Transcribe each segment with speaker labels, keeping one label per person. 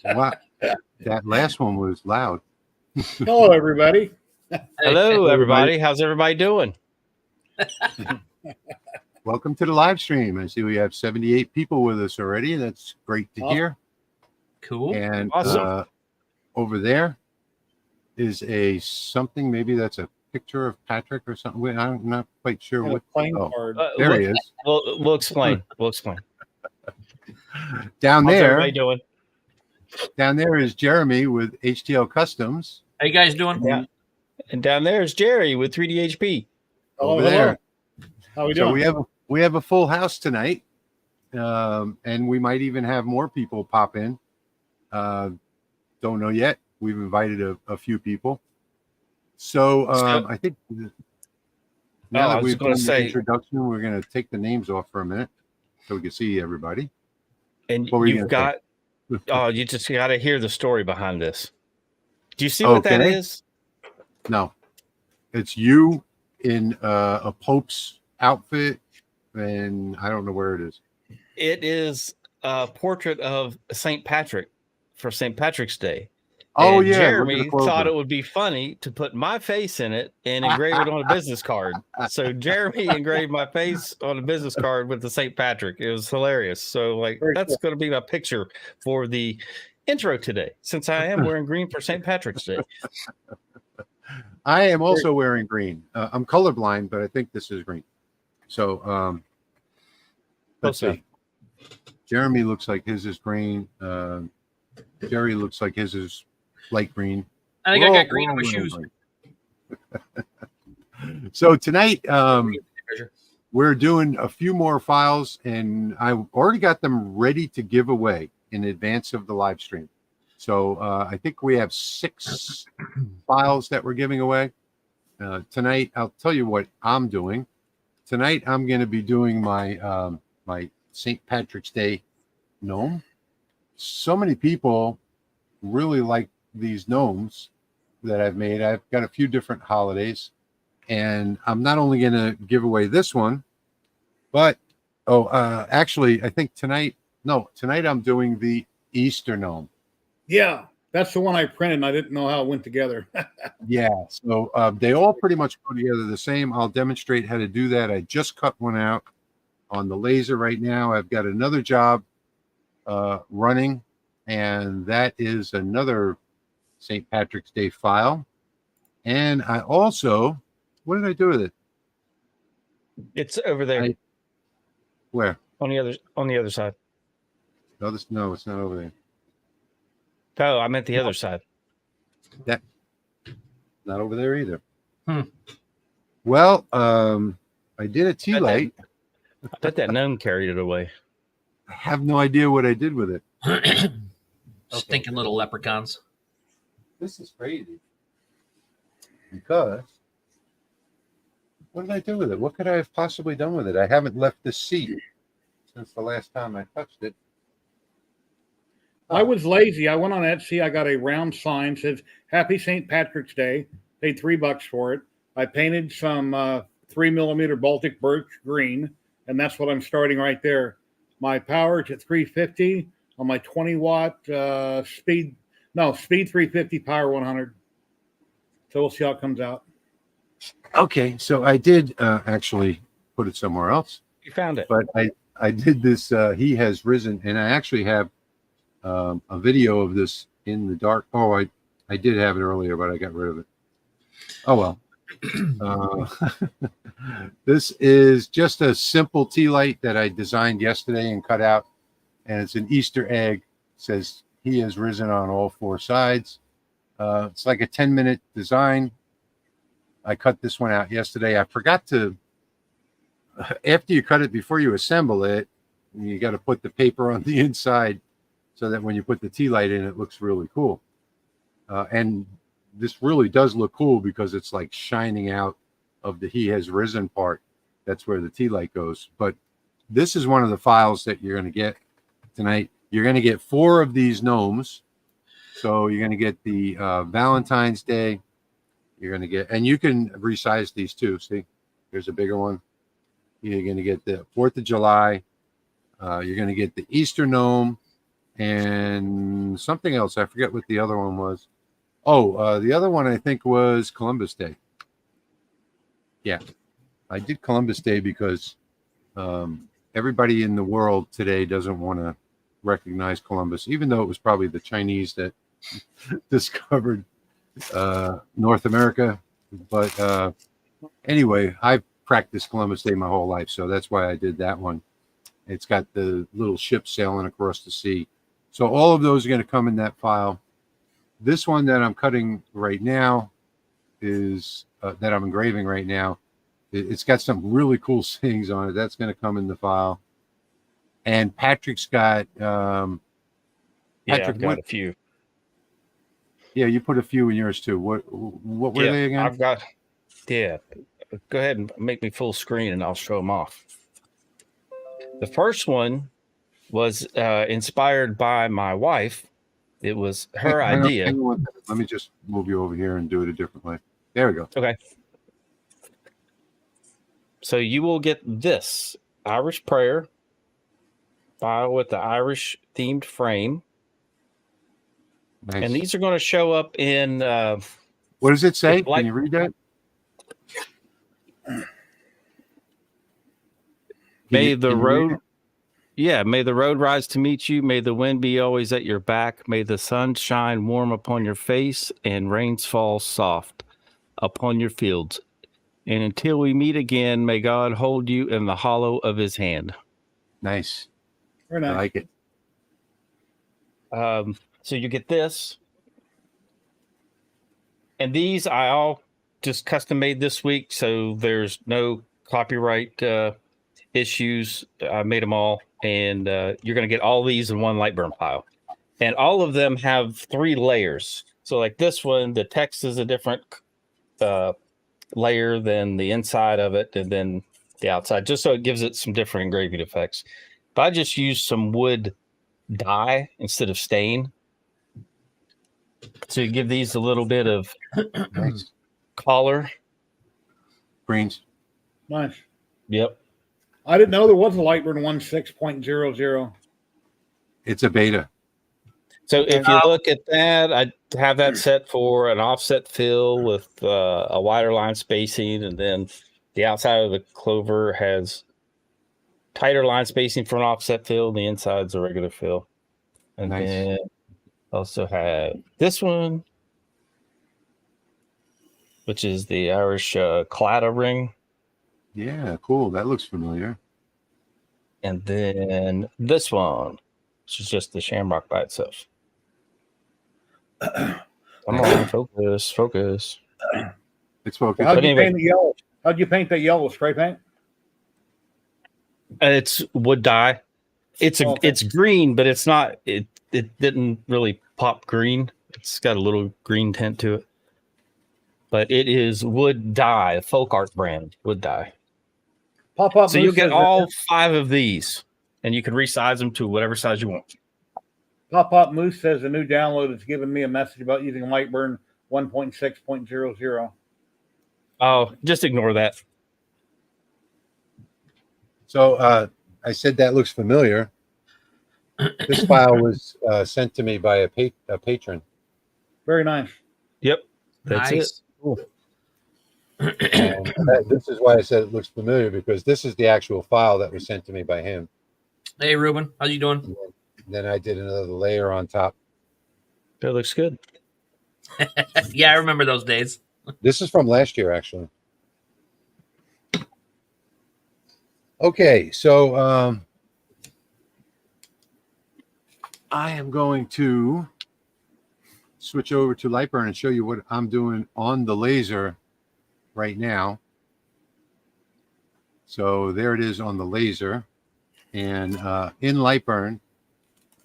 Speaker 1: Wow, that last one was loud.
Speaker 2: Hello, everybody.
Speaker 3: Hello, everybody. How's everybody doing?
Speaker 1: Welcome to the live stream. I see we have 78 people with us already. That's great to hear.
Speaker 4: Cool.
Speaker 1: And
Speaker 3: Awesome.
Speaker 1: over there is something. Maybe that's a picture of Patrick or something. I'm not quite sure what.
Speaker 2: Playing card.
Speaker 1: There he is.
Speaker 3: We'll explain.
Speaker 1: Down
Speaker 3: How's
Speaker 1: there.
Speaker 3: everybody doing?
Speaker 1: Down there is Jeremy with HTL Customs.
Speaker 4: How you guys doing?
Speaker 3: Yeah. And down there is Jerry with 3DHP.
Speaker 1: Over there.
Speaker 2: How we doing?
Speaker 1: So we have a full house tonight, and we might even have more people pop in. Don't know yet. We've invited a few people. So I think now that we've done the introduction, we're going to take the names off for a minute so we can see everybody.
Speaker 3: And you just got to hear the story behind this. Do you see what that is?
Speaker 1: No, it's you in a Pope's outfit, and I don't know where it is.
Speaker 3: It is a portrait of St. Patrick for St. Patrick's Day.
Speaker 1: Oh,
Speaker 3: and
Speaker 1: yeah.
Speaker 3: Jeremy thought it would be funny to put my face in it and engrave it on a business card. So Jeremy engraved my face on a business card with the St. Patrick. It was hilarious. So that's going to be my picture for the intro today, since I am wearing green for St. Patrick's Day.
Speaker 1: I am also wearing green. I'm colorblind, but I think this is green. So let's see. Jeremy looks like his is green. Jerry looks like his is light green.
Speaker 4: I think I got green on my shoes.
Speaker 1: So tonight, we're doing a few more files, and I already got them ready to give away in advance of the live stream. So I think we have 6 files that we're giving away. Tonight, I'll tell you what I'm doing. Tonight, I'm going to be doing my my St. Patrick's Day gnome. So many people really like these gnomes that I've made. I've got a few different holidays, and I'm not only going to give away this one, but actually, I think tonight I'm doing the Easter gnome.
Speaker 2: Yeah, that's the one I printed, and I didn't know how it went together.
Speaker 1: Yeah, so they all pretty much go together the same. I'll demonstrate how to do that. I just cut one out on the laser right now. I've got another job running, and that is another St. Patrick's Day file. And I also, what did I do with it?
Speaker 3: It's over there.
Speaker 1: Where?
Speaker 3: On the other side.
Speaker 1: No, it's not over there.
Speaker 3: Oh, I meant the other side.
Speaker 1: That not over there either. Well, I did a tea light.
Speaker 3: I bet that gnome carried it away.
Speaker 1: I have no idea what I did with it.
Speaker 4: Stinking little leprechauns.
Speaker 1: This is crazy. Because what did I do with it? What could I have possibly done with it? I haven't left the seat since the last time I touched it.
Speaker 2: I was lazy. I went on Etsy. I got a round sign, says Happy St. Patrick's Day. Paid $3 for it. I painted some 3mm Baltic birch green, and that's what I'm starting right there. My power is at 350 on my 20-watt speed 350, power 100. So we'll see how it comes out. Okay,
Speaker 1: so I did actually put it somewhere else.
Speaker 3: You found it.
Speaker 1: But I did this, He Has Risen, and I actually have a video of this in the dark. Oh, I did have it earlier, but I got rid of it. Oh, well. This is just a simple tea light that I designed yesterday and cut out, and it's an Easter egg. It says He Has Risen on all 4 sides. It's like a 10-minute design. I cut this one out yesterday. I forgot to, after you cut it, before you assemble it, you got to put the paper on the inside so that when you put the tea light in, it looks really cool. And this really does look cool because it's like shining out of the He Has Risen part. That's where the tea light goes. But this is one of the files that you're going to get tonight. You're going to get 4 of these gnomes. So you're going to get the Valentine's Day. You're going to get, and you can resize these too. See, here's a bigger one. You're going to get the 4th of July. You're going to get the Easter gnome. and something else. I forget what the other one was. Oh, the other one I think was Columbus Day. Yeah, I did Columbus Day because everybody in the world today doesn't want to recognize Columbus, even though it was probably the Chinese that discovered North America. But anyway, I've practiced Columbus Day my whole life, so that's why I did that one. It's got the little ship sailing across the sea. So all of those are going to come in that file. This one that I'm cutting right now is that I'm engraving right now. It's got some really cool things on it. That's going to come in the file. And Patrick's got
Speaker 3: I've got a few.
Speaker 1: Yeah, you put a few in yours too. What were they again?
Speaker 3: I've got. Yeah, go ahead and make me full screen, and I'll show them off. The first one was inspired by my wife. It was her idea.
Speaker 1: Hang on. Let me just move you over here and do it a different way. There we go.
Speaker 3: Okay. So you will get this Irish prayer file with the Irish themed frame.
Speaker 1: Nice.
Speaker 3: And these are going to show up in.
Speaker 1: What does it say? Can you read that?
Speaker 3: May the road rise to meet you. May the wind be always at your back. May the sun shine warm upon your face and rains fall soft upon your fields. And until we meet again, may God hold you in the hollow of his hand.
Speaker 1: Nice.
Speaker 2: Very nice.
Speaker 1: I like it.
Speaker 3: So you get this. And these I all just custom made this week, so there's no copyright issues. I made them all, and you're going to get all these in one Lightburn file. And all of them have 3 layers. So like this one, the text is a different layer than the inside of it, and then the outside, just so it gives it some different engraving effects. But I just used some wood dye instead of stain to give these a little bit of
Speaker 1: Nice.
Speaker 3: color.
Speaker 1: Greens.
Speaker 2: Nice.
Speaker 3: Yep.
Speaker 2: I didn't know there was a Lightburn 16.00.
Speaker 1: It's a beta.
Speaker 3: So if you look at that, I have that set for an offset fill with a wider line spacing, and then the outside of the clover has tighter line spacing for an offset fill, and the inside's a regular fill. And
Speaker 1: Nice.
Speaker 3: then also have this one, which is the Irish claddagh ring.
Speaker 1: Yeah, cool. That looks familiar.
Speaker 3: And then this one, which is just the shamrock by itself. Come on, focus.
Speaker 1: It's focused.
Speaker 2: How'd you paint the yellow? How'd you paint that yellow? Spray paint?
Speaker 3: It's wood dye. It's green, but it's not. It didn't really pop green. It's got a little green tint to it. But it is wood dye, folk art brand wood dye.
Speaker 2: Pop up.
Speaker 3: So you'll get all 5 of these, and you can resize them to whatever size you want.
Speaker 2: Pop Up Moose says a new download has given me a message about using Lightburn 1.6.00.
Speaker 3: Oh, just ignore that.
Speaker 1: So I said that looks familiar. This file was sent to me by a patron.
Speaker 2: Very nice.
Speaker 3: Yep. That's
Speaker 4: Nice.
Speaker 3: it. Cool.
Speaker 1: And this is why I said it looks familiar, because this is the actual file that was sent to me by him.
Speaker 4: Hey, Ruben, how you doing?
Speaker 1: And then I did another layer on top.
Speaker 3: That looks good.
Speaker 4: Yeah, I remember those days.
Speaker 1: This is from last year, actually. Okay, so I am going to switch over to Lightburn and show you what I'm doing on the laser right now. So there it is on the laser. And in Lightburn,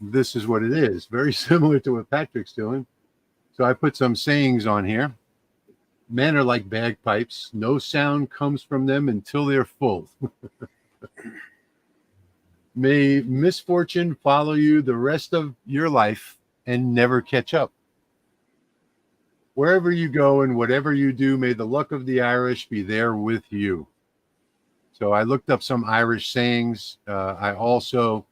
Speaker 1: this is what it is. Very similar to what Patrick's doing. So I put some sayings on here. Men are like bagpipes. No sound comes from them until they're full. May misfortune follow you the rest of your life and never catch up. Wherever you go and whatever you do, may the luck of the Irish be there with you. So I looked up some Irish sayings. I also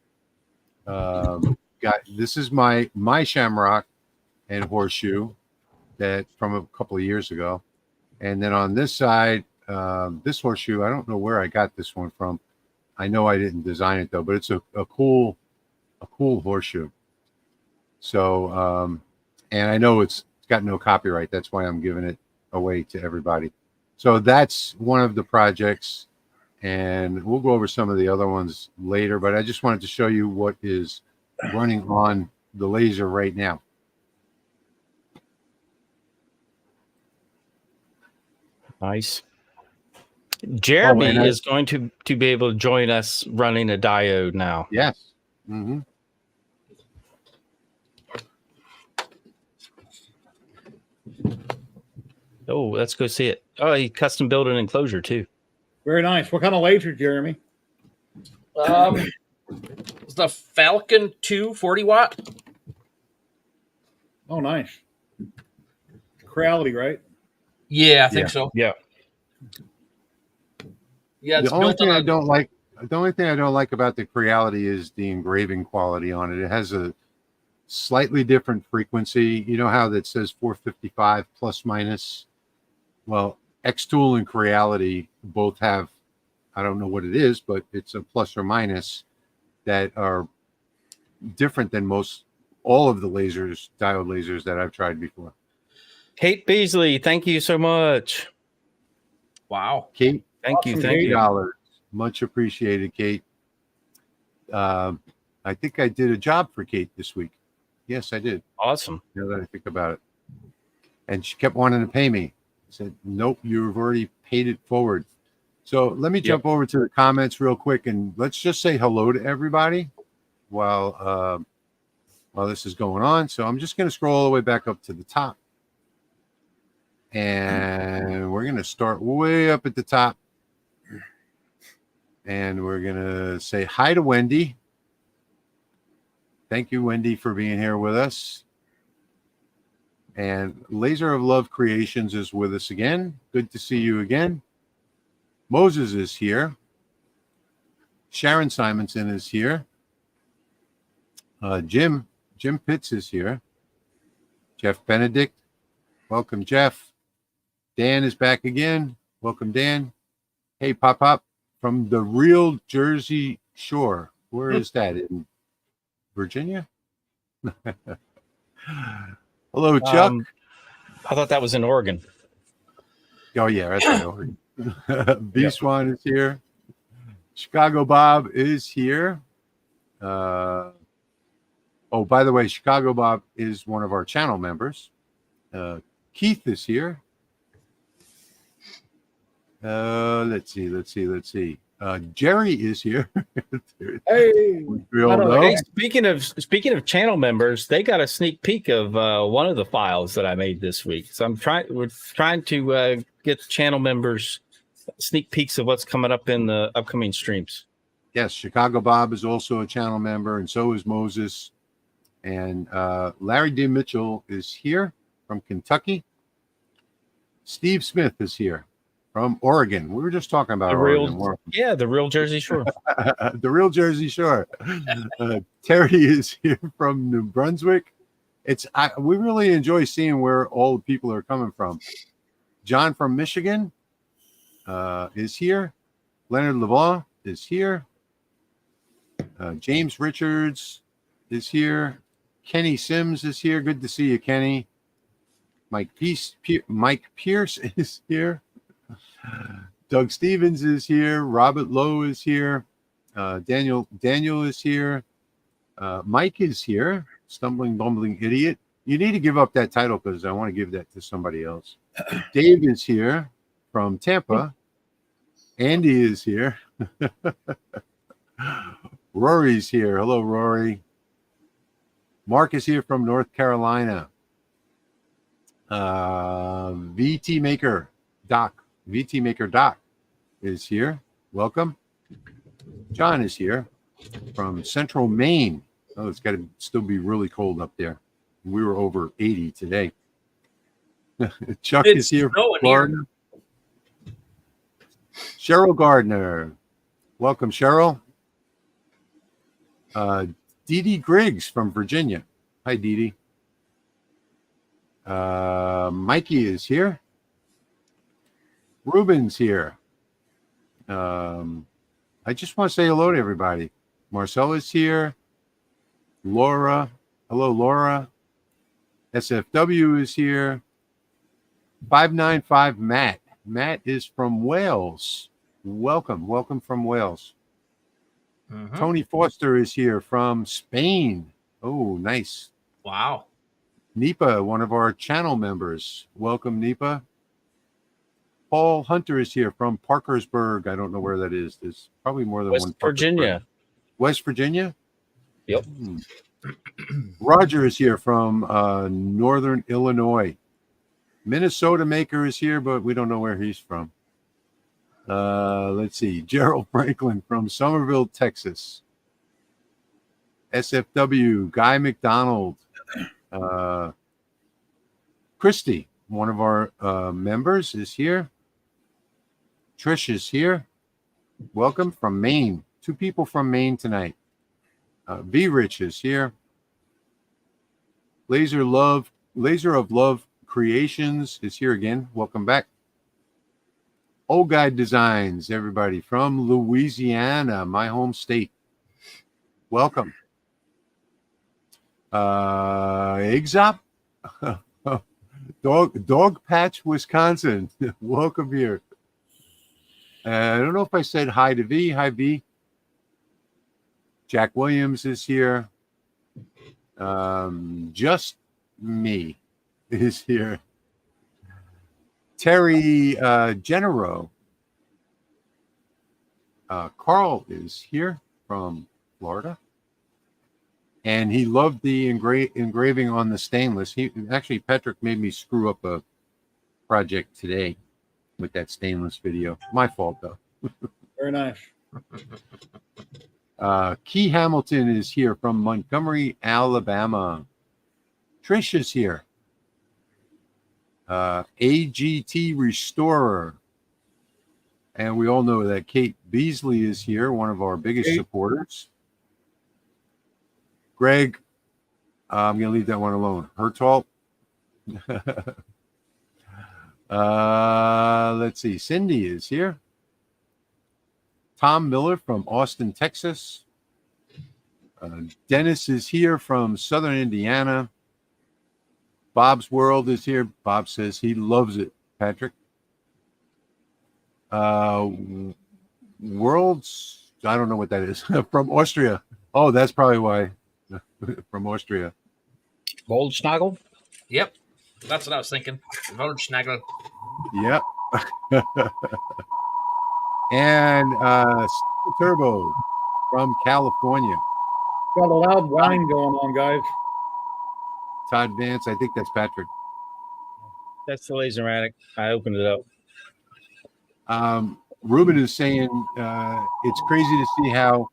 Speaker 1: this is my shamrock and horseshoe that from a couple of years ago. And then on this side, this horseshoe, I don't know where I got this one from. I know I didn't design it though, but it's a cool horseshoe. So, and I know it's got no copyright. That's why I'm giving it away to everybody. So that's one of the projects, and we'll go over some of the other ones later, but I just wanted to show you what is running on the laser right now.
Speaker 3: Nice. Jeremy
Speaker 1: and
Speaker 3: is going to be able to join us running a diode now.
Speaker 1: Yes. Mm-hmm.
Speaker 3: Oh, let's go see it. Oh, he custom built an enclosure too.
Speaker 2: Very nice. What kind of laser, Jeremy?
Speaker 4: It's the Falcon 2 40 watt.
Speaker 2: Oh, nice. Creality, right?
Speaker 4: Yeah, I think so.
Speaker 3: Yeah.
Speaker 4: Yeah, it's
Speaker 1: The only
Speaker 4: built
Speaker 1: thing
Speaker 4: on
Speaker 1: I don't like about the Creality is the engraving quality on it. It has a slightly different frequency. You know how that says 455 plus minus? Well, Xtool and Creality both have, I don't know what it is, but it's a plus or minus that are different than all of the lasers, diode lasers that I've tried before.
Speaker 3: Kate Beasley, thank you so much.
Speaker 4: Wow.
Speaker 1: Kate,
Speaker 3: Thank you.
Speaker 1: $50. Much appreciated, Kate. I think I did a job for Kate this week. Yes, I did.
Speaker 3: Awesome.
Speaker 1: Now that I think about it. And she kept wanting to pay me. I said, nope, you've already paid it forward. So let me jump over to the comments real quick, and let's just say hello to everybody while this is going on. So I'm just going to scroll all the way back up to the top. And we're going to start way up at the top. And we're going to say hi to Wendy. Thank you, Wendy, for being here with us. And Laser of Love Creations is with us again. Good to see you again. Moses is here. Sharon Simonson is here. Jim Pitts is here. Jeff Benedict. Welcome, Jeff. Dan is back again. Welcome, Dan. Hey, Pop from the real Jersey Shore. Where is that? In Virginia? Hello, Chuck.
Speaker 3: I thought that was in Oregon.
Speaker 1: Oh, yeah, that's right. Oregon. B-Swan is here. Chicago Bob is here. Oh, by the way, Chicago Bob is one of our channel members. Keith is here. Let's see. Jerry is here.
Speaker 2: Hey,
Speaker 3: Hey, speaking of channel members, they got a sneak peek of one of the files that I made this week. So we're trying to get channel members sneak peeks of what's coming up in the upcoming streams.
Speaker 1: Yes, Chicago Bob is also a channel member, and so is Moses. And Larry D. Mitchell is here from Kentucky. Steve Smith is here from Oregon. We were just talking about Oregon.
Speaker 3: The real Jersey Shore.
Speaker 1: The real Jersey Shore. Terry is here from New Brunswick. We really enjoy seeing where all the people are coming from. John from Michigan is here. Leonard LeVault is here. James Richards is here. Kenny Sims is here. Good to see you, Kenny. Mike Pierce is here. Doug Stevens is here. Robert Lowe is here. Daniel is here. Mike is here. Stumbling, bumbling idiot. You need to give up that title because I want to give that to somebody else. Dave is here from Tampa. Andy is here. Rory's here. Hello, Rory. Mark is here from North Carolina. VT Maker Doc is here. Welcome. John is here from Central Maine. Oh, it's got to still be really cold up there. We were over 80 today. Chuck is here from Florida. Cheryl Gardner. Welcome, Cheryl. Dee Dee Griggs from Virginia. Hi, Dee Dee. Mikey is here. Ruben's here. I just want to say hello to everybody. Marcella's here. Laura. Hello, Laura. SFW is here. 595 Matt. Matt is from Wales. Welcome from Wales.
Speaker 4: Mhm.
Speaker 1: Tony Foster is here from Spain. Oh, nice.
Speaker 4: Wow.
Speaker 1: Nipa, one of our channel members. Welcome, Nipa. Paul Hunter is here from Parkersburg. I don't know where that is. There's probably more than one.
Speaker 3: West Virginia.
Speaker 1: West Virginia?
Speaker 3: Yep.
Speaker 1: Roger is here from Northern Illinois. Minnesota Maker is here, but we don't know where he's from. Let's see. Gerald Franklin from Somerville, Texas. SFW, Guy McDonald. Christy, one of our members, is here. Trish is here. Welcome from Maine. 2 people from Maine tonight. V Rich is here. Laser of Love Creations is here again. Welcome back. Old Guide Designs, everybody from Louisiana, my home state. Welcome. Exop, Dog Patch, Wisconsin. Welcome here. I don't know if I said hi to V. Hi, V. Jack Williams is here. Just Me is here. Terry Genero. Carl is here from Florida. And he loved the engraving on the stainless. Actually, Patrick made me screw up a project today with that stainless video. My fault, though.
Speaker 2: Very nice.
Speaker 1: Key Hamilton is here from Montgomery, Alabama. Trish is here. AGT Restorer. And we all know that Kate Beasley is here, one of our biggest supporters. Greg, I'm going to leave that one alone. Hertalt. Let's see. Cindy is here. Tom Miller from Austin, Texas. Dennis is here from Southern Indiana. Bob's World is here. Bob says he loves it, Patrick. Worlds, I don't know what that is. From Austria. Oh, that's probably why. From Austria.
Speaker 3: Goldschnagel?
Speaker 4: Yep. That's what I was thinking. Goldschnagel.
Speaker 1: Yep. And Turbo from California.
Speaker 2: Got a loud whine going on, guys.
Speaker 1: Todd Vance, I think that's Patrick.
Speaker 3: That's the Lasermatic. I opened it up.
Speaker 1: Ruben is saying it's crazy to see how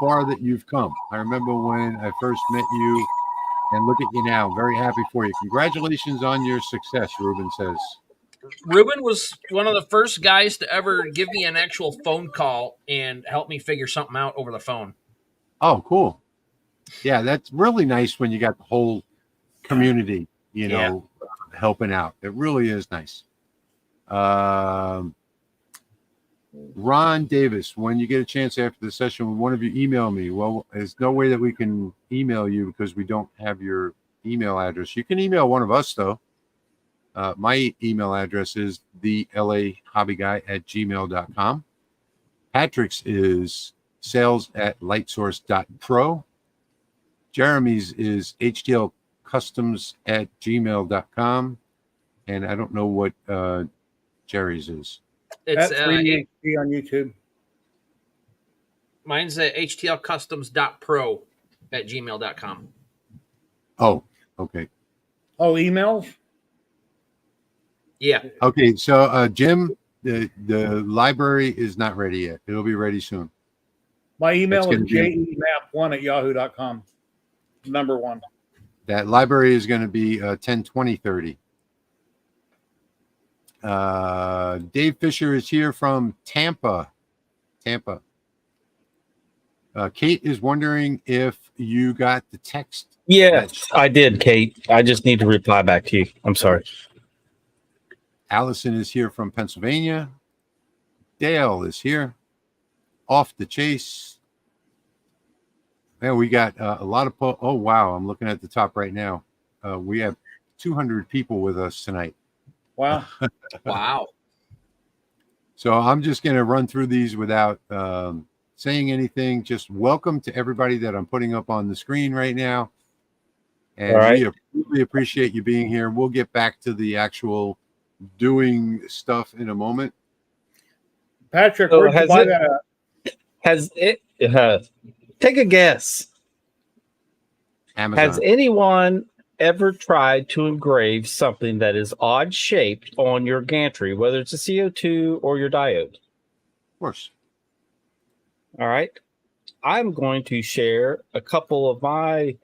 Speaker 1: far that you've come. I remember when I first met you, and look at you now. I'm very happy for you. Congratulations on your success, Ruben says.
Speaker 4: Ruben was one of the first guys to ever give me an actual phone call and help me figure something out over the phone.
Speaker 1: Oh, cool. Yeah, that's really nice when you got the whole community, helping out. It really is nice. Ron Davis, when you get a chance after the session, will one of you email me? Well, there's no way that we can email you because we don't have your email address. You can email one of us, though. My email address is thelahobbiguy@gmail.com. Patrick's is sales@lightsource.pro. Jeremy's is htlcustoms@gmail.com. And I don't know what Jerry's is.
Speaker 2: It's
Speaker 4: It's
Speaker 2: 3DHD on YouTube.
Speaker 4: mine's at htlcustoms.pro@gmail.com.
Speaker 1: Oh, okay.
Speaker 2: Oh, emails?
Speaker 4: Yeah.
Speaker 1: Okay, so Jim, the library is not ready yet. It'll be ready soon.
Speaker 2: My email
Speaker 1: It's
Speaker 2: is
Speaker 1: gonna be-
Speaker 2: jemap1@yahoo.com. Number 1.
Speaker 1: That library is going to be 10/20/30. Dave Fisher is here from Tampa. Kate is wondering if you got the text.
Speaker 3: Yes, I did, Kate. I just need to reply back to you. I'm sorry.
Speaker 1: Allison is here from Pennsylvania. Dale is here. Off the chase. Man, we got a lot of oh wow, I'm looking at the top right now. We have 200 people with us tonight.
Speaker 2: Wow.
Speaker 4: Wow.
Speaker 1: So I'm just going to run through these without saying anything. Just welcome to everybody that I'm putting up on the screen right now. And we really appreciate you being here. We'll get back to the actual doing stuff in a moment.
Speaker 2: Patrick,
Speaker 3: So
Speaker 2: where'd you buy that at?
Speaker 3: Has it? Take a guess.
Speaker 1: Amazon.
Speaker 3: Has anyone ever tried to engrave something that is odd shaped on your gantry, whether it's a CO2 or your diode?
Speaker 1: Of course.
Speaker 3: All right. I'm going to share a couple of my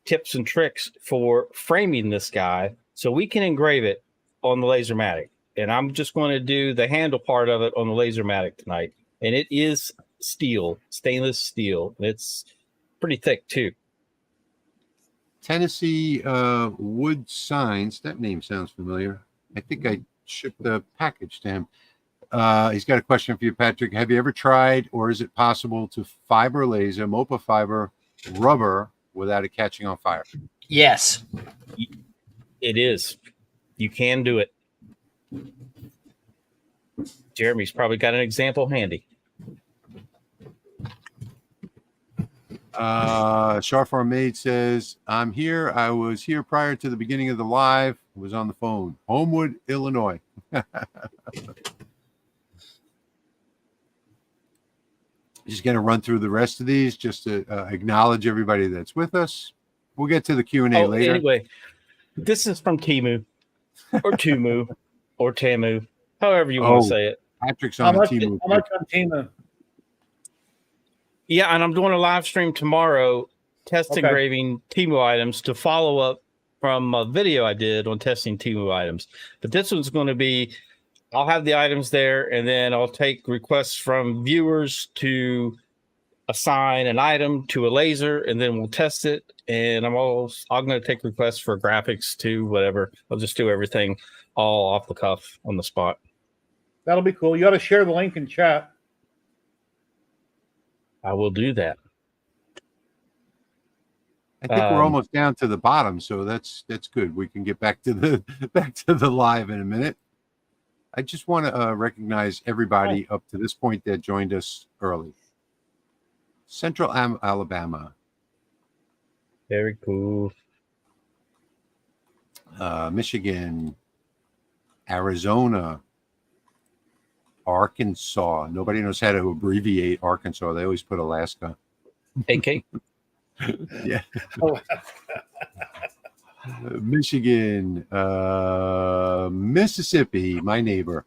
Speaker 3: tips and tricks for framing this guy so we can engrave it on the Lasermatic. And I'm just going to do the handle part of it on the Lasermatic tonight. And it is steel, stainless steel. It's pretty thick too.
Speaker 1: Tennessee Wood Signs. That name sounds familiar. I think I shipped the package to him. He's got a question for you, Patrick. Have you ever tried, or is it possible to fiber laser MOPA fiber rubber without it catching on fire?
Speaker 4: Yes.
Speaker 3: It is. You can do it. Jeremy's probably got an example handy.
Speaker 1: Sharfar Maid says, I'm here. I was here prior to the beginning of the live. I was on the phone. Homewood, Illinois. Just going to run through the rest of these just to acknowledge everybody that's with us. We'll get to the Q&A later.
Speaker 3: Anyway, this is from Temu or Tumu or Tamu, however you want to say it.
Speaker 1: Patrick's on Temu.
Speaker 2: How much on Temu?
Speaker 3: Yeah, and I'm doing a live stream tomorrow, engraving Temu items to follow up from a video I did on testing Temu items. But this one's going to be, I'll have the items there, and then I'll take requests from viewers to assign an item to a laser, and then we'll test it. And I'm going to take requests for graphics to whatever. I'll just do everything all off the cuff on the spot.
Speaker 2: That'll be cool. You ought to share the link in chat.
Speaker 3: I will do that.
Speaker 1: I think we're almost down to the bottom, so that's good. We can get back to the live in a minute. I just want to recognize everybody up to this point that joined us early. Central Alabama.
Speaker 3: Very cool.
Speaker 1: Michigan, Arizona, Arkansas. Nobody knows how to abbreviate Arkansas. They always put Alaska.
Speaker 3: AK.
Speaker 1: Yeah. Michigan, Mississippi, my neighbor.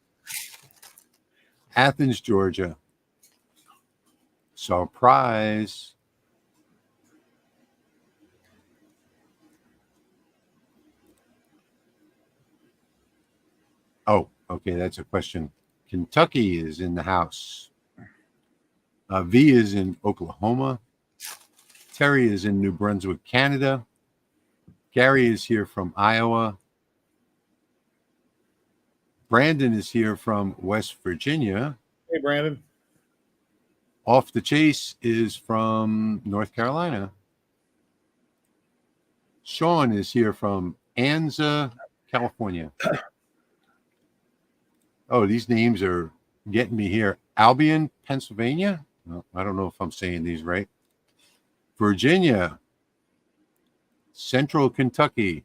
Speaker 1: Athens, Georgia. Surprise. Oh, okay, that's a question. Kentucky is in the house. V is in Oklahoma. Terry is in New Brunswick, Canada. Gary is here from Iowa. Brandon is here from West Virginia.
Speaker 2: Hey, Brandon.
Speaker 1: Off the Chase is from North Carolina. Sean is here from Anza, California. Oh, these names are getting me here. Albion, Pennsylvania. Well, I don't know if I'm saying these right. Virginia. Central Kentucky.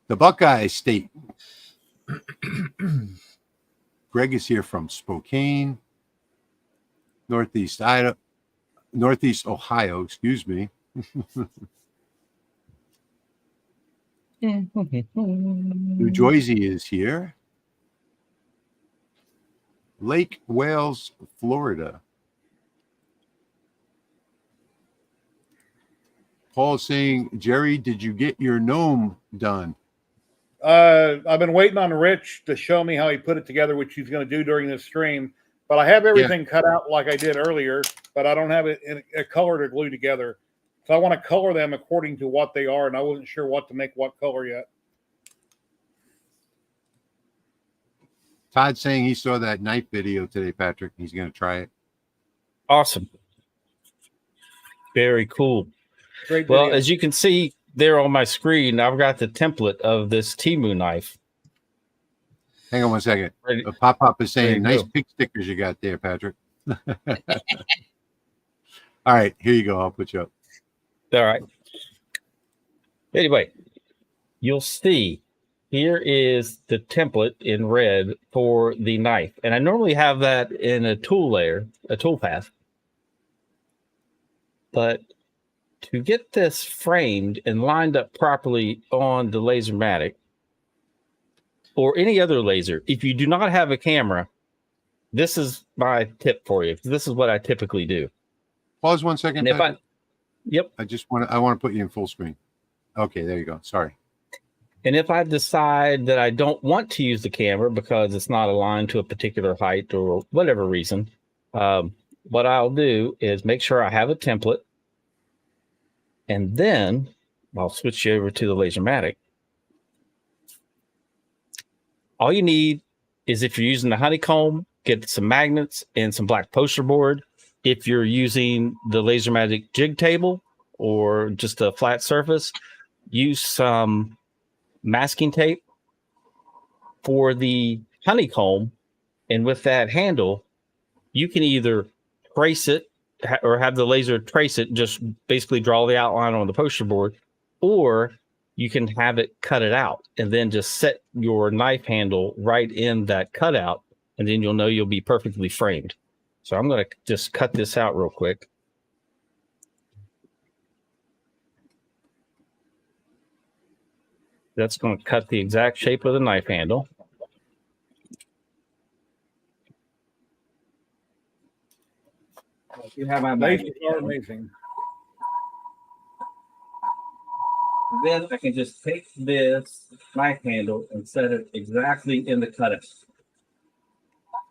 Speaker 1: The Buckeye State. Greg is here from Spokane. Northeast Ohio, excuse me. New Jersey is here. Lake Wales, Florida. Paul's saying, Jerry, did you get your gnome done?
Speaker 2: I've been waiting on Rich to show me how he put it together, which he's going to do during this stream. But I have everything cut out like I did earlier, but I don't have it in a color to glue together. So I want to color them according to what they are, and I wasn't sure what to make what color yet.
Speaker 1: Todd's saying he saw that knife video today, Patrick. He's going to try it.
Speaker 3: Awesome. Very cool.
Speaker 2: Great
Speaker 3: Well,
Speaker 2: video.
Speaker 3: as you can see there on my screen, I've got the template of this Temu knife.
Speaker 1: Hang on one second.
Speaker 3: Ready-
Speaker 1: Pop is saying, nice
Speaker 3: go.
Speaker 1: pig stickers you got there, Patrick. All right, here you go. I'll put you up.
Speaker 3: All right. Anyway, you'll see here is the template in red for the knife. And I normally have that in a tool layer, a tool path. But to get this framed and lined up properly on the Lasermatic or any other laser, if you do not have a camera, this is my tip for you. This is what I typically do.
Speaker 1: Pause 1 second.
Speaker 3: And if
Speaker 1: Patrick.
Speaker 3: Yep.
Speaker 1: I want to put you in full screen. Okay, there you go. Sorry.
Speaker 3: And if I decide that I don't want to use the camera because it's not aligned to a particular height or whatever reason, what I'll do is make sure I have a template. And then I'll switch you over to the Lasermatic. All you need is, if you're using the honeycomb, get some magnets and some black poster board. If you're using the Lasermatic jig table or just a flat surface, use some masking tape for the honeycomb. And with that handle, you can either trace it or have the laser trace it, just basically draw the outline on the poster board, or you can have it cut it out and then just set your knife handle right in that cutout, and then you'll know you'll be perfectly framed. So I'm going to just cut this out real quick. That's going to cut the exact shape of the knife handle. You have my
Speaker 2: Lasers are amazing.
Speaker 3: Then I can just take this knife handle and set it exactly in the cutout.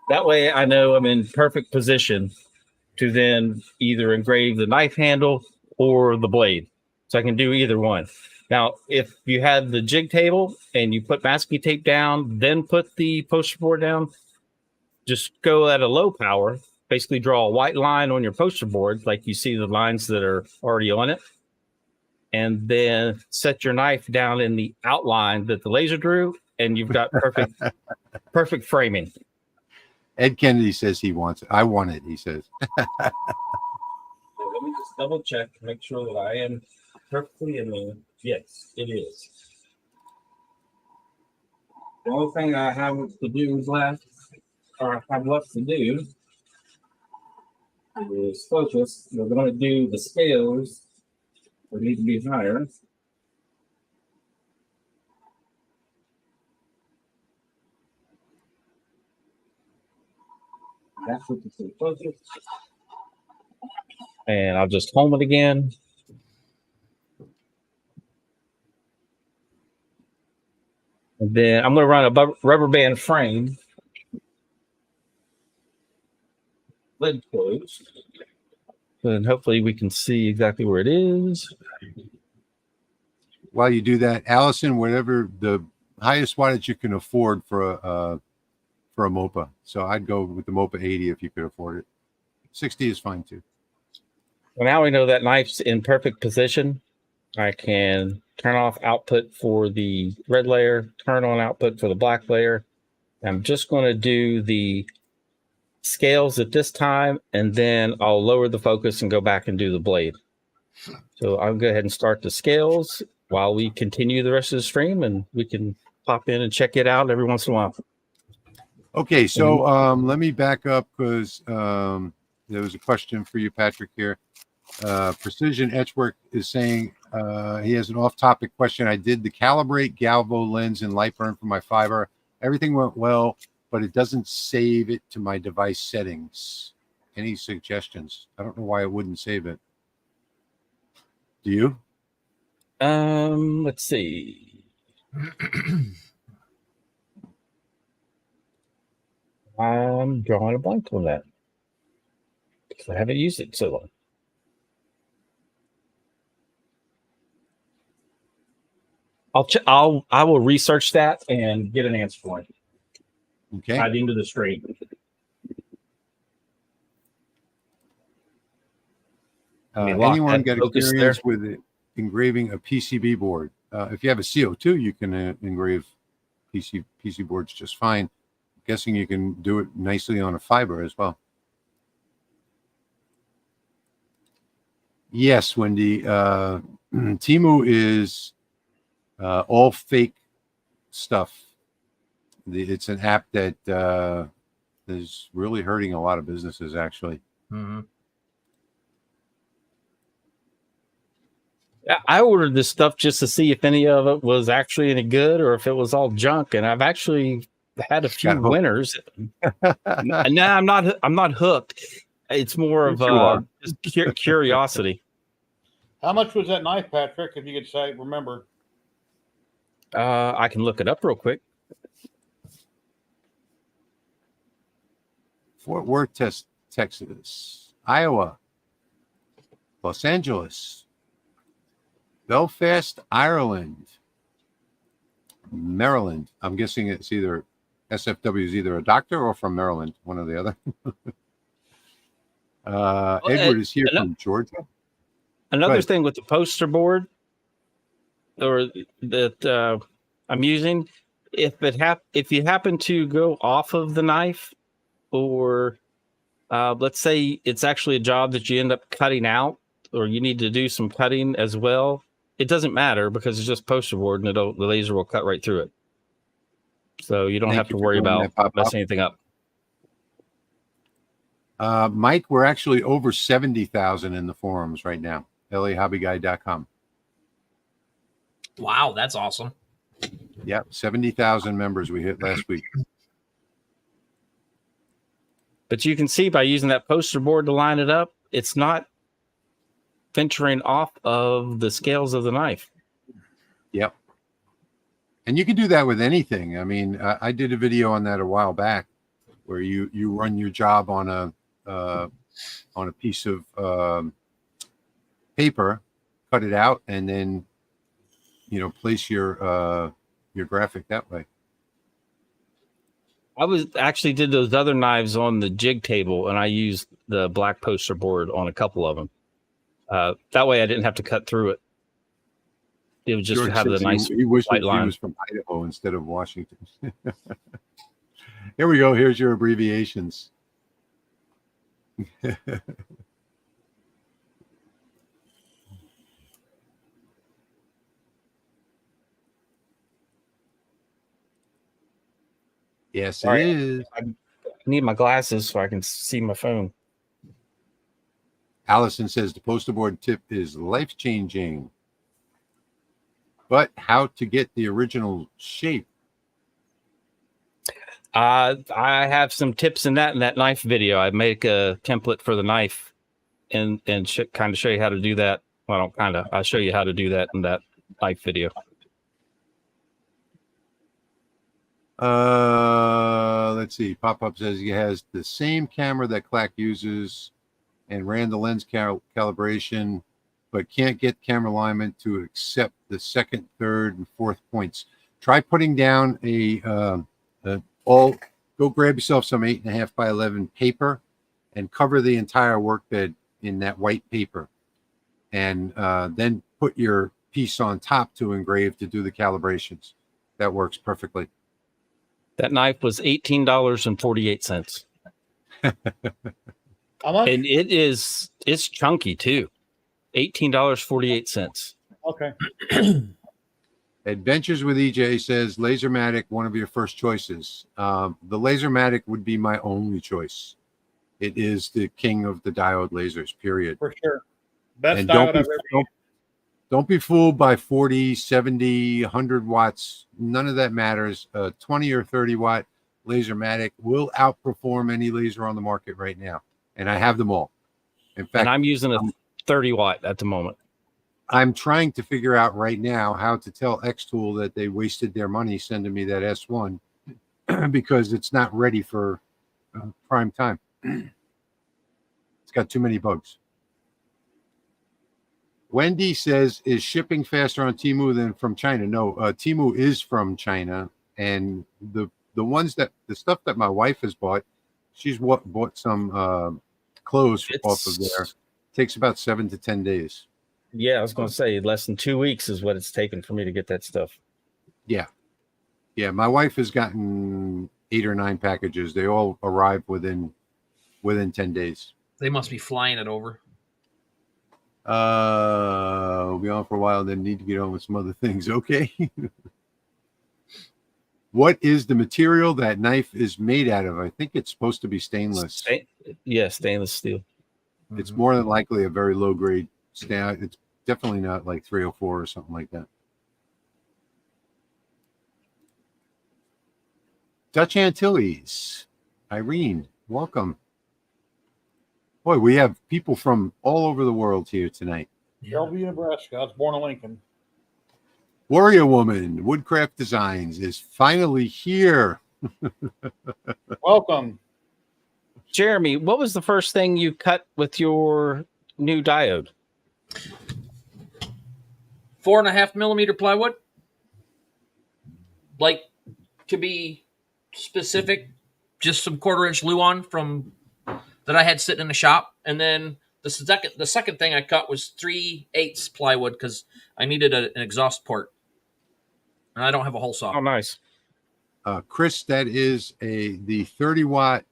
Speaker 3: That way I know I'm in perfect position to then either engrave the knife handle or the blade. So I can do either one. Now, if you had the jig table and you put masking tape down, then put the poster board down, just go at a low power, basically draw a white line on your poster board, like you see the lines that are already on it, and then set your knife down in the outline that the laser drew, and you've got perfect framing.
Speaker 1: Ed Kennedy says he wants it. I want it, he says.
Speaker 3: So let me just double check, make sure that I am perfectly in there. Yes, it is. The only thing I have to do left, or I have left to do, is focus. We're going to do the scales. They need to be higher. That's what the focus. And I'll just home it again. And then I'm going to run a rubber band frame. Lid closed. And hopefully we can see exactly where it is.
Speaker 1: While you do that, Allison, whatever the highest wattage you can afford for a MOPA. So I'd go with the MOPA 80 if you could afford it. 60 is fine too.
Speaker 3: Well, now we know that knife's in perfect position. I can turn off output for the red layer, turn on output for the black layer. I'm just going to do the scales at this time, and then I'll lower the focus and go back and do the blade. So I'll go ahead and start the scales while we continue the rest of the stream, and we can pop in and check it out every once in a while.
Speaker 1: Okay, so let me back up because there was a question for you, Patrick, here. Precision Etchwork is saying he has an off-topic question. I did the calibrate Galvo lens and light burn for my fiber. Everything went well, but it doesn't save it to my device settings. Any suggestions? I don't know why it wouldn't save it. Do you?
Speaker 3: Let's see. I'm drawing a blank on that because I haven't used it so long. I will research that and get an answer for it.
Speaker 1: Okay.
Speaker 3: Tied into the screen.
Speaker 1: Anyone got experience with engraving a PCB board? If you have a CO2, you can engrave PC boards just fine. I'm guessing you can do it nicely on a fiber as well. Yes, Wendy. Temu is all fake stuff. It's an app that is really hurting a lot of businesses, actually.
Speaker 4: Mm-hmm.
Speaker 3: I ordered this stuff just to see if any of it was actually any good or if it was all junk, and I've actually had a few winners. No, I'm not hooked. It's more of just curiosity.
Speaker 2: How much was that knife, Patrick? If you could say, remember.
Speaker 3: I can look it up real quick.
Speaker 1: Fort Worth, Texas, Iowa, Los Angeles, Belfast, Ireland, Maryland. I'm guessing it's either SFW is either a doctor or from Maryland, one or the other. Edward is here from Georgia.
Speaker 3: Another thing with the poster board or that I'm using, if you happen to go off of the knife, or let's say it's actually a job that you end up cutting out, or you need to do some cutting as well, it doesn't matter because it's just poster board and the laser will cut right through it. So you don't have to worry about messing anything up.
Speaker 1: Mike, we're actually over 70,000 in the forums right now. LAHobbyGuy.com.
Speaker 4: Wow, that's awesome.
Speaker 1: Yeah, 70,000 members we hit last week.
Speaker 3: But you can see by using that poster board to line it up, it's not venturing off of the scales of the knife.
Speaker 1: Yep. And you can do that with anything. I mean, I did a video on that a while back where you run your job on a piece of paper, cut it out, and then place your graphic that way.
Speaker 3: I did those other knives on the jig table, and I used the black poster board on a couple of them. That way I didn't have to cut through it. It was just to have the nice white line.
Speaker 1: He was from Idaho instead of Washington. Here we go. Here's your abbreviations. Yes, it is.
Speaker 3: I need my glasses so I can see my phone.
Speaker 1: Allison says the poster board tip is life-changing. But how to get the original shape?
Speaker 3: I have some tips in that knife video. I make a template for the knife and kind of show you how to do that. Well, I'll show you how to do that in that knife video.
Speaker 1: Let's see. Pop-up says he has the same camera that Clack uses and ran the lens calibration, but can't get camera alignment to accept the second, third, and fourth points. Try putting down go grab yourself some 8.5 by 11 paper and cover the entire workbed in that white paper. And then put your piece on top to engrave to do the calibrations. That works perfectly.
Speaker 3: That knife was $18.48.
Speaker 2: How much?
Speaker 3: And it's chunky too. $18.48.
Speaker 2: Okay.
Speaker 1: Adventures with EJ says Lasermatic, one of your first choices. The Lasermatic would be my only choice. It is the king of the diode lasers, period.
Speaker 2: For sure. Best
Speaker 1: And
Speaker 2: diode I've ever used.
Speaker 1: Don't be fooled by 40, 70, 100 watts. None of that matters. 20 or 30 watt Lasermatic will outperform any laser on the market right now. And I have them all. In fact,
Speaker 3: and I'm using a 30 watt at the moment.
Speaker 1: I'm trying to figure out right now how to tell X-Tool that they wasted their money sending me that S1 because it's not ready for prime time. It's got too many bugs. Wendy says, is shipping faster on Temu than from China? No, Temu is from China, and the stuff that my wife has bought, she's bought some clothes off of there. Takes about 7 to 10 days.
Speaker 3: Yeah, I was going to say less than 2 weeks is what it's taken for me to get that stuff.
Speaker 1: Yeah, my wife has gotten 8 or 9 packages. They all arrive within 10 days.
Speaker 4: They must be flying it over.
Speaker 1: We'll be on for a while, then need to get on with some other things. Okay. What is the material that knife is made out of? I think it's supposed to be stainless.
Speaker 3: Stainless steel.
Speaker 1: It's more than likely a very low grade stainless. It's definitely not like 304 or something like that. Dutch Antilles. Irene, welcome. Boy, we have people from all over the world here tonight.
Speaker 2: Bellevue, Nebraska. I was born in Lincoln.
Speaker 1: Warrior Woman, Woodcraft Designs is finally here.
Speaker 2: Welcome.
Speaker 3: Jeremy, what was the first thing you cut with your new diode?
Speaker 4: 4.5 millimeter plywood. Like, to be specific, just some 1/4 inch Luan from that I had sitting in the shop, and then the second thing I cut was 3/8 plywood because I needed an exhaust port, and I don't have a hole saw.
Speaker 3: Oh, nice.
Speaker 1: Chris, that is the 30-watt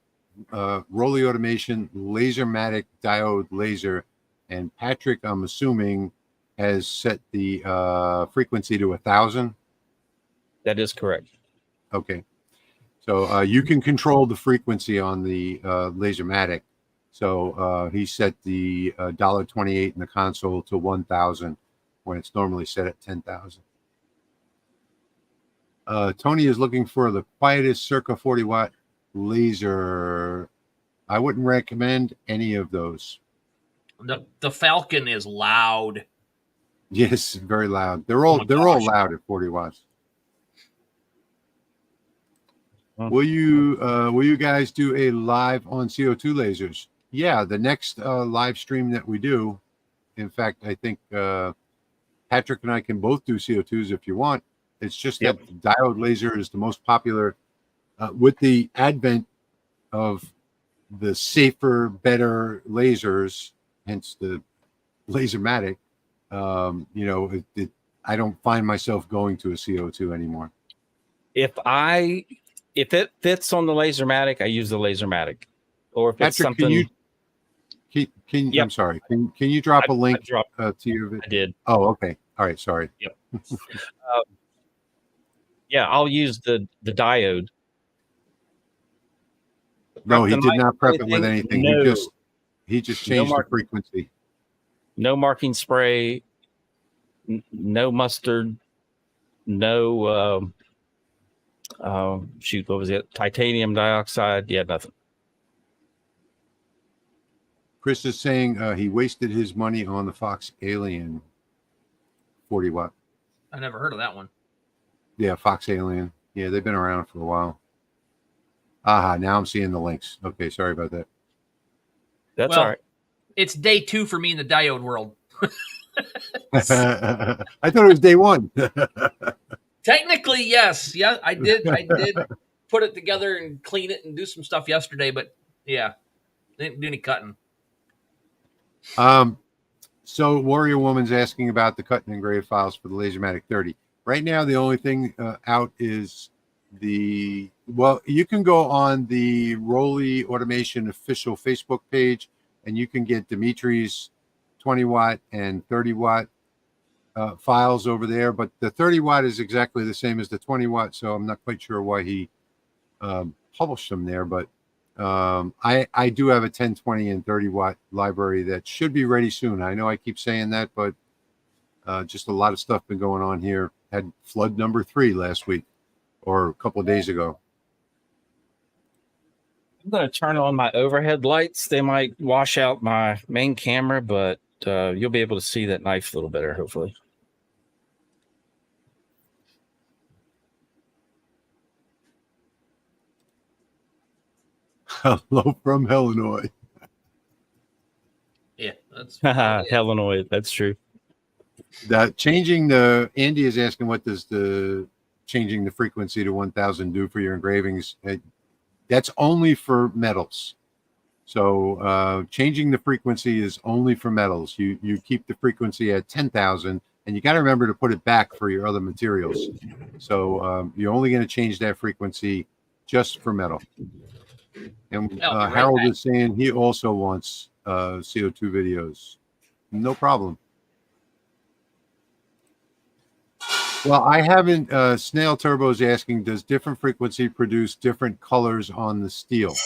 Speaker 1: Rolly Automation Lasermatic diode laser, and Patrick, I'm assuming, has set the frequency to 1,000.
Speaker 3: That is correct.
Speaker 1: Okay. So you can control the frequency on the Lasermatic. So he set the $1.28 in the console to 1,000 when it's normally set at 10,000. Tony is looking for the quietest circa 40-watt laser. I wouldn't recommend any of those.
Speaker 4: The Falcon is loud.
Speaker 1: Yes, very loud. They're all loud at 40 watts. Will you guys do a live on CO2 lasers? Yeah, the next live stream that we do. In fact, I think Patrick and I can both do CO2s if you want. It's just that the diode laser is the most popular with the advent of the safer, better lasers, hence the Lasermatic. I don't find myself going to a CO2 anymore.
Speaker 3: If it fits on the Lasermatic, I use the Lasermatic. Or if
Speaker 1: Patrick,
Speaker 3: it's something,
Speaker 1: yep. I'm sorry. Can you drop a link to your video?
Speaker 3: I did.
Speaker 1: Oh, okay. All right. Sorry.
Speaker 3: Yep. Yeah, I'll use the diode.
Speaker 1: No, he did not prep it with anything.
Speaker 3: No.
Speaker 1: He just changed the frequency.
Speaker 3: No marking spray, no mustard, no what was it? Titanium dioxide. Yeah, nothing.
Speaker 1: Chris is saying he wasted his money on the Fox Alien 40 watt.
Speaker 4: I never heard of that one.
Speaker 1: Yeah, Fox Alien. Yeah, they've been around for a while. Aha, now I'm seeing the links. Okay, sorry about that.
Speaker 3: That's all right.
Speaker 4: It's day 2 for me in the diode world.
Speaker 1: I thought it was day 1.
Speaker 4: Technically, yes. Yeah, I did put it together and clean it and do some stuff yesterday, but yeah, didn't do any cutting.
Speaker 1: So Warrior Woman's asking about the cut and engrave files for the Lasermatic 30. Right now, the only thing out is you can go on the Rolly Automation official Facebook page and you can get Dimitri's 20 watt and 30 watt files over there, but the 30 watt is exactly the same as the 20 watt, so I'm not quite sure why he published them there, but I do have a 10, 20, and 30 watt library that should be ready soon. I know I keep saying that, but just a lot of stuff been going on here. Had flood number 3 last week or a couple of days ago.
Speaker 3: I'm going to turn on my overhead lights. They might wash out my main camera, but you'll be able to see that knife a little better, hopefully.
Speaker 1: Hello from Illinois.
Speaker 4: Yeah, that's
Speaker 3: Illinois. That's true.
Speaker 1: That changing the Andy is asking, what does the changing the frequency to 1000 do for your engravings? That's only for metals. So changing the frequency is only for metals. You keep the frequency at 10,000, and you got to remember to put it back for your other materials. So you're only going to change that frequency just for metal. And
Speaker 4: right
Speaker 1: Harold
Speaker 4: back.
Speaker 1: is saying he also wants CO2 videos. No problem. Well, I haven't. Snail Turbo is asking, does different frequency produce different colors on the steel?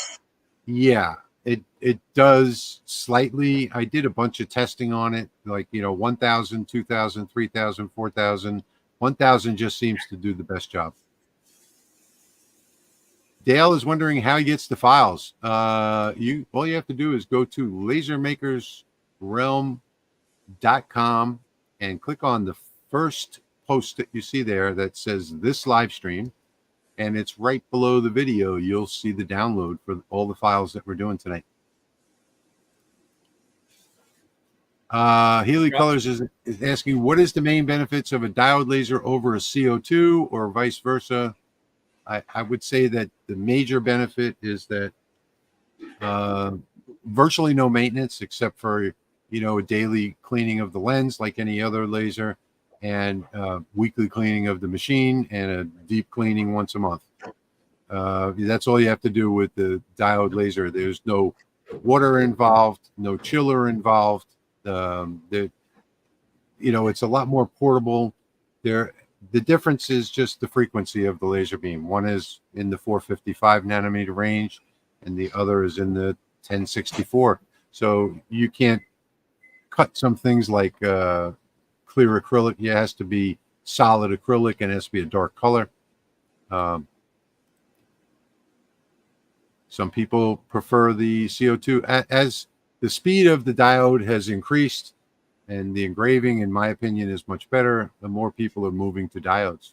Speaker 1: Yeah, it does slightly. I did a bunch of testing on it, like 1,000, 2,000, 3,000, 4,000. 1,000 just seems to do the best job. Dale is wondering how he gets the files. All you have to do is go to lasermakersrealm.com and click on the first post that you see there that says this live stream, and it's right below the video. You'll see the download for all the files that we're doing tonight. Healy Colors is asking, what is the main benefits of a diode laser over a CO2 or vice versa? I would say that the major benefit is that virtually no maintenance except for a daily cleaning of the lens like any other laser, and weekly cleaning of the machine, and a deep cleaning once a month. That's all you have to do with the diode laser. There's no water involved, no chiller involved. It's a lot more portable. The difference is just the frequency of the laser beam. One is in the 455 nanometer range, and the other is in the 1064. So you can't cut some things like clear acrylic. It has to be solid acrylic, and it has to be a dark color. Some people prefer the CO2. As the speed of the diode has increased, and the engraving, in my opinion, is much better, the more people are moving to diodes.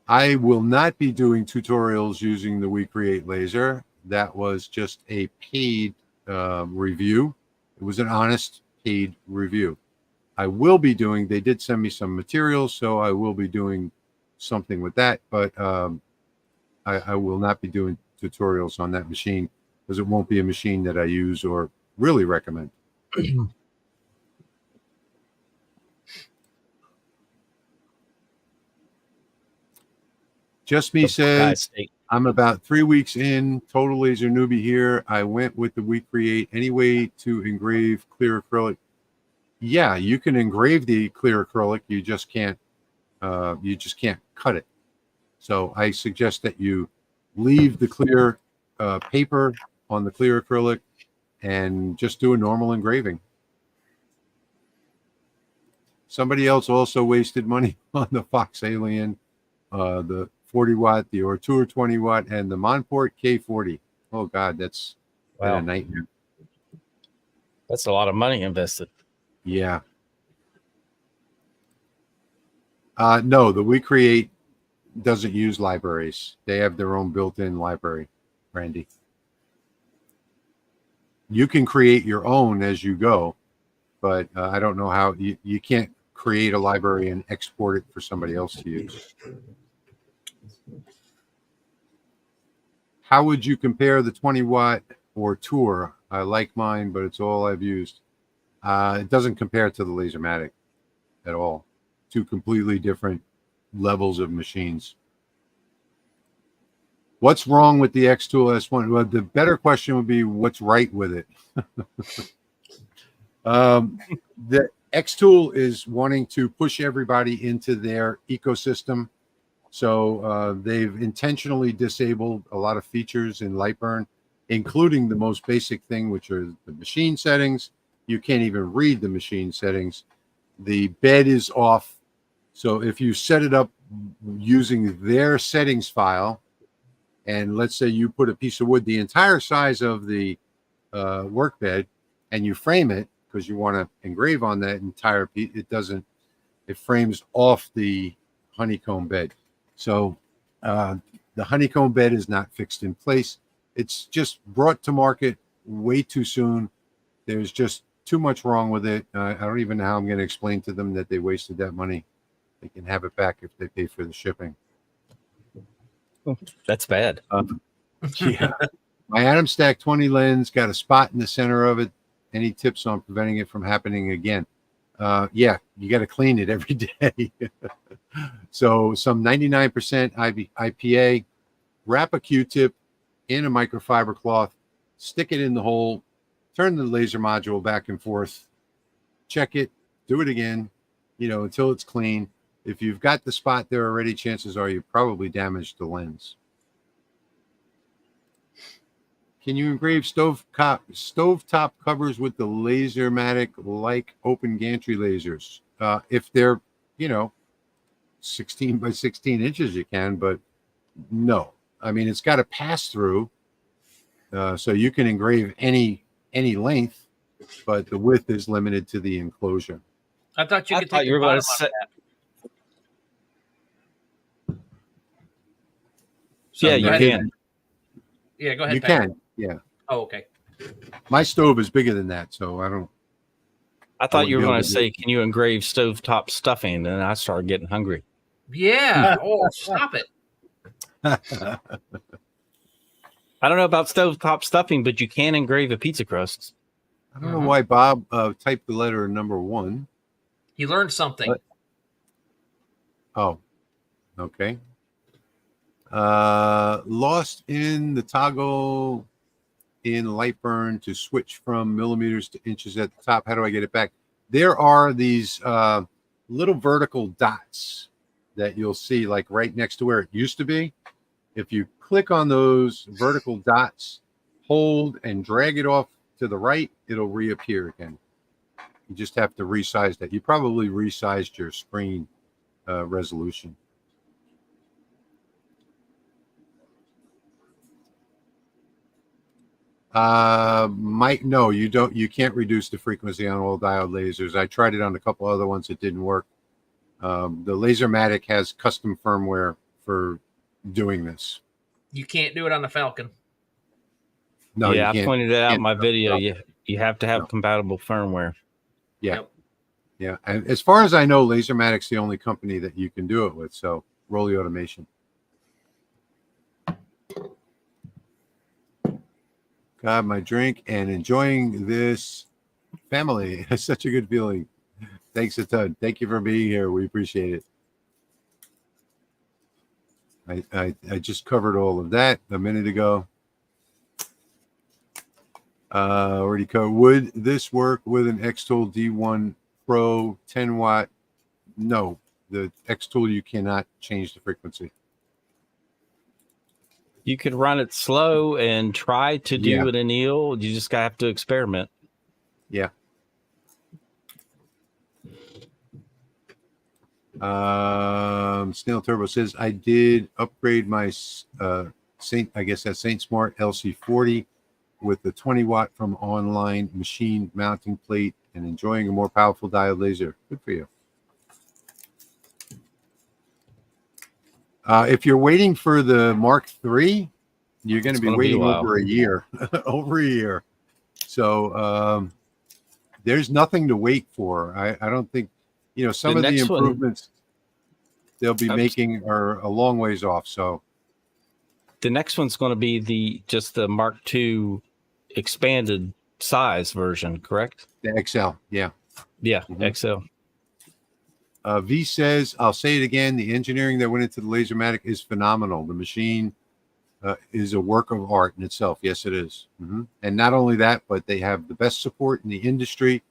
Speaker 1: I will not be doing tutorials using the WeCreate laser. That was just a paid review. It was an honest paid review. I will be doing, they did send me some materials, so I will be doing something with that, but I will not be doing tutorials on that machine because it won't be a machine that I use or really recommend. Just Me says, I'm about 3 weeks in, total laser newbie here. I went with the WeCreate anyway to engrave clear acrylic. Yeah, you can engrave the clear acrylic. You just can't cut it. So I suggest that you leave the clear paper on the clear acrylic and just do a normal engraving. Somebody else also wasted money on the Fox Alien, the 40 watt, the Ortour 20 watt, and the Monport K40. Oh God, that's been a nightmare.
Speaker 3: That's a lot of money invested.
Speaker 1: Yeah. No, the WeCreate doesn't use libraries. They have their own built-in library, Randy. You can create your own as you go, but I don't know how you can't create a library and export it for somebody else to use. How would you compare the 20 watt or Tour? I like mine, but it's all I've used. It doesn't compare to the Lasermatic at all. Two completely different levels of machines. What's wrong with the X-Tool S1? Well, the better question would be what's right with it. The X-Tool is wanting to push everybody into their ecosystem. So they've intentionally disabled a lot of features in Lightburn, including the most basic thing, which are the machine settings. You can't even read the machine settings. The bed is off. So if you set it up using their settings file, and let's say you put a piece of wood the entire size of the work bed, and you frame it because you want to engrave on that entire piece, it frames off the honeycomb bed. So The honeycomb bed is not fixed in place. It's just brought to market way too soon. There's just too much wrong with it. I don't even know how I'm going to explain to them that they wasted that money. They can have it back if they pay for the shipping.
Speaker 3: That's bad.
Speaker 1: Yeah. My Atom Stack 20 lens got a spot in the center of it. Any tips on preventing it from happening again? Yeah, you got to clean it every day. So some 99% IPA, wrap a Q-tip in a microfiber cloth, stick it in the hole, turn the laser module back and forth, check it, do it again, until it's clean. If you've got the spot there already, chances are you probably damaged the lens. Can you engrave stovetop covers with the Lasermatic like open gantry lasers? If they're, 16 by 16 inches, you can, but no. I mean, it's got a pass through, so you can engrave any length, but the width is limited to the enclosure.
Speaker 4: I thought you could
Speaker 3: thought
Speaker 4: take
Speaker 3: you
Speaker 4: the
Speaker 3: were going
Speaker 4: bottom
Speaker 3: to
Speaker 4: out
Speaker 3: say.
Speaker 4: of that. So
Speaker 3: Yeah,
Speaker 4: go
Speaker 3: you
Speaker 4: ahead.
Speaker 3: can.
Speaker 4: Yeah, go ahead.
Speaker 1: You
Speaker 4: Pat.
Speaker 1: can, yeah.
Speaker 4: Oh, okay.
Speaker 1: My stove is bigger than that, so I don't.
Speaker 3: I thought you were
Speaker 1: wouldn't be
Speaker 3: going
Speaker 1: able
Speaker 3: to
Speaker 1: to
Speaker 3: say, "Can you engrave stovetop stuffing?" And I started getting hungry.
Speaker 4: Yeah. Oh, stop it.
Speaker 3: I don't know about stovetop stuffing, but you can engrave a pizza crust.
Speaker 1: I don't know why Bob typed the letter number 1.
Speaker 4: He learned something.
Speaker 1: Oh, okay. Lost in the toggle in Lightburn to switch from millimeters to inches at the top. How do I get it back? There are these little vertical dots that you'll see like right next to where it used to be. If you click on those vertical dots, hold and drag it off to the right, it'll reappear again. You just have to resize that. You probably resized your screen resolution. Mike, no, you don't. You can't reduce the frequency on all diode lasers. I tried it on a couple other ones. It didn't work. The Lasermatic has custom firmware for doing this.
Speaker 4: You can't do it on the Falcon.
Speaker 1: No,
Speaker 3: yeah,
Speaker 1: you can't.
Speaker 3: I pointed it out in my
Speaker 1: No,
Speaker 3: video.
Speaker 1: no.
Speaker 3: You have to have
Speaker 1: No.
Speaker 3: compatible firmware.
Speaker 1: Yeah.
Speaker 4: Yep.
Speaker 1: Yeah. And as far as I know, Lasermatic's the only company that you can do it with. So roll the automation. Got my drink and enjoying this family. It's such a good feeling. Thanks a ton. Thank you for being here. We appreciate it. I just covered all of that a minute ago. Already covered. Would this work with an X-Tool D1 Pro 10 watt? No, the X-Tool, you cannot change the frequency.
Speaker 3: You could run it slow and try to do an anneal. You just have to experiment.
Speaker 1: Yeah. Snail Turbo says I did upgrade my Saint Smart LC40 with the 20 watt from online machine mounting plate and enjoying a more powerful diode laser. Good for you. If you're waiting for the Mark III, you're going to be waiting over a year. Over a year. So there's nothing to wait for. I don't think, some of the improvements they'll be making are a long ways off. So
Speaker 3: the next one's going to be just the Mark II expanded size version, correct?
Speaker 1: The XL, yeah.
Speaker 3: Yeah, XL.
Speaker 1: V says, I'll say it again, the engineering that went into the Lasermatic is phenomenal. The machine is a work of art in itself. Yes, it is. And not only that, but they have the best support in the industry.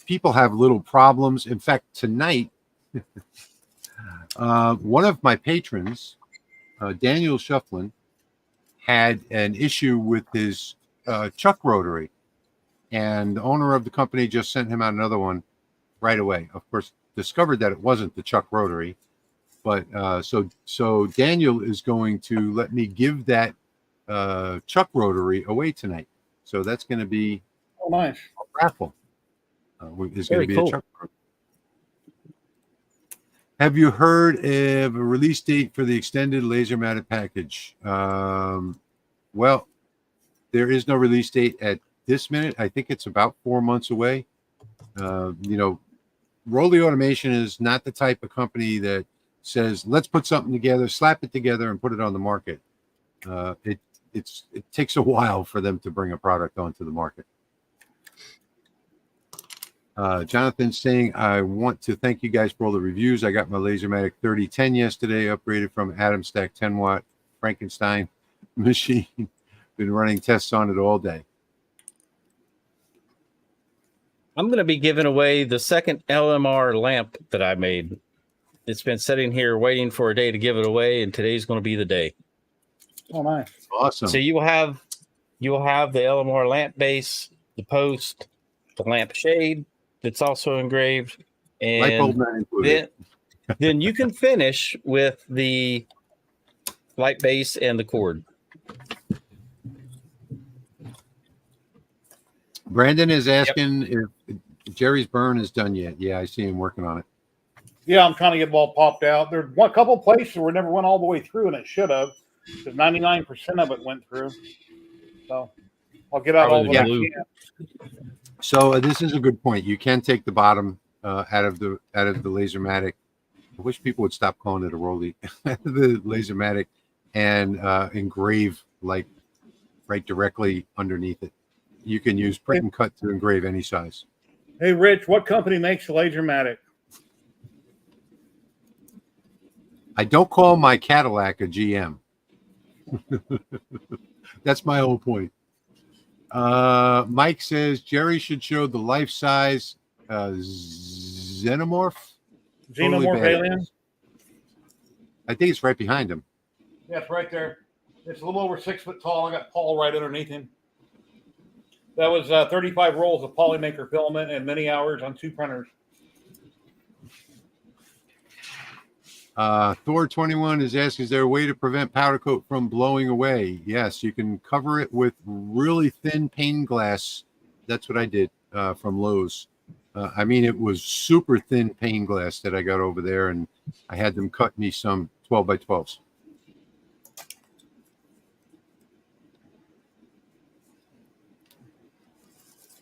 Speaker 1: People have little problems. In fact, tonight, one of my patrons, Daniel Shufflin, had an issue with his chuck rotary. And the owner of the company just sent him out another one right away. Of course, discovered that it wasn't the chuck rotary. But so Daniel is going to let me give that chuck rotary away tonight. So that's going to be
Speaker 2: nice.
Speaker 1: A raffle. It's going to be
Speaker 3: cool.
Speaker 1: a chuck rotary. Have you heard of a release date for the extended Lasermatic package? Well, there is no release date at this minute. I think it's about 4 months away. Rolly Automation is not the type of company that says, let's put something together, slap it together, and put it on the market. It takes a while for them to bring a product onto the market. Jonathan's saying, I want to thank you guys for all the reviews. I got my Lasermatic 3010 yesterday, upgraded from Atom Stack 10-watt Frankenstein machine. Been running tests on it all day.
Speaker 3: I'm going to be giving away the second LMR lamp that I made. It's been sitting here waiting for a day to give it away, and today's going to be the day.
Speaker 2: Oh, nice.
Speaker 1: Awesome.
Speaker 3: So you will have the LMR lamp base, the post, the lamp shade that's also engraved,
Speaker 1: Light bulb
Speaker 3: and
Speaker 1: not included.
Speaker 3: then you can finish with the light base and the cord.
Speaker 1: Brandon is asking if Jerry's burn is done yet. Yeah, I see him working on it.
Speaker 2: Yeah, I'm trying to get it all popped out. There's a couple places where it never went all the way through, and it should have, because 99% of it went through. So I'll get out all the
Speaker 3: Probably
Speaker 2: I can.
Speaker 1: So this is a good point. You can take the bottom out of the Lasermatic. I wish people would stop calling it a Rolly. The Lasermatic, and engrave like right directly underneath it. You can use print and cut to engrave any size.
Speaker 2: Hey, Rich, what company makes the Lasermatic?
Speaker 1: I don't call my Cadillac a GM. That's my whole point. Mike says Jerry should show the life-size xenomorph.
Speaker 2: Xenomorph alien?
Speaker 1: I think it's right behind him.
Speaker 2: Yeah, it's right there. It's a little over 6 foot tall. I got Paul right underneath him. That was 35 rolls of polymaker filament and many hours on 2 printers.
Speaker 1: Thor 21 is asking, is there a way to prevent powder coat from blowing away? Yes, you can cover it with really thin pane glass. That's what I did from Lowe's. I mean, it was super thin pane glass that I got over there, and I had them cut me some 12 by 12s.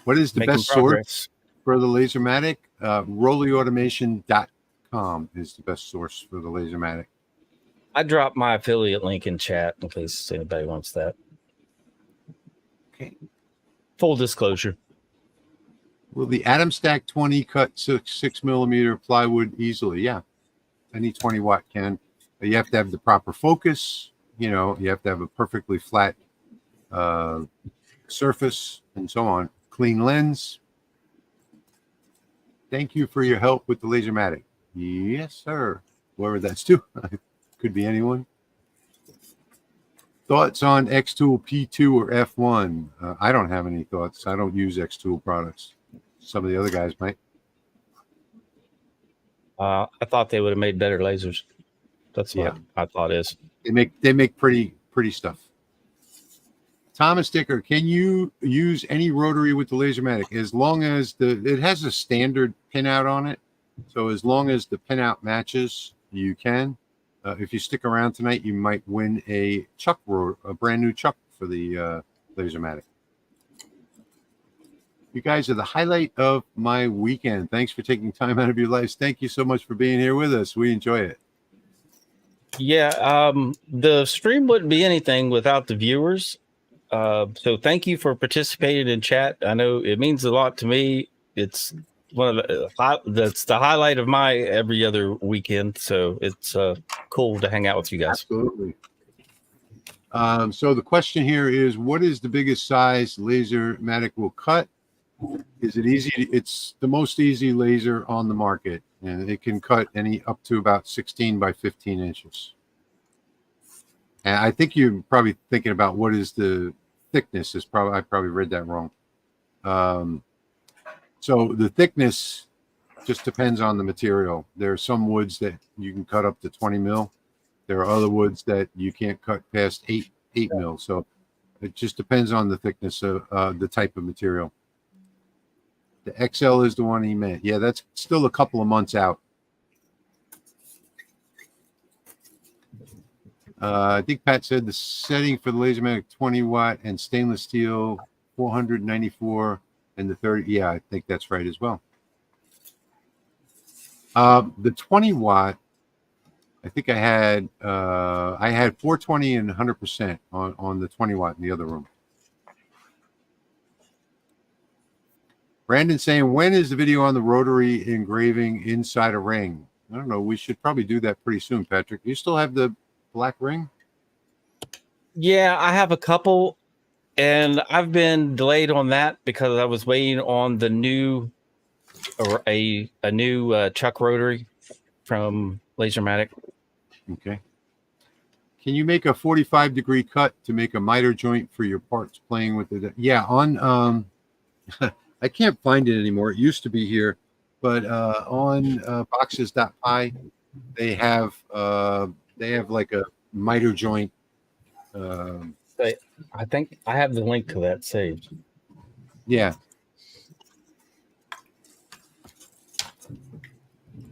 Speaker 1: What is the best source for the Lasermatic? RollyAutomation.com is the best source for the Lasermatic.
Speaker 3: I dropped my affiliate link in chat in case anybody wants that.
Speaker 1: Okay.
Speaker 3: Full disclosure.
Speaker 1: Will the Atom Stack 20 cut 6 millimeter plywood easily? Yeah, any 20 watt can. But you have to have the proper focus. You have to have a perfectly flat surface and so on. Clean lens. Thank you for your help with the Lasermatic. Yes, sir. Whoever that's to. Could be anyone. Thoughts on X-Tool P2 or F1? I don't have any thoughts. I don't use X-Tool products. Some of the other guys might.
Speaker 3: I thought they would have made better lasers. That's what I thought is.
Speaker 1: They make pretty stuff. Thomas Dicker, can you use any rotary with the Lasermatic as long as it has a standard pinout on it? So as long as the pinout matches, you can. If you stick around tonight, you might win a brand new chuck for the Lasermatic. You guys are the highlight of my weekend. Thanks for taking time out of your lives. Thank you so much for being here with us. We enjoy it.
Speaker 3: Yeah, the stream wouldn't be anything without the viewers. So thank you for participating in chat. I know it means a lot to me. It's one of that's the highlight of my every other weekend. So it's cool to hang out with you guys.
Speaker 1: Absolutely. So the question here is, what is the biggest size Lasermatic will cut? Is it easy? It's the most easy laser on the market, and it can cut up to about 16 by 15 inches. And I think you're probably thinking about what is the thickness. I probably read that wrong. So the thickness just depends on the material. There are some woods that you can cut up to 20 mil. There are other woods that you can't cut past 8 mil. So it just depends on the thickness of the type of material. The XL is the one he meant. Yeah, that's still a couple of months out. I think Pat said the setting for the LaserMatic 20 watt and stainless steel 494 and the 30. Yeah, I think that's right as well. The 20 watt, I think I had 420 and 100% on the 20 watt in the other room. Brandon saying, when is the video on the rotary engraving inside a ring? I don't know. We should probably do that pretty soon, Patrick. You still have the black ring?
Speaker 3: Yeah, I have a couple, and I've been delayed on that because I was waiting on the new, or a new chuck rotary from LaserMatic.
Speaker 1: Okay. Can you make a 45-degree cut to make a miter joint for your parts playing with it? Yeah, on I can't find it anymore. It used to be here, but on boxes.py they have like a miter joint.
Speaker 3: I think I have the link to that saved.
Speaker 1: Yeah.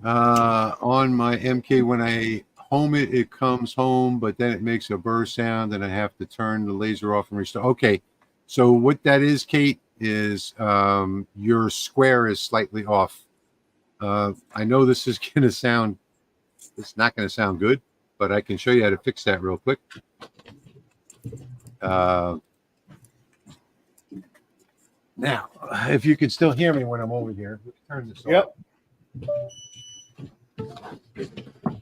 Speaker 1: On my MK, when I home it, it comes home, but then it makes a burr sound and I have to turn the laser off and restart. Okay. So what that is, Kate, is your square is slightly off. I know this is going to sound, it's not going to sound good, but I can show you how to fix that real quick. Now, if you can still hear me when I'm over here, let's turn this off.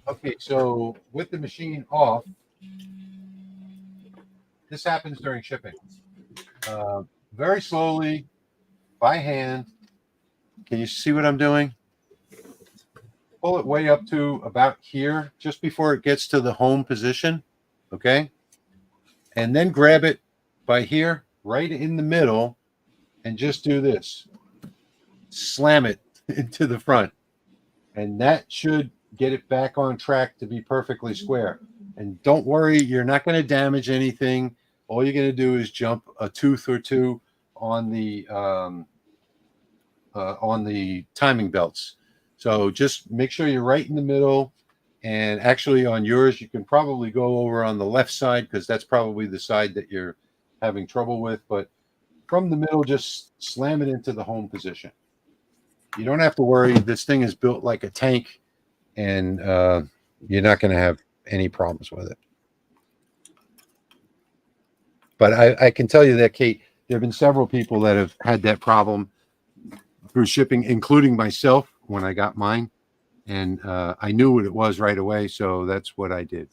Speaker 1: Okay, so with the machine off, this happens during shipping. Very slowly, by hand. Can you see what I'm doing? Pull it way up to about here, just before it gets to the home position, okay? And then grab it by here, right in the middle, and just do this. Slam it into the front. And that should get it back on track to be perfectly square. And don't worry, you're not going to damage anything. All you're going to do is jump a tooth or two on the timing belts. So just make sure you're right in the middle. And actually on yours, you can probably go over on the left side because that's probably the side that you're having trouble with. But from the middle, just slam it into the home position. You don't have to worry. This thing is built like a tank, and you're not going to have any problems with it. But I can tell you that, Kate, there have been several people that have had that problem through shipping, including myself when I got mine. And I knew what it was right away, so that's what I did.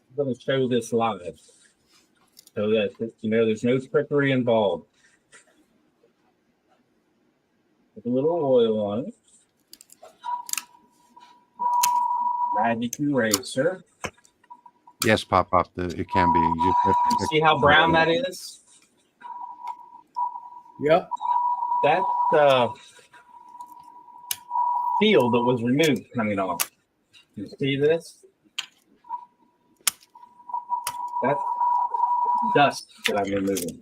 Speaker 5: I'm going to show this live so that you know there's no trickery involved. With a little oil on it. Magic eraser.
Speaker 1: Yes, Pop. It can be. You just
Speaker 5: See how brown that is?
Speaker 2: Yep.
Speaker 5: That field that was removed coming off. You see this? That's dust that I'm removing.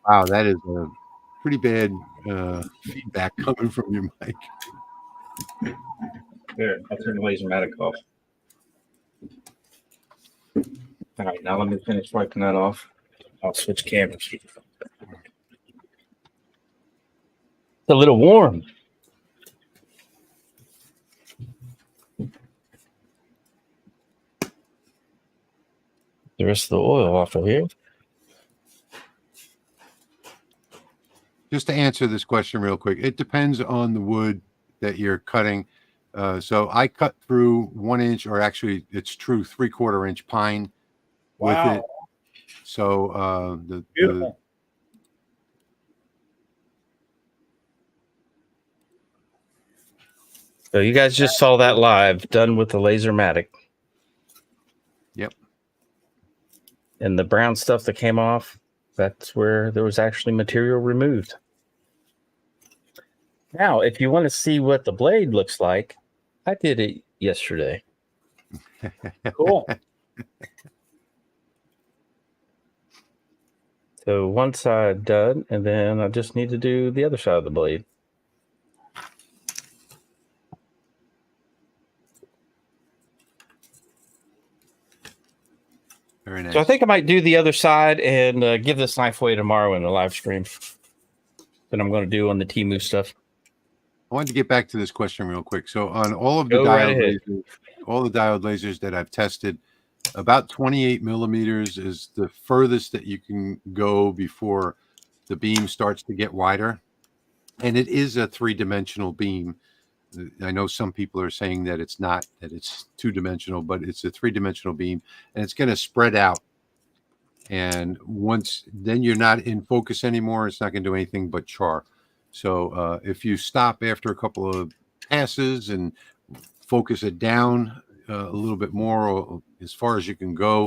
Speaker 1: Wow, that is a pretty bad feedback coming from your mic.
Speaker 5: There, I'll turn the LaserMatic off. All right, now let me finish wiping that off. I'll switch cameras.
Speaker 3: It's a little warm. The rest of the oil off of here.
Speaker 1: Just to answer this question real quick, it depends on the wood that you're cutting. So I cut through 1 inch, or actually it's true 3/4 inch pine with
Speaker 2: Wow.
Speaker 1: it. So
Speaker 2: Beautiful.
Speaker 3: So you guys just saw that live, done with the LaserMatic.
Speaker 1: Yep.
Speaker 3: And the brown stuff that came off, that's where there was actually material removed. Now, if you want to see what the blade looks like, I did it yesterday.
Speaker 2: Cool.
Speaker 3: So one side done, and then I just need to do the other side of the blade.
Speaker 1: Very nice.
Speaker 3: So I think I might do the other side and give this knife away tomorrow in the live stream that I'm going to do on the Temu stuff.
Speaker 1: I wanted to get back to this question real quick. So on all of the
Speaker 3: Go right
Speaker 1: diode
Speaker 3: ahead.
Speaker 1: lasers, all the diode lasers that I've tested, about 28 millimeters is the furthest that you can go before the beam starts to get wider. And it is a 3-dimensional beam. I know some people are saying that it's not, that it's 2-dimensional, but it's a 3-dimensional beam, and it's going to spread out. And once then you're not in focus anymore, it's not going to do anything but char. So if you stop after a couple of passes and focus it down a little bit more, or as far as you can go,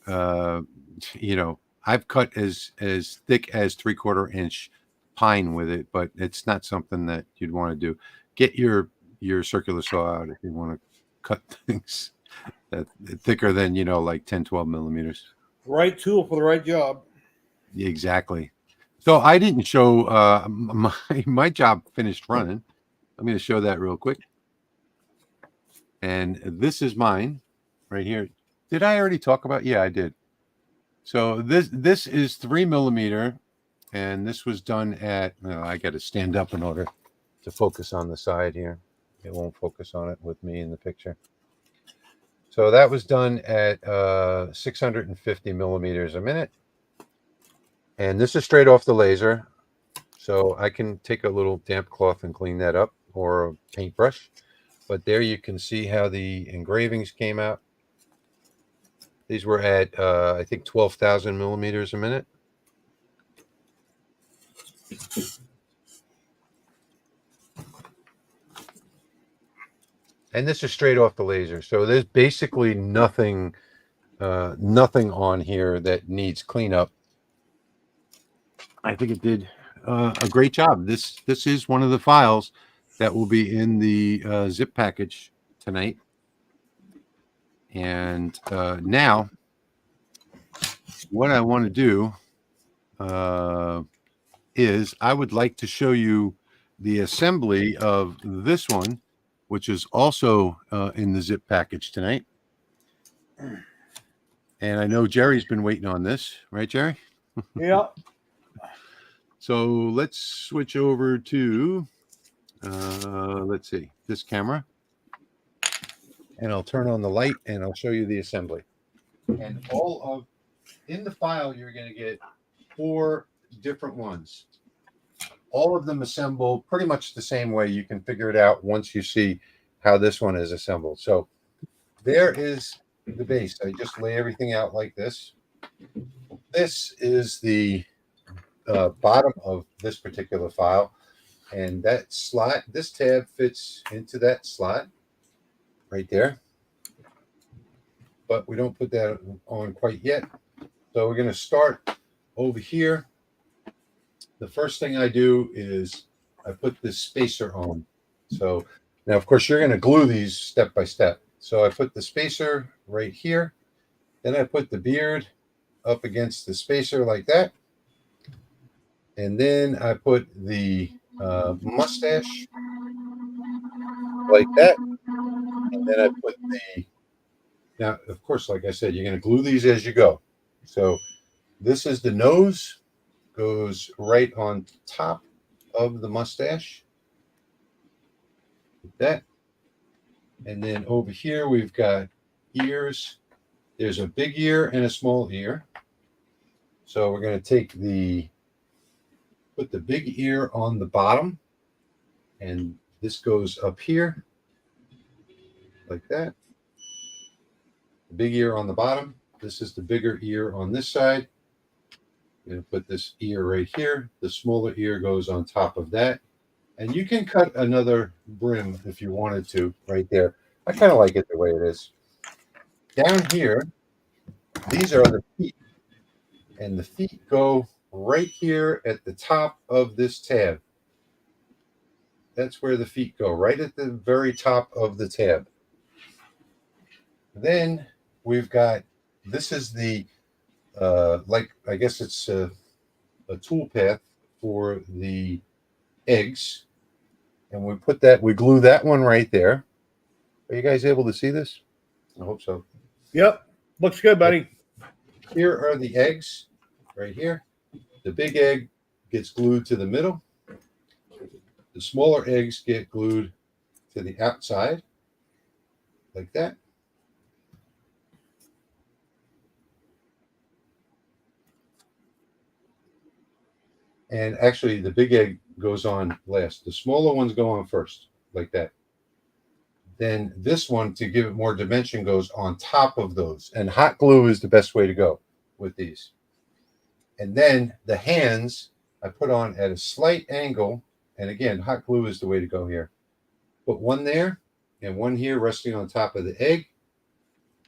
Speaker 1: you know, I've cut as thick as 3/4 inch pine with it, but it's not something that you'd want to do. Get your circular saw out if you want to cut things that thicker than, you know, like 10, 12 millimeters.
Speaker 2: Right tool for the right job.
Speaker 1: Exactly. So I didn't show my job finished running. I'm going to show that real quick. And this is mine right here. Did I already talk about? Yeah, I did. So this is 3 millimeter, and this was done at, I got to stand up in order to focus on the side here. It won't focus on it with me in the picture. So that was done at 650 millimeters a minute. And this is straight off the laser. So I can take a little damp cloth and clean that up, or a paintbrush. But there you can see how the engravings came out. These were at, I think, 12,000 millimeters a minute. And this is straight off the laser. So there's basically nothing on here that needs cleanup. I think it did a great job. This is one of the files that will be in the zip package tonight. And now what I want to do is I would like to show you the assembly of this one, which is also in the zip package tonight. And I know Jerry's been waiting on this, right, Jerry?
Speaker 2: Yeah.
Speaker 1: So let's switch over to, let's see, this camera. And I'll turn on the light and I'll show you the assembly. And in the file, you're going to get 4 different ones. All of them assemble pretty much the same way. You can figure it out once you see how this one is assembled. So there is the base. I just lay everything out like this. This is the bottom of this particular file, and that slot, this tab fits into that slot right there, but we don't put that on quite yet. So we're going to start over here. The first thing I do is I put this spacer on. So now, of course, you're going to glue these step by step. So I put the spacer right here. Then I put the beard up against the spacer like that. And then I put the mustache like that. And then I put now, of course, like I said, you're going to glue these as you go. So this is the nose, goes right on top of the mustache. Like that. And then over here, we've got ears. There's a big ear and a small ear. So we're going to put the big ear on the bottom, and this goes up here like that. The big ear on the bottom. This is the bigger ear on this side. I'm going to put this ear right here. The smaller ear goes on top of that. And you can cut another brim if you wanted to right there. I kind of like it the way it is. Down here, these are the feet. And the feet go right here at the top of this tab. That's where the feet go, right at the very top of the tab. Then we've got, this is the like I guess it's a tool path for the eggs, and we glue that one right there. Are you guys able to see this? I hope so.
Speaker 2: Yep. Looks good, buddy.
Speaker 1: Here are the eggs right here. The big egg gets glued to the middle. The smaller eggs get glued to the outside like that. And actually, the big egg goes on last. The smaller ones go on first, like that. Then this one, to give it more dimension, goes on top of those. And hot glue is the best way to go with these. And then the hands I put on at a slight angle. And again, hot glue is the way to go here. Put one there and one here resting on top of the egg.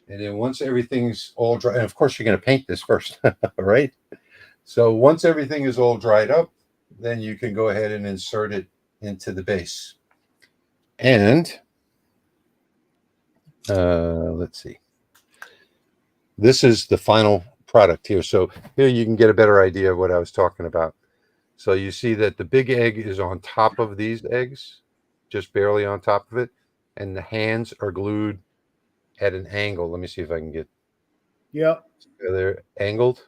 Speaker 1: And then once everything's all dry, and of course you're going to paint this first, right? So once everything is all dried up, then you can go ahead and insert it into the base. And let's see. This is the final product here. So here you can get a better idea of what I was talking about. So you see that the big egg is on top of these eggs, just barely on top of it. And the hands are glued at an angle. Let me see if I can get.
Speaker 2: Yep.
Speaker 1: They're angled.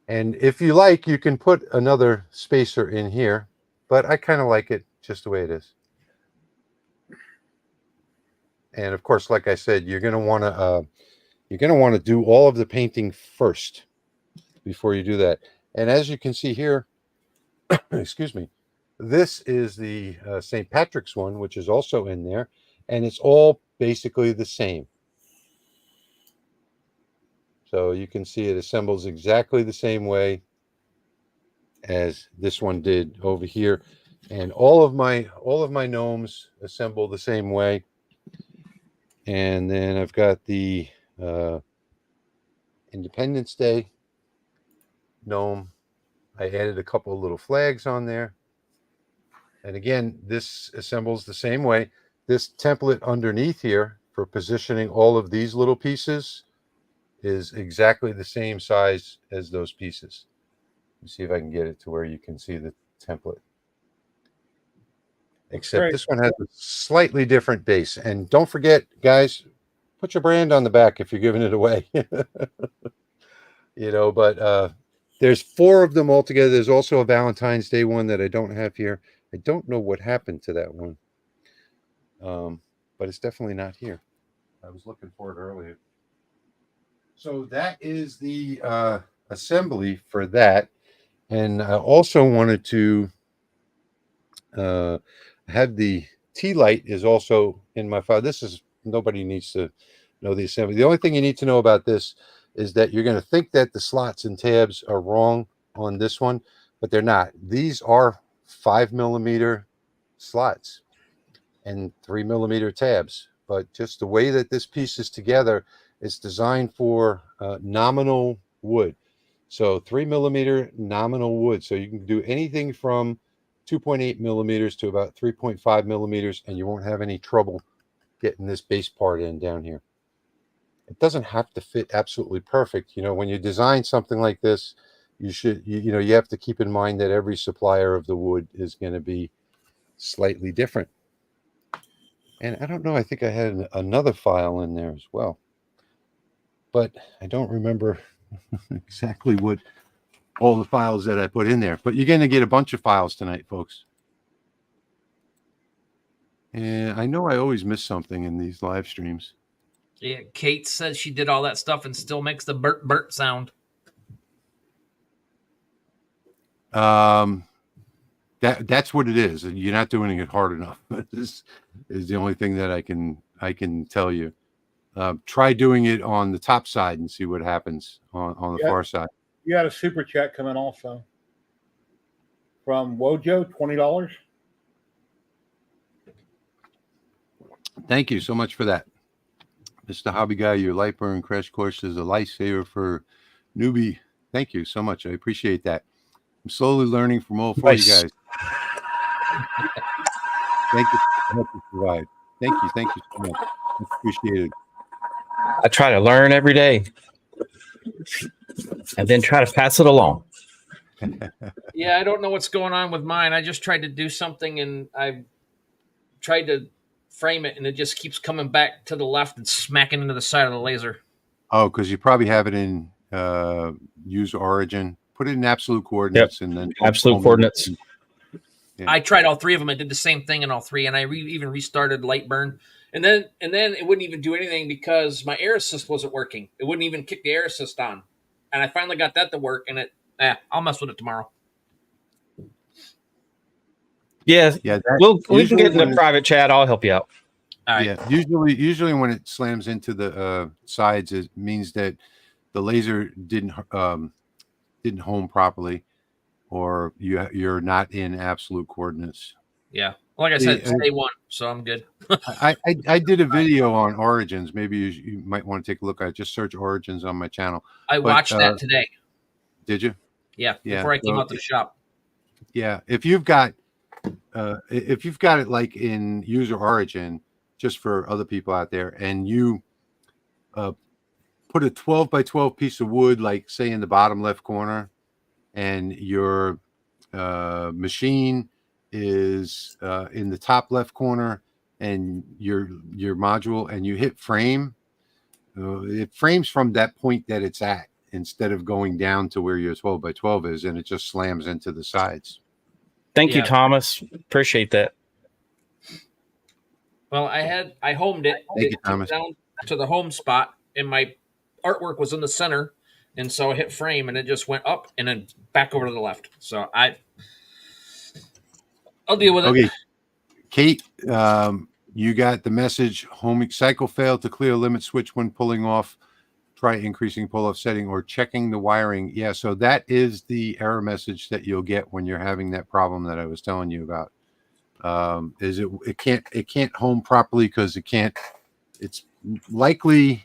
Speaker 1: And if you like, you can put another spacer in here, but I kind of like it just the way it is. And of course, like I said, you're going to want to do all of the painting first before you do that. And as you can see here, excuse me, this is the St. Patrick's one, which is also in there, and it's all basically the same. So you can see it assembles exactly the same way as this one did over here. And all of my gnomes assemble the same way. And then I've got the Independence Day gnome. I added a couple of little flags on there. And again, this assembles the same way. This template underneath here for positioning all of these little pieces is exactly the same size as those pieces. Let me see if I can get it to where you can see the template. Except this one has a slightly different base. And don't forget, guys, put your brand on the back if you're giving it away. You know, but there's 4 of them altogether. There's also a Valentine's Day one that I don't have here. I don't know what happened to that one. But it's definitely not here. I was looking for it earlier. So that is the assembly for that. And I also wanted to have the tea light is also in my file. This is, nobody needs to know the assembly. The only thing you need to know about this is that you're going to think that the slots and tabs are wrong on this one, but they're not. These are 5mm slots and 3mm tabs. But just the way that this piece is together, it's designed for nominal wood. So 3mm nominal wood. So you can do anything from 2.8mm to about 3.5mm, and you won't have any trouble getting this base part in down here. It doesn't have to fit absolutely perfect. You know, when you design something like this, you should, you know, you have to keep in mind that every supplier of the wood is going to be slightly different. And I don't know, I think I had another file in there as well, but I don't remember exactly what all the files that I put in there. But you're going to get a bunch of files tonight, folks. And I know I always miss something in these live streams.
Speaker 4: Yeah, Kate says she did all that stuff and still makes the burp burp sound.
Speaker 1: That's what it is. You're not doing it hard enough. This is the only thing that I can tell you. Try doing it on the top side and see what happens on the far side.
Speaker 2: You got a super chat coming also from Wojo, $20.
Speaker 1: Thank you so much for that, Mr. Hobby Guy. Your light burn crash course is a lifesaver for newbie. Thank you so much. I appreciate that. I'm slowly learning from all 4 of you guys. Thank you for the help you provide. Thank you so much. It's appreciated.
Speaker 3: I try to learn every day. and then try to pass it along.
Speaker 4: Yeah, I don't know what's going on with mine. I just tried to do something and I tried to frame it and it just keeps coming back to the left and smacking into the side of the laser.
Speaker 1: Oh, because you probably have it in use origin. Put it in absolute coordinates and then
Speaker 3: Absolute coordinates.
Speaker 1: Yeah.
Speaker 4: I tried all three of them. I did the same thing in all three, and I even restarted Lightburn, and then it wouldn't even do anything because my air assist wasn't working. It wouldn't even kick the air assist on, and I finally got that to work. And I'll mess with it tomorrow.
Speaker 3: Yeah, we can get in
Speaker 1: when
Speaker 3: the private chat. I'll help you out.
Speaker 4: All right.
Speaker 1: Yeah, usually when it slams into the sides, it means that the laser didn't home properly, or you're not in absolute coordinates.
Speaker 4: Yeah. Like I said, it's day one, so I'm good.
Speaker 1: I did a video on origins. Maybe you might want to take a look at it. Just search origins on my channel.
Speaker 4: I watched that today.
Speaker 1: Did you?
Speaker 4: Yeah, before I came out to the shop.
Speaker 1: Yeah, if you've got it like in user origin, just for other people out there, and you put a 12 by 12 piece of wood, like say in the bottom left corner, and your machine is in the top left corner, and your module, and you hit frame, it frames from that point that it's at instead of going down to where your 12 by 12 is, and it just slams into the sides.
Speaker 3: Thank you, Thomas. Appreciate that.
Speaker 4: Well, I homed it.
Speaker 1: Thank you, Thomas.
Speaker 4: Down to the home spot, and my artwork was in the center, and so I hit frame, and it just went up and then back over to the left. So I'll deal with it.
Speaker 1: Okay, Kate, you got the message. Home cycle failed to clear limit switch when pulling off. Try increasing pull-off setting or checking the wiring. Yeah, so that is the error message that you'll get when you're having that problem that I was telling you about. Is it can't home properly because it's likely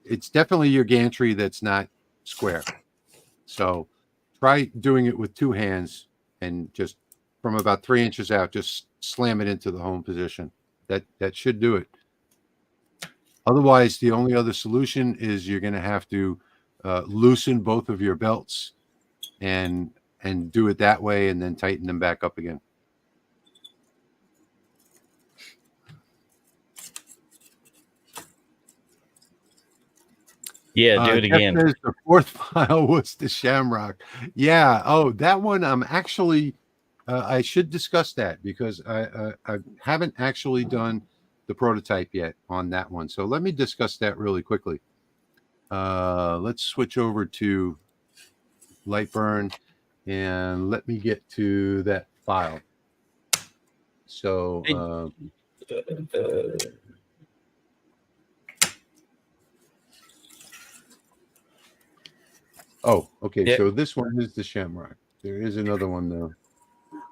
Speaker 1: it's definitely your gantry that's not square. So try doing it with two hands and just from about 3 inches out, just slam it into the home position. That should do it. Otherwise, the only other solution is you're going to have to loosen both of your belts and do it that way, and then tighten them back up again.
Speaker 3: Yeah, do it again.
Speaker 1: The fourth file was the Shamrock. Yeah. Oh, that one. I'm actually. I should discuss that because I haven't actually done the prototype yet on that one. So let me discuss that really quickly. Let's switch over to Lightburn and let me get to that file. So okay. Yeah. So this one is the Shamrock. There is another one though.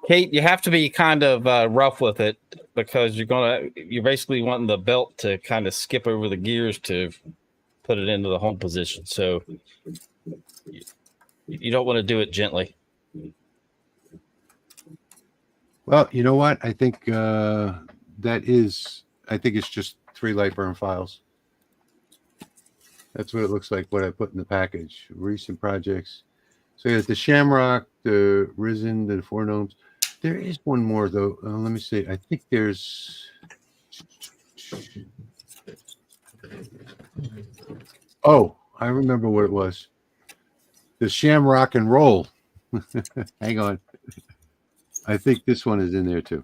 Speaker 3: Kate, you have to be kind of rough with it because you're basically wanting the belt to kind of skip over the gears to put it into the home position. So you don't want to do it gently.
Speaker 1: Well, you know what? I think I think it's just 3 Lightburn files. That's what it looks like, what I put in the package. Recent projects. So you got the Shamrock, the Risen, the 4 Gnomes. There is one more, though. Let me see. I think there's... Oh, I remember what it was. The Shamrock and Roll. Hang on. I think this one is in there, too.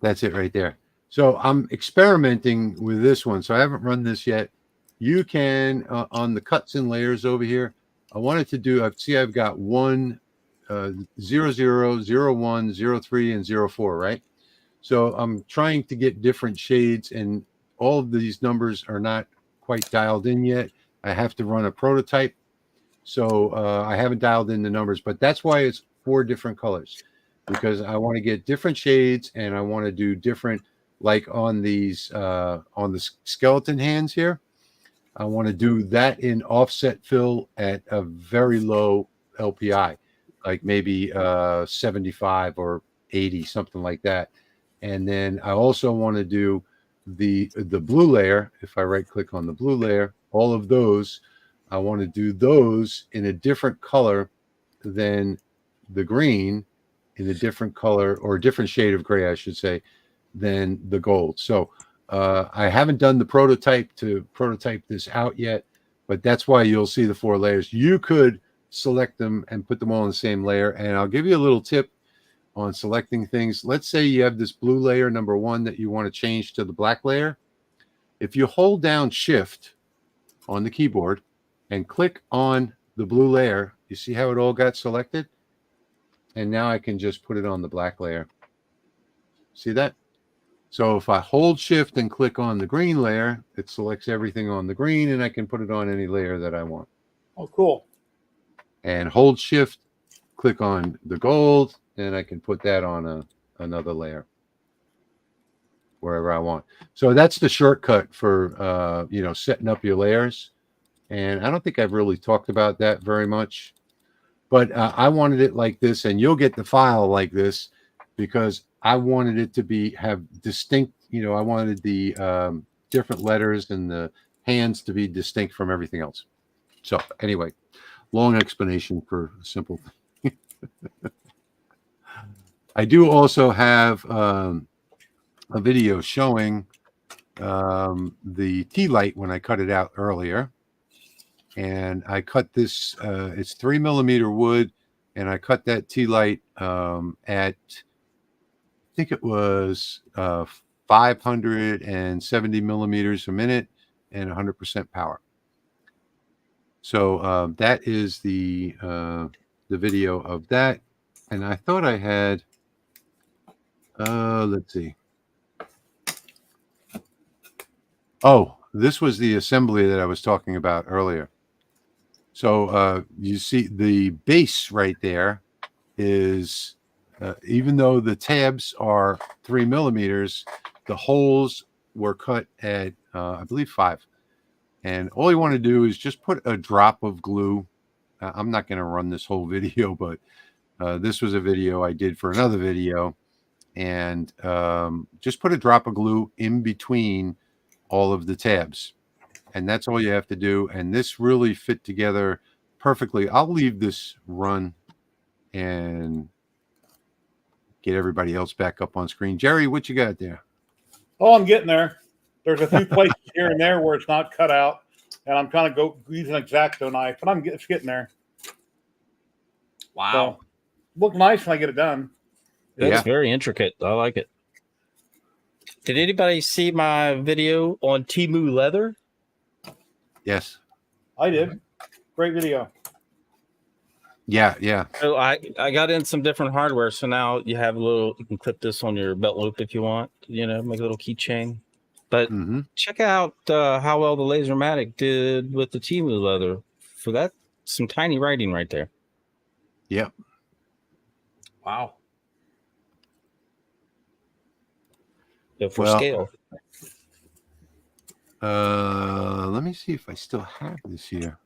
Speaker 1: That's it right there. So I'm experimenting with this one. So I haven't run this yet. You can, on the cuts and layers over here, I wanted to do, I've got 1, 0, 0, 0, 1, 0, 3, and 0, 4, right? So I'm trying to get different shades, and all of these numbers are not quite dialed in yet. I have to run a prototype. So I haven't dialed in the numbers, but that's why it's 4 different colors, because I want to get different shades, and I want to do different, like on these, on the skeleton hands here. I want to do that in offset fill at a very low LPI, like maybe 75 or 80, something like that. And then I also want to do the blue layer, if I right click on the blue layer, all of those, I want to do those in a different color than the green, in a different color or a different shade of gray, I should say, than the gold. So I haven't done the prototype to prototype this out yet, but that's why you'll see the 4 layers. You could select them and put them all in the same layer. And I'll give you a little tip on selecting things. Let's say you have this blue layer, number 1, that you want to change to the black layer. If you hold down Shift on the keyboard and click on the blue layer, you see how it all got selected? And now I can just put it on the black layer. See that? So if I hold Shift and click on the green layer, it selects everything on the green, and I can put it on any layer that I want.
Speaker 2: Oh, cool.
Speaker 1: And hold Shift, click on the gold, and I can put that on another layer wherever I want. So that's the shortcut for setting up your layers. And I don't think I've really talked about that very much, but I wanted it like this, and you'll get the file like this because I wanted it to have distinct, I wanted the different letters and the hands to be distinct from everything else. So anyway, long explanation for a simple thing. I do also have a video showing the tea light when I cut it out earlier. And I cut this, it's 3mm wood, and I cut that tea light at, I think it was 570 millimeters a minute and 100% power. So that is the video of that. And I thought I had, let's see. Oh, this was the assembly that I was talking about earlier. So you see the base right there is, even though the tabs are 3mm, the holes were cut at, I believe, 5. And all you want to do is just put a drop of glue. I'm not going to run this whole video, but this was a video I did for another video. And just put a drop of glue in between all of the tabs. And that's all you have to do. And this really fit together perfectly. I'll leave this run and get everybody else back up on screen. Jerry, what you got there?
Speaker 2: Oh, I'm getting there. There's a few places here and there where it's not cut out, and I'm kind of using an X-Acto knife, but it's getting there.
Speaker 4: Wow.
Speaker 2: So, look nice when I get it done.
Speaker 3: It's very intricate. I like it. Did anybody see my video on Temu leather?
Speaker 1: Yes.
Speaker 2: I did. Great video.
Speaker 1: Yeah.
Speaker 3: So I got in some different hardware. So now you have you can clip this on your belt loop if you want, make a little keychain. But check out how well the Lasermatic did with the Temu leather. For that, some tiny writing right there.
Speaker 1: Yep.
Speaker 4: Wow.
Speaker 3: So for scale.
Speaker 1: Let me see if I still have this here.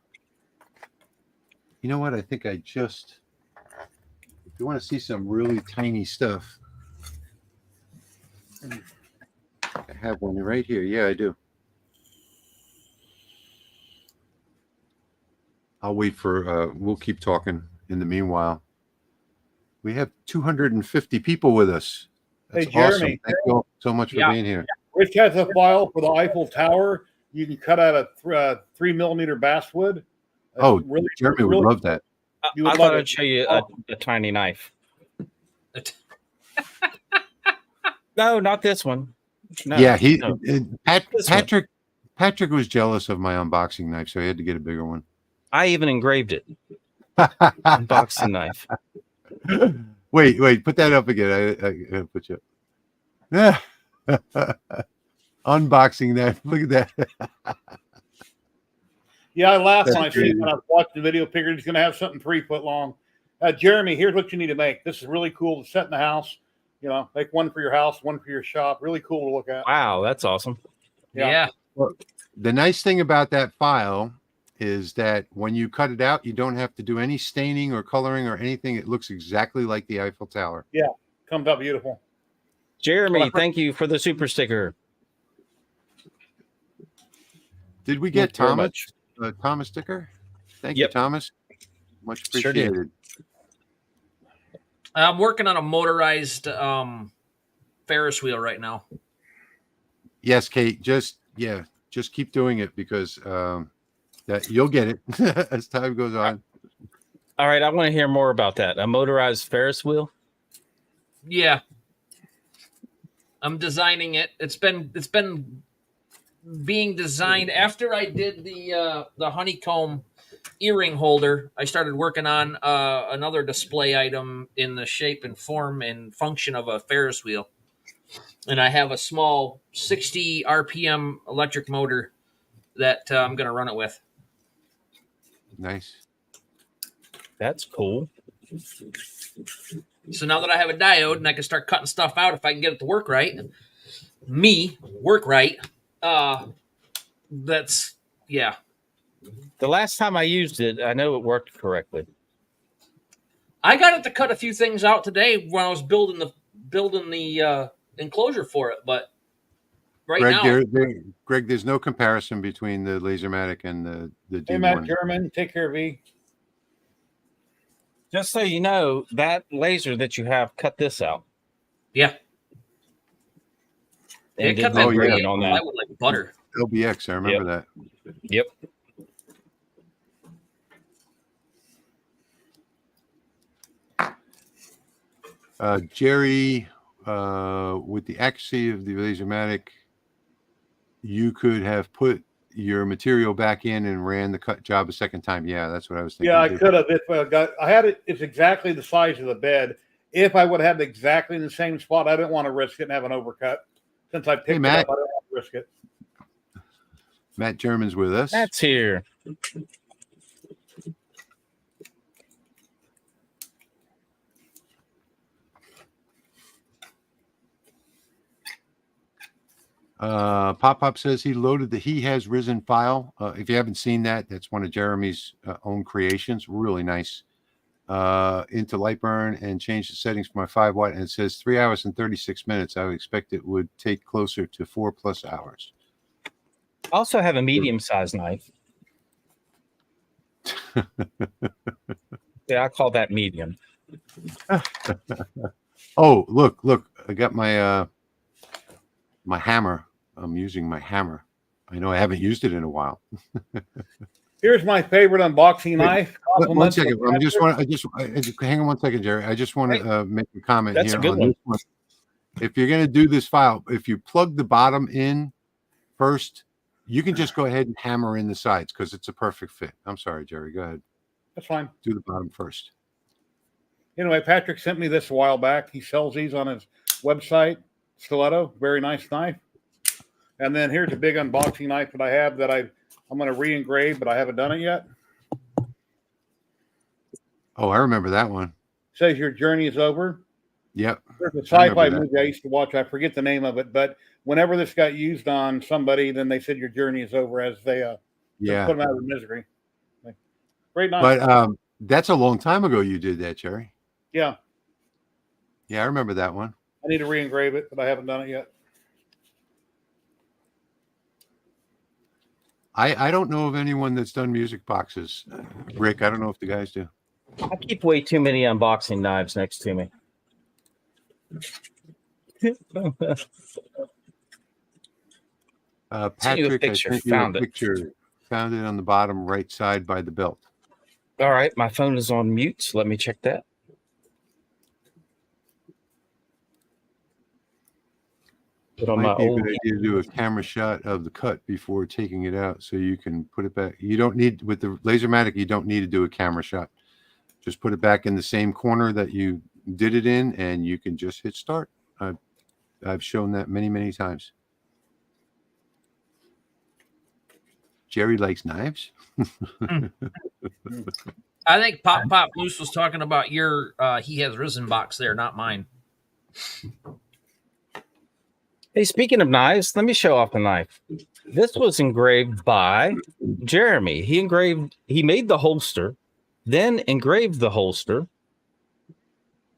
Speaker 1: You know what? I think I just, if you want to see some really tiny stuff, I have one right here. Yeah, I do. I'll wait for, we'll keep talking in the meanwhile. We have 250 people with us. That's
Speaker 2: hey, Jeremy.
Speaker 1: Awesome. Thank you all so much for being here.
Speaker 2: Rich has a file for the Eiffel Tower. You can cut out a 3mm basswood.
Speaker 1: Oh, really, Jeremy would love that.
Speaker 3: I thought I'd show you a tiny knife. No, not this one. No,
Speaker 1: yeah, Patrick was jealous of my unboxing knife, so he had to get a bigger one.
Speaker 3: I even engraved it. Unboxing knife.
Speaker 1: Wait, put that up again. I gotta put you up. Unboxing that. Look at that.
Speaker 2: Yeah, I laughed when I watched the video, figured he's going to have something 3 foot long. Jeremy, here's what you need to make. This is really cool to set in the house. Make one for your house, one for your shop. Really cool to look at.
Speaker 3: Wow, that's awesome.
Speaker 4: Yeah.
Speaker 1: Well, the nice thing about that file is that when you cut it out, you don't have to do any staining or coloring or anything. It looks exactly like the Eiffel Tower.
Speaker 2: Yeah, comes out beautiful.
Speaker 3: Jeremy, thank you for the super sticker.
Speaker 1: Did we get
Speaker 3: very
Speaker 1: Thomas? Thomas sticker? Thank
Speaker 3: Yep.
Speaker 1: you, Thomas. Much
Speaker 3: Sure did.
Speaker 1: appreciated.
Speaker 4: I'm working on a motorized Ferris wheel right now.
Speaker 1: Yes, Kate. Just keep doing it because that you'll get it as time goes on.
Speaker 3: All right, I want to hear more about that. A motorized Ferris wheel.
Speaker 4: Yeah, I'm designing it. It's been being designed after I did the honeycomb earring holder. I started working on another display item in the shape and form and function of a Ferris wheel. And I have a small 60 RPM electric motor that I'm going to run it with.
Speaker 1: Nice.
Speaker 3: That's cool.
Speaker 4: So now that I have a diode and I can start cutting stuff out if I can get it to work right, that's, yeah.
Speaker 3: The last time I used it, I know it worked correctly.
Speaker 4: I got it to cut a few things out today when I was building the enclosure for it, but
Speaker 1: Greg, there's no comparison between the Lasermatic and the D1.
Speaker 2: Hey, Matt German, take care, V.
Speaker 3: Just so you know, that laser that you have cut this out.
Speaker 4: Yeah.
Speaker 3: And
Speaker 4: It
Speaker 3: did
Speaker 4: cut
Speaker 3: the
Speaker 4: that
Speaker 3: engraving on that.
Speaker 4: plywood like butter.
Speaker 1: LBX, I remember that.
Speaker 3: Yep.
Speaker 1: Jerry, with the accuracy of the Lasermatic, you could have put your material back in and ran the cut job a second time. Yeah, that's what I was thinking.
Speaker 2: Yeah, I could have. If I had it, it's exactly the size of the bed. If I would have had it exactly in the same spot, I didn't want to risk it and have an overcut. Since I picked it up, I didn't want to risk it.
Speaker 1: Matt German's with us.
Speaker 3: Matt's here.
Speaker 1: Pop says he loaded the He Has Risen file. If you haven't seen that, that's one of Jeremy's own creations. Really nice. Into Lightburn and changed the settings for my 5-watt, and it says 3 hours and 36 minutes. I would expect it would take closer to 4+ hours.
Speaker 3: I also have a medium-sized knife. Yeah, I call that medium.
Speaker 1: Oh, look! I got my my hammer. I'm using my hammer. I know I haven't used it in a while.
Speaker 2: Here's my favorite unboxing knife.
Speaker 1: 1 second. Hang on 1 second, Jerry. I just want to make a comment
Speaker 3: That's
Speaker 1: here
Speaker 3: a good
Speaker 1: on
Speaker 3: one.
Speaker 1: this one. If you're going to do this file, if you plug the bottom in first, you can just go ahead and hammer in the sides because it's a perfect fit. I'm sorry, Jerry. Go ahead.
Speaker 2: That's fine.
Speaker 1: Do the bottom first.
Speaker 2: Anyway, Patrick sent me this a while back. He sells these on his website. Stiletto, very nice knife. And then here's a big unboxing knife that I have that I'm going to re-engrave, but I haven't done it yet.
Speaker 1: Oh, I remember that one.
Speaker 2: Says your journey is over.
Speaker 1: Yep.
Speaker 2: There's a sci-fi movie I used to watch. I forget the name of it, but whenever this got used on somebody, then they said your journey is over as they put them out of misery. Great knife.
Speaker 1: But that's a long time ago you did that, Jerry.
Speaker 2: Yeah.
Speaker 1: Yeah, I remember that one.
Speaker 2: I need to re-engrave it, but I haven't done it yet.
Speaker 1: I don't know of anyone that's done music boxes. Rick, I don't know if the guys do.
Speaker 3: I keep way too many unboxing knives next to me.
Speaker 1: Patrick, I sent you a picture. Found it on the bottom right side by the belt.
Speaker 3: All right, my phone is on mute, so let me check that. Put on
Speaker 1: Might
Speaker 3: my
Speaker 1: be a
Speaker 3: old.
Speaker 1: good idea to do a camera shot of the cut before taking it out so you can put it back. You don't need, with the Lasermatic, you don't need to do a camera shot. Just put it back in the same corner that you did it in, and you can just hit start. I've shown that many, many times. Jerry likes knives.
Speaker 4: I think Pop Loose was talking about your He Has Risen box there, not mine.
Speaker 3: Hey, speaking of knives, let me show off the knife. This was engraved by Jeremy. He made the holster, then engraved the holster,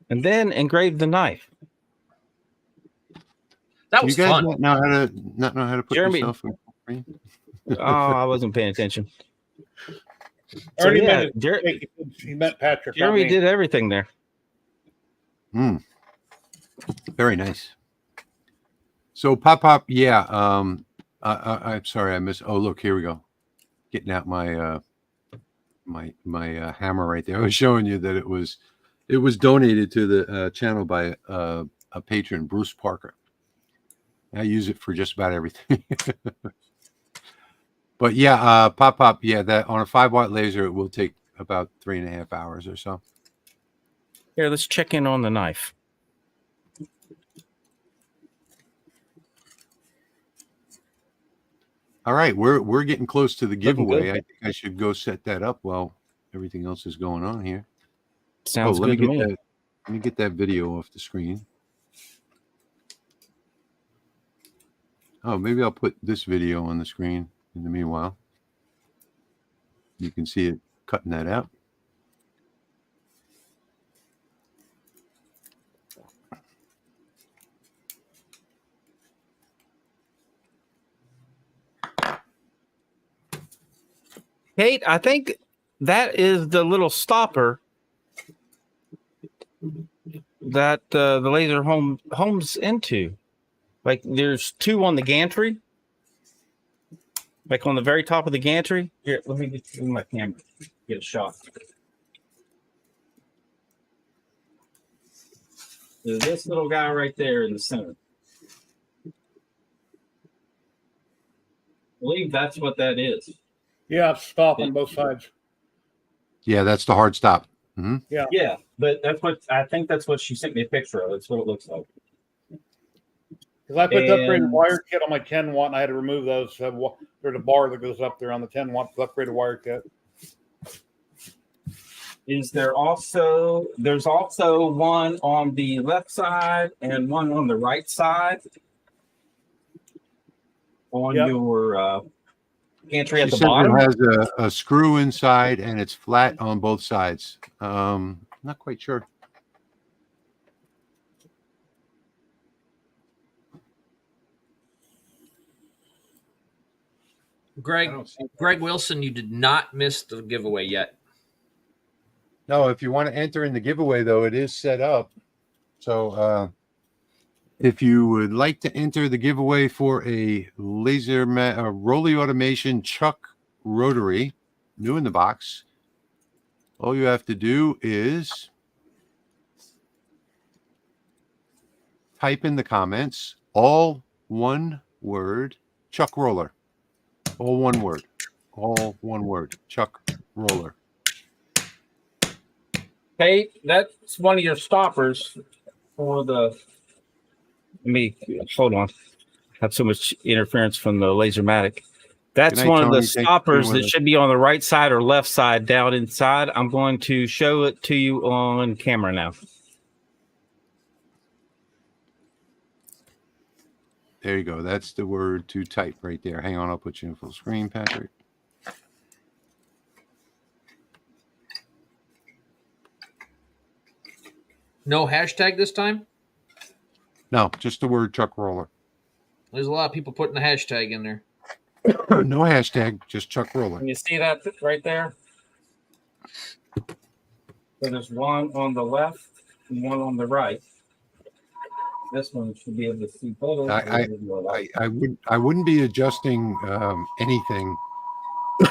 Speaker 3: and then engraved the knife.
Speaker 4: That was
Speaker 1: you guys
Speaker 4: fun.
Speaker 1: not know how to put
Speaker 3: Jeremy,
Speaker 1: yourself in frame?
Speaker 3: Oh, I wasn't paying attention. So
Speaker 2: Ernie
Speaker 3: yeah,
Speaker 2: meant he meant Patrick. not
Speaker 3: Jeremy
Speaker 2: me.
Speaker 3: did everything there.
Speaker 1: Very nice. So pop, yeah. I'm sorry, I missed. Oh, look, here we go. Getting out my my hammer right there. I was showing you that it was donated to the channel by a patron, Bruce Parker. I use it for just about everything. But yeah, pop, yeah, that on a 5-watt laser, it will take about 3.5 hours or so.
Speaker 3: Here, let's check in on the knife.
Speaker 1: All right, we're getting close to the giveaway.
Speaker 3: good.
Speaker 1: I think I should go set that up while everything else is going on here.
Speaker 3: Sounds
Speaker 1: let me
Speaker 3: good to
Speaker 1: get
Speaker 3: me.
Speaker 1: that. Let me get that video off the screen. Oh, maybe I'll put this video on the screen in the meanwhile. You can see it cutting that out.
Speaker 3: Kate, I think that is the little stopper that the laser homes into. Like there's two on the gantry. Like on the very top of the gantry.
Speaker 5: Here, let me get my camera. Get a shot. There's this little guy right there in the center. I believe that's what that is.
Speaker 2: Yeah, stop on both sides.
Speaker 1: Yeah, that's the hard stop.
Speaker 5: Yeah, but that's what I think. That's what she sent me a picture of. That's what it looks like.
Speaker 2: Because I put the upgraded
Speaker 5: And-
Speaker 2: wire kit on my 10 watt and I had to remove those. There's a bar that goes up there on the 10 watt upgraded wire kit.
Speaker 5: Is there also there's also one on the left side and one on the right side on
Speaker 2: Yep.
Speaker 5: your gantry at
Speaker 1: She
Speaker 5: the
Speaker 1: says
Speaker 5: bottom?
Speaker 1: it has a screw inside and it's flat on both sides. Not quite sure.
Speaker 4: Greg Wilson, you did not miss the giveaway yet.
Speaker 1: No, if you want to enter in the giveaway, though, it is set up. So if you would like to enter the giveaway for a Rolly Automation Chuck Rotary, new in the box, all you have to do is type in the comments, all one word, Chuck Roller. All one word. All one word. Chuck Roller.
Speaker 5: Hey, that's one of your stoppers for the.
Speaker 3: Let me hold on. Have so much interference from the Lasermatic. That's
Speaker 1: Good night,
Speaker 3: one of the
Speaker 1: Tony. Thanks for being
Speaker 3: stoppers
Speaker 1: with
Speaker 3: that
Speaker 1: us.
Speaker 3: should be on the right side or left side down inside. I'm going to show it to you on camera now.
Speaker 1: There you go. That's the word to type right there. Hang on, I'll put you in full screen, Patrick.
Speaker 4: No hashtag this time?
Speaker 1: No, just the word Chuck Roller.
Speaker 4: There's a lot of people putting the hashtag in there.
Speaker 1: No hashtag, just Chuck Roller.
Speaker 5: Can you see that right there? So there's one on the left and one on the right. This one should be able to see both.
Speaker 1: I wouldn't be adjusting anything.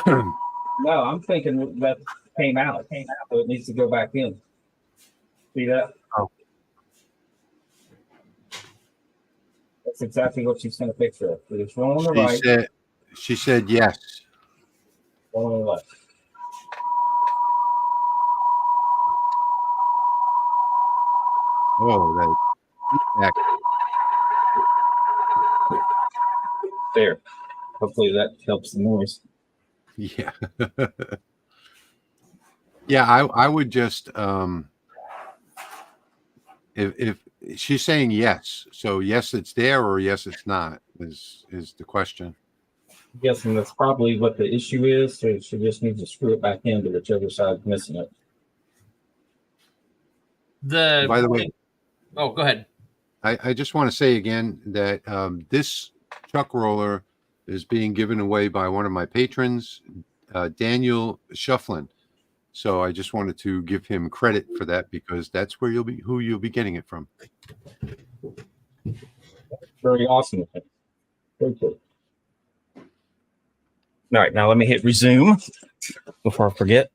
Speaker 5: No, I'm thinking that came out. So it needs to go back in. See that?
Speaker 1: Oh.
Speaker 5: That's exactly what she sent a picture of. So there's one on the right,
Speaker 1: She said yes.
Speaker 5: one on the left.
Speaker 1: Oh, that feedback.
Speaker 5: There. Hopefully that helps the noise.
Speaker 1: Yeah. Yeah, I would just if she's saying yes, so yes it's there or yes it's not is the question.
Speaker 5: I'm guessing that's probably what the issue is. So she just needs to screw it back into whichever side's missing it.
Speaker 1: By the way,
Speaker 4: Oh, go ahead.
Speaker 1: I just want to say again that this Chuck Roller is being given away by one of my patrons, Daniel Shufflin. So I just wanted to give him credit for that because that's where who you'll be getting it from.
Speaker 5: Very awesome. Very cool. All right, now let me hit resume before I forget.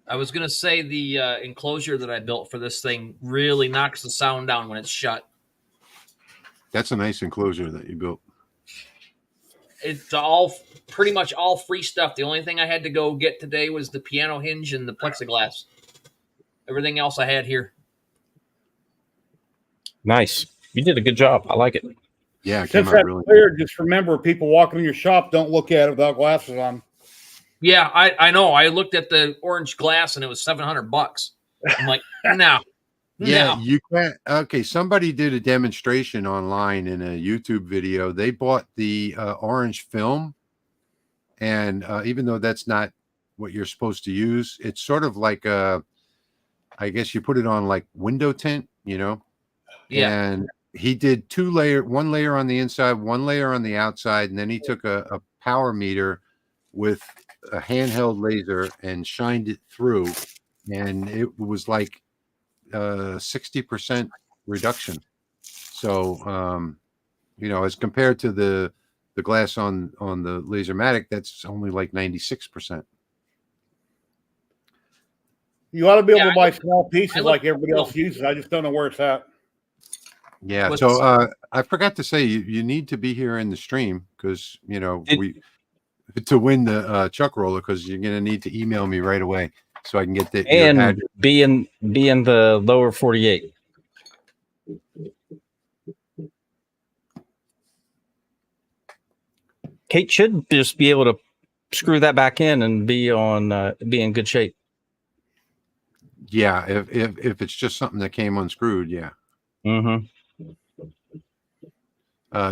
Speaker 4: I was gonna say the enclosure that I built for this thing really knocks the sound down when it's shut.
Speaker 1: That's a nice enclosure that you built.
Speaker 4: It's all pretty much all free stuff. The only thing I had to go get today was the piano hinge and the plexiglass. Everything else I had here.
Speaker 5: Nice. You did a good job. I like it.
Speaker 1: Yeah, it came
Speaker 2: Since
Speaker 1: out
Speaker 2: that's
Speaker 1: really
Speaker 2: clear, just remember, people walking in your shop don't look at it without glasses on.
Speaker 4: Yeah, I know. I looked at the orange glass and it was $700. I'm like, no.
Speaker 1: Yeah,
Speaker 4: No.
Speaker 1: you can't. Okay, somebody did a demonstration online in a YouTube video. They bought the orange film, and even though that's not what you're supposed to use, it's sort of like I guess you put it on like window tint, you know.
Speaker 4: Yeah.
Speaker 1: And he did one layer on the inside, one layer on the outside, and then he took a power meter with a handheld laser and shined it through, and it was like 60% reduction. So you know, as compared to the glass on the Lasermatic, that's only like 96%.
Speaker 2: You ought to be able
Speaker 4: Yeah,
Speaker 2: to buy small pieces
Speaker 4: I
Speaker 2: like
Speaker 4: look-
Speaker 2: everybody else uses. I just don't know where it's at.
Speaker 1: Yeah.
Speaker 4: What's-
Speaker 1: So I forgot to say you need to be here in the stream because you know to win the chuck roller, because you're gonna need to email me right away so I can get your
Speaker 5: And
Speaker 1: address.
Speaker 5: be in the lower 48. Kate should just be able to screw that back in and be in good shape.
Speaker 1: Yeah, if it's just something that came unscrewed, yeah.
Speaker 5: Mm-hmm.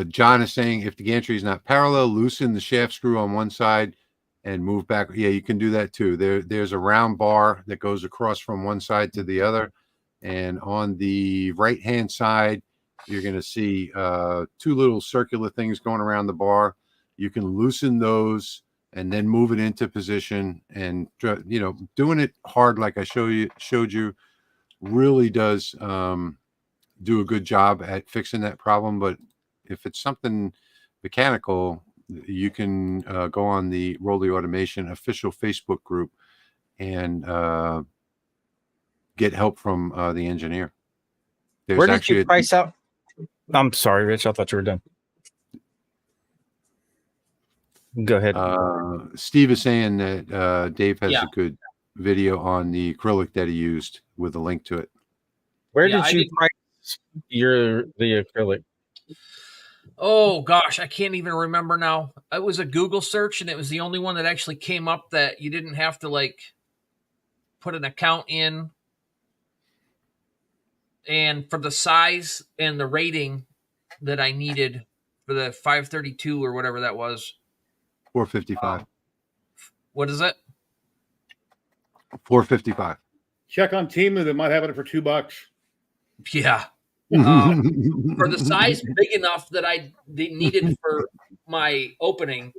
Speaker 1: John is saying if the gantry is not parallel, loosen the shaft screw on one side and move back. Yeah, you can do that too. There's a round bar that goes across from one side to the other, and on the right hand side, you're going to see two little circular things going around the bar. You can loosen those and then move it into position. And you know, doing it hard like I showed you really does do a good job at fixing that problem. But if it's something mechanical, you can go on the Roll the Automation official Facebook group and get help from the engineer. There's
Speaker 5: Where did
Speaker 1: actually
Speaker 5: you price out? I'm sorry, Rich. I thought you were done. Go ahead.
Speaker 1: Steve is saying that Dave has
Speaker 4: Yeah.
Speaker 1: a good video on the acrylic that he used with a link to it.
Speaker 5: Where
Speaker 4: Yeah,
Speaker 5: did
Speaker 4: I
Speaker 5: you
Speaker 4: didn't-
Speaker 5: price the acrylic?
Speaker 4: Oh gosh, I can't even remember now. It was a Google search, and it was the only one that actually came up that you didn't have to like put an account in. And for the size and the rating that I needed for the 532 or whatever that was,
Speaker 1: 455.
Speaker 4: what is it?
Speaker 1: 455.
Speaker 2: Check on Temu; they might have it for $2.
Speaker 4: Yeah, for the size big enough that I needed for my opening.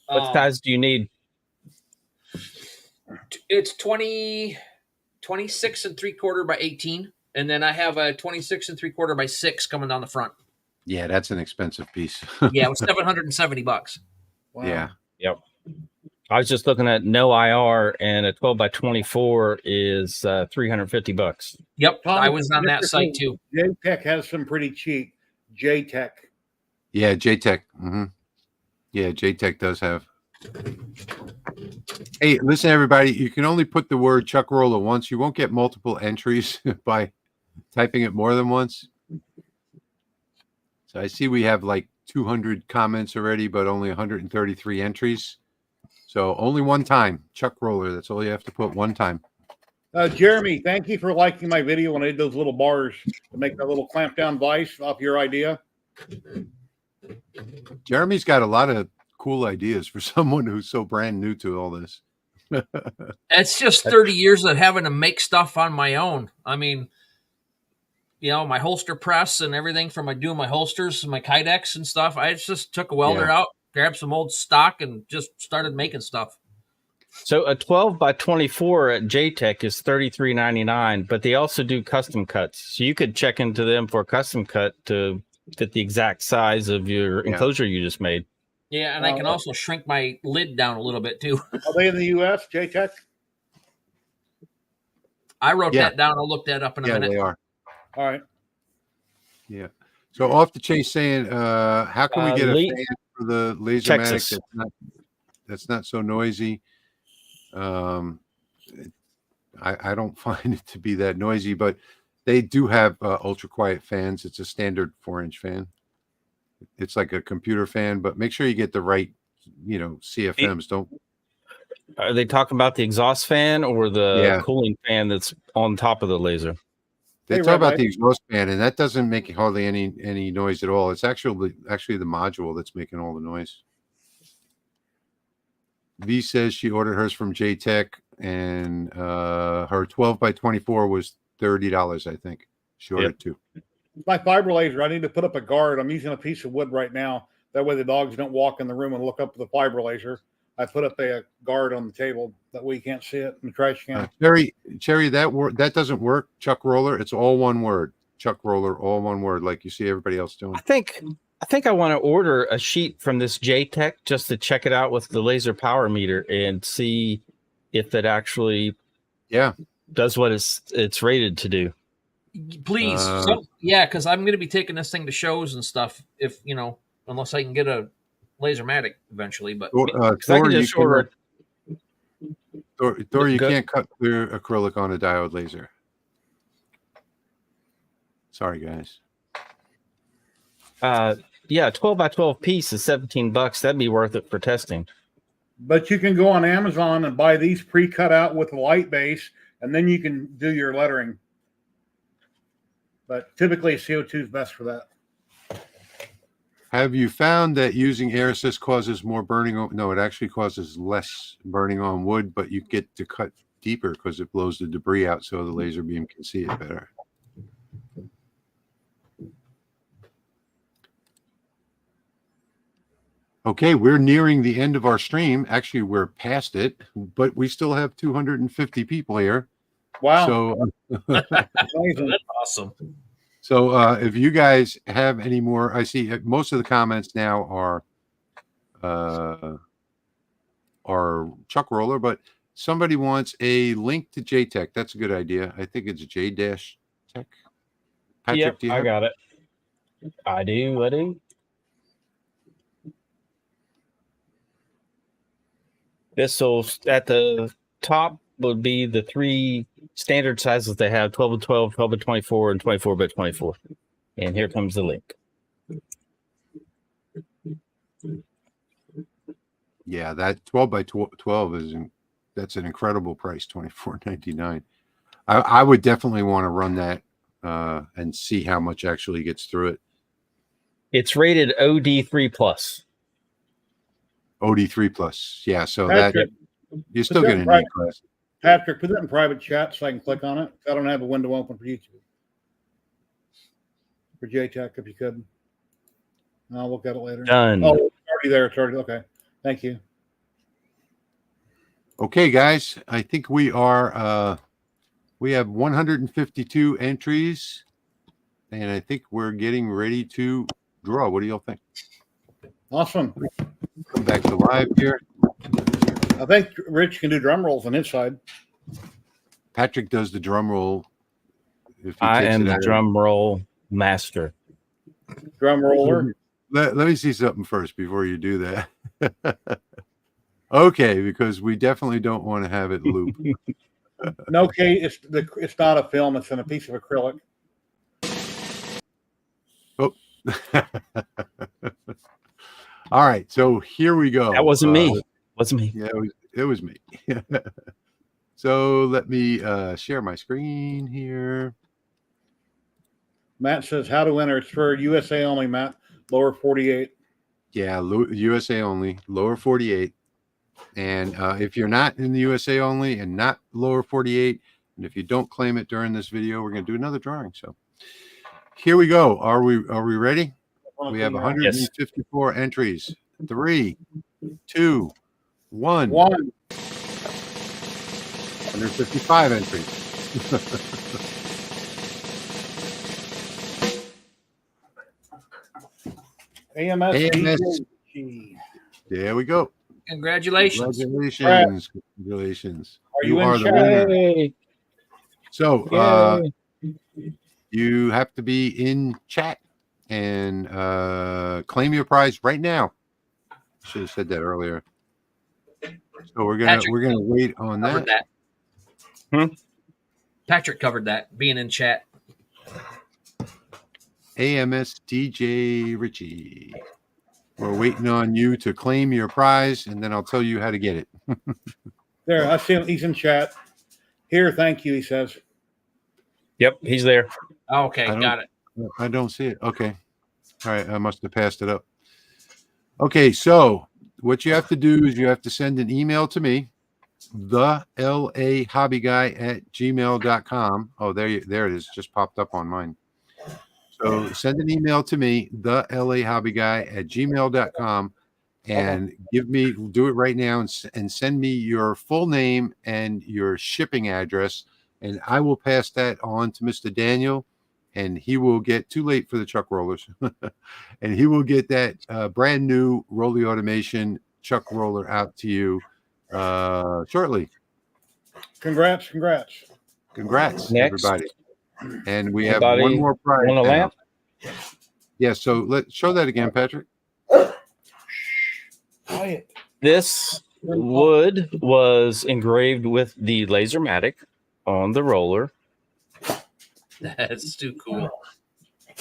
Speaker 5: What size do you need?
Speaker 4: It's 26 3/4 by 18, and then I have a 26 3/4 by 6 coming down the front.
Speaker 1: Yeah, that's an expensive piece.
Speaker 4: Yeah, it was $770.
Speaker 2: Wow.
Speaker 1: Yeah.
Speaker 5: Yep. I was just looking at no IR, and a 12 by 24 is $350.
Speaker 4: Yep,
Speaker 2: Tom,
Speaker 4: I was on that site too.
Speaker 2: JTech has some pretty cheap. JTech.
Speaker 1: Yeah, JTech. Yeah, JTech does have. Hey, listen, everybody. You can only put the word chuck roller once. You won't get multiple entries by typing it more than once. So I see we have like 200 comments already, but only 133 entries. So only one time, chuck roller. That's all you have to put one time.
Speaker 2: Jeremy, thank you for liking my video when I did those little bars to make that little clamp down vise off your idea.
Speaker 1: Jeremy's got a lot of cool ideas for someone who's so brand new to all this.
Speaker 4: It's just 30 years of having to make stuff on my own. I mean, my holster press and everything from doing my holsters and my Kydex and stuff. I just took a welder out, grabbed some old stock, and just started making stuff.
Speaker 3: So a 12 by 24 at JTech is $33.99, but they also do custom cuts. So you could check into them for a custom cut to fit the exact size of your enclosure you just made.
Speaker 4: Yeah, and I can also shrink my lid down a little bit too.
Speaker 2: Are they in the U.S., JTech?
Speaker 4: I wrote that down. I'll look that up in a minute.
Speaker 1: Yeah, they are.
Speaker 2: All right.
Speaker 1: Yeah. So off the chase saying, how can we get a fan for the Lasermatic that's not so noisy? I don't find it to be that noisy, but they do have ultra quiet fans. It's a standard 4-inch fan. It's like a computer fan, but make sure you get the right, CFMs.
Speaker 3: Are they talking about the exhaust fan or the cooling fan that's on top of the laser?
Speaker 1: They talk about the exhaust fan, and that doesn't make hardly any noise at all. It's actually the module that's making all the noise. V says she ordered hers from JTech, and her 12 by 24 was $30, I think. She ordered two.
Speaker 2: My fiber laser, I need to put up a guard. I'm using a piece of wood right now. That way the dogs don't walk in the room and look up the fiber laser. I put up a guard on the table. That way you can't see it in the trash can.
Speaker 1: Cherry, that doesn't work. Chuck roller, it's all one word. Chuck roller, all one word, like you see everybody else doing.
Speaker 3: I think I want to order a sheet from this JTech just to check it out with the laser power meter and see if it actually does what it's rated to do.
Speaker 4: Please, because I'm going to be taking this thing to shows and stuff. If unless I can get a Lasermatic eventually, but
Speaker 1: Thor, you can't cut clear acrylic on a diode laser. Sorry, guys.
Speaker 3: 12 by 12 piece is $17. That'd be worth it for testing.
Speaker 2: But you can go on Amazon and buy these pre-cut out with a light base, and then you can do your lettering. But typically CO2 is best for that.
Speaker 1: Have you found that using air assist causes more burning? No, it actually causes less burning on wood, but you get to cut deeper because it blows the debris out so the laser beam can see it better. Okay, we're nearing the end of our stream. Actually, we're past it, but we still have 250 people here.
Speaker 2: Wow.
Speaker 1: So
Speaker 4: that's awesome.
Speaker 1: So if you guys have any more, I see most of the comments now are Chuck Roller, but somebody wants a link to JTech. That's a good idea. I think it's J-Tech.
Speaker 3: Patrick, I got it. I do. This will, at the top, would be the three standard sizes they have: 12 by 12, 12 by 24, and 24 by 24. And here comes the link.
Speaker 1: Yeah, that 12 by 12 that's an incredible price, $24.99. I would definitely want to run that and see how much actually gets through it.
Speaker 3: It's rated OD3 plus.
Speaker 1: OD3 plus, yeah. So
Speaker 2: Patrick,
Speaker 1: that you're still getting an A class.
Speaker 2: Patrick, put that in private chat so I can click on it. I don't have a window open for YouTube. For JTech, if you could. And I'll look at it later.
Speaker 3: Done.
Speaker 2: Oh, it's already there. It's already okay. Thank you.
Speaker 1: Okay, guys. I think we are we have 152 entries, and I think we're getting ready to draw. What do y'all think?
Speaker 2: Awesome.
Speaker 1: Come back to live here.
Speaker 2: I think Rich can do drum rolls on his side.
Speaker 1: Patrick does the drum roll.
Speaker 3: I am the drum roll master.
Speaker 2: Drum roller.
Speaker 1: Let me see something first before you do that. Okay, because we definitely don't want to have it loop.
Speaker 2: No, Kate, it's not a film. It's in a piece of acrylic.
Speaker 1: Oh. All right, so here we go.
Speaker 3: That wasn't me. Wasn't me.
Speaker 1: Yeah, it was me. So let me share my screen here.
Speaker 2: Matt says how to enter. It's for USA only, Matt. Lower 48.
Speaker 1: Yeah, USA only, lower 48. And if you're not in the USA only and not lower 48, and if you don't claim it during this video, we're going to do another drawing. So here we go. Are we ready? We have
Speaker 2: Yes.
Speaker 1: 154 entries. 3, 2, 1. 155 entries.
Speaker 2: AMS.
Speaker 1: There we go.
Speaker 4: Congratulations.
Speaker 1: Congratulations.
Speaker 2: Are you in
Speaker 1: the
Speaker 2: chat?
Speaker 1: winner.
Speaker 3: Yay.
Speaker 1: So
Speaker 3: Yay.
Speaker 1: you have to be in chat and claim your prize right now. Should have said that earlier. So we're gonna wait on
Speaker 4: Covered
Speaker 1: that.
Speaker 4: Patrick covered that. Being in chat.
Speaker 1: AMS DJ Richie. We're waiting on you to claim your prize, and then I'll tell you how to get it.
Speaker 2: There, I see him. He's in chat. Here, thank you, he says.
Speaker 3: Yep, he's there.
Speaker 4: Okay, got it.
Speaker 1: I don't see it. Okay. All right, I must have passed it up. Okay, so what you have to do is you have to send an email to me, thelaHobbyGuy@gmail.com. Oh, there it is. Just popped up on mine. So send an email to me, thelaHobbyGuy@gmail.com, and do it right now and send me your full name and your shipping address, and I will pass that on to Mr. Daniel, and he will get too late for the chuck rollers, and he will get that brand new Rolly Automation chuck roller out to you shortly.
Speaker 2: Congrats,
Speaker 3: Next.
Speaker 1: everybody. And we have one more prize.
Speaker 3: Want a lamp?
Speaker 1: Yeah, so let's show that again, Patrick.
Speaker 3: This wood was engraved with the Lasermatic on the roller.
Speaker 4: That's too cool.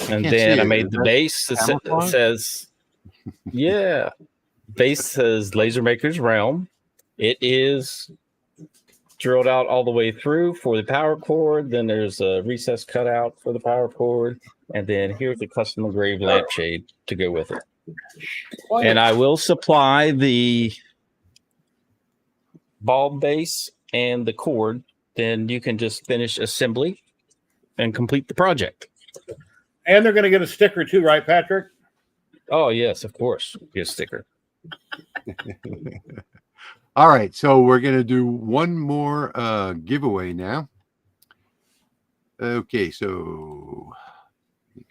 Speaker 3: And then I made the base that says, yeah, base says Lasermaker's Realm. It is drilled out all the way through for the power cord. Then there's a recess cutout for the power cord. And then here's the custom engraved lampshade to go with it. And I will supply the bulb base and the cord. Then you can just finish assembly and complete the project.
Speaker 2: And they're going to get a sticker too, right, Patrick?
Speaker 3: Oh, yes, of course. Get a sticker.
Speaker 1: All right, so we're going to do one more giveaway now. Okay, so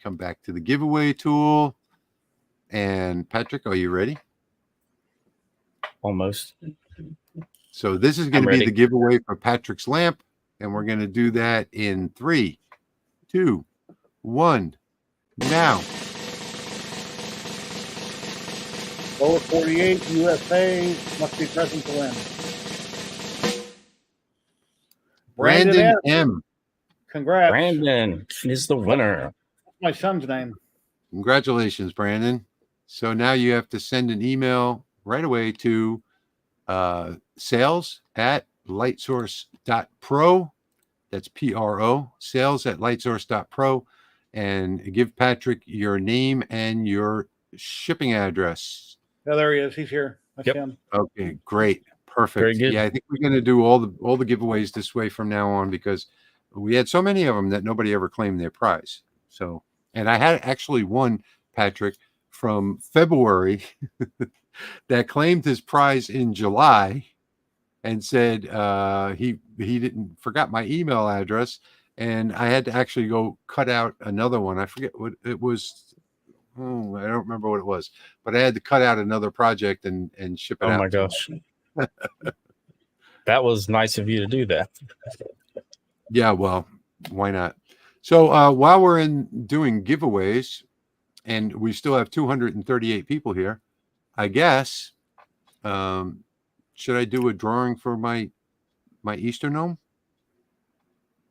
Speaker 1: come back to the giveaway tool. And Patrick, are you ready?
Speaker 3: Almost.
Speaker 1: So this is going to be the giveaway for Patrick's lamp, and we're going to do that in 3, 2, 1, now.
Speaker 2: Lower 48, USA, must be present to win.
Speaker 1: Brandon M.
Speaker 2: Congrats.
Speaker 3: Brandon is the winner.
Speaker 2: My son's name.
Speaker 1: Congratulations, Brandon. So now you have to send an email right away to sales@lightsource.pro. That's PRO, sales@lightsource.pro, and give Patrick your name and your shipping address.
Speaker 2: Oh, there he is. He's here. That's him.
Speaker 1: Okay, great. Perfect.
Speaker 3: Very good.
Speaker 1: Yeah, I think we're going to do all the giveaways this way from now on, because we had so many of them that nobody ever claimed their prize. So, and I had actually one, Patrick, from February that claimed his prize in July and said he forgot my email address, and I had to actually go cut out another one. I forget what it was. I don't remember what it was, but I had to cut out another project and ship it out.
Speaker 3: Oh my gosh. That was nice of you to do that.
Speaker 1: Yeah, well, why not? So while we're doing giveaways, and we still have 238 people here, I guess, should I do a drawing for my Easter gnome?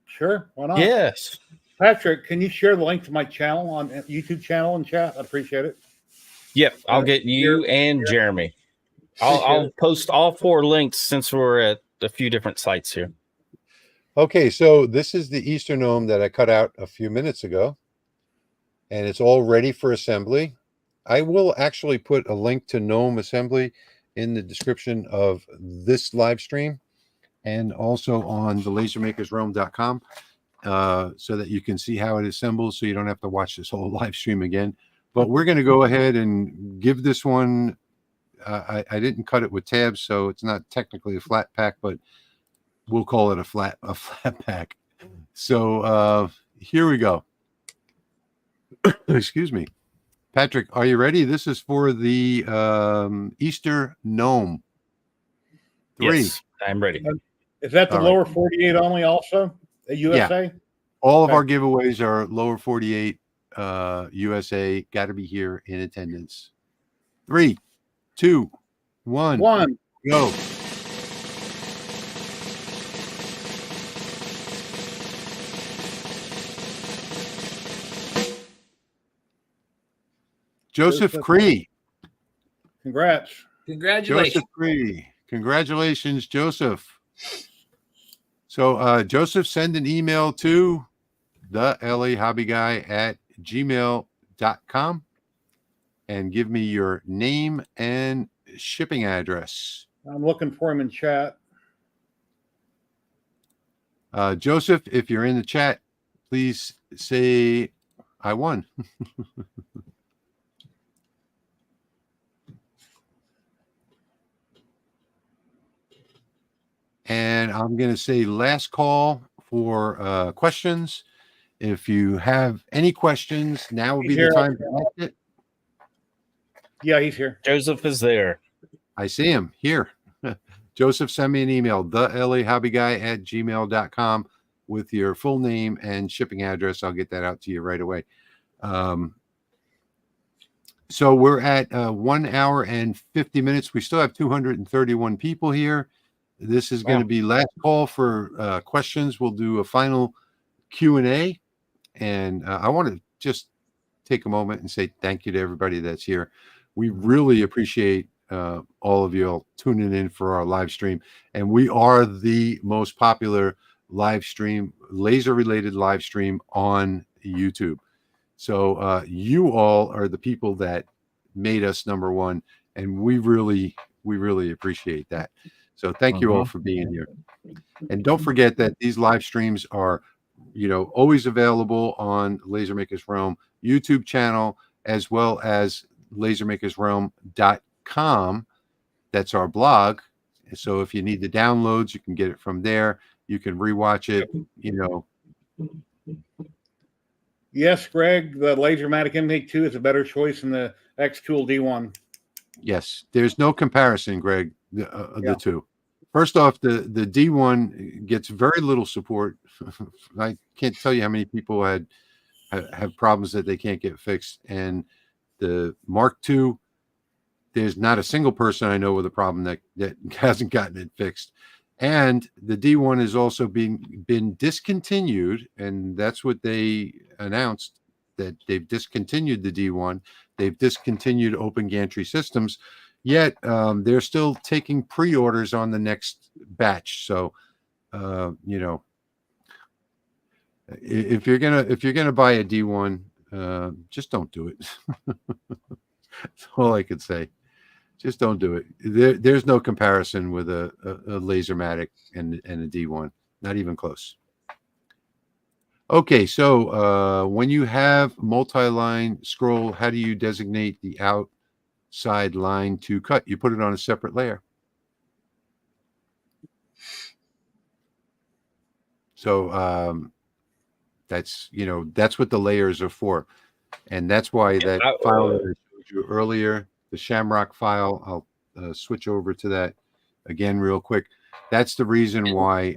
Speaker 2: Sure, why not?
Speaker 3: Yes.
Speaker 2: Patrick, can you share the link to my channel on YouTube channel in chat? I'd appreciate it.
Speaker 3: Yep, I'll get you and Jeremy. I'll post all 4 links since we're at a few different sites here.
Speaker 1: Okay, so this is the Easter gnome that I cut out a few minutes ago, and it's all ready for assembly. I will actually put a link to gnome assembly in the description of this live stream, and also on thelasermakersrealm.com. so that you can see how it assembles, so you don't have to watch this whole live stream again. But we're going to go ahead and give this one. I didn't cut it with tabs, so it's not technically a flat pack, but we'll call it a flat pack. So here we go. Excuse me. Patrick, are you ready? This is for the Easter Gnome. 3.
Speaker 3: Yes, I'm ready.
Speaker 2: Is that the
Speaker 1: All
Speaker 2: lower 48 only also? The USA?
Speaker 1: All of
Speaker 2: Okay.
Speaker 1: our giveaways are lower 48 USA. Got to be here in attendance. 3, 2, 1, go. Joseph Cree.
Speaker 2: Congrats.
Speaker 4: Congratulations.
Speaker 1: Joseph Cree. Congratulations, Joseph. So, Joseph, send an email to the LA Hobby Guy at gmail.com and give me your name and shipping address.
Speaker 2: I'm looking for him in chat.
Speaker 1: Joseph, if you're in the chat, please say I won. And I'm going to say last call for questions. If you have any questions, now would be the time to ask it.
Speaker 2: Yeah, he's here.
Speaker 3: Joseph is there.
Speaker 1: I see him here. Joseph, send me an email, thelasermakersrealm@gmail.com with your full name and shipping address. I'll get that out to you right away. So we're at 1 hour and 50 minutes. We still have 231 people here. This is going to be last call for questions. We'll do a final Q&A. And I want to just take a moment and say thank you to everybody that's here. We really appreciate all of you all tuning in for our live stream. And we are the most popular live stream, laser-related live stream on YouTube. So you all are the people that made us number one. And we really appreciate that. So thank you all for being here. And don't forget that these live streams are, always available on Laser Makers Realm YouTube channel, as well as lasermakersrealm.com. That's our blog. So if you need the downloads, you can get it from there. You can rewatch it,
Speaker 2: Yes, Greg, the Lasermatic Intake 2 is a better choice than the X-Tool D1.
Speaker 1: Yes, there's no comparison, Greg, the two. First off, the D1 gets very little support. I can't tell you how many people have problems that they can't get fixed. And the Mark II, there's not a single person I know with a problem that hasn't gotten it fixed. And the D1 has also been discontinued, and that's what they announced, that they've discontinued the D1. They've discontinued Open Gantry Systems. Yet they're still taking pre-orders on the next batch. So, if you're gonna buy a D1, just don't do it. That's all I could say. Just don't do it. There's no comparison with a Lasermatic and a D1. Not even close. Okay, so when you have multi-line scroll, how do you designate the outside line to cut? You put it on a separate layer. So that's what the layers are for, and that's why that file that I showed you earlier, the Shamrock file, I'll switch over to that again real quick. That's the reason why.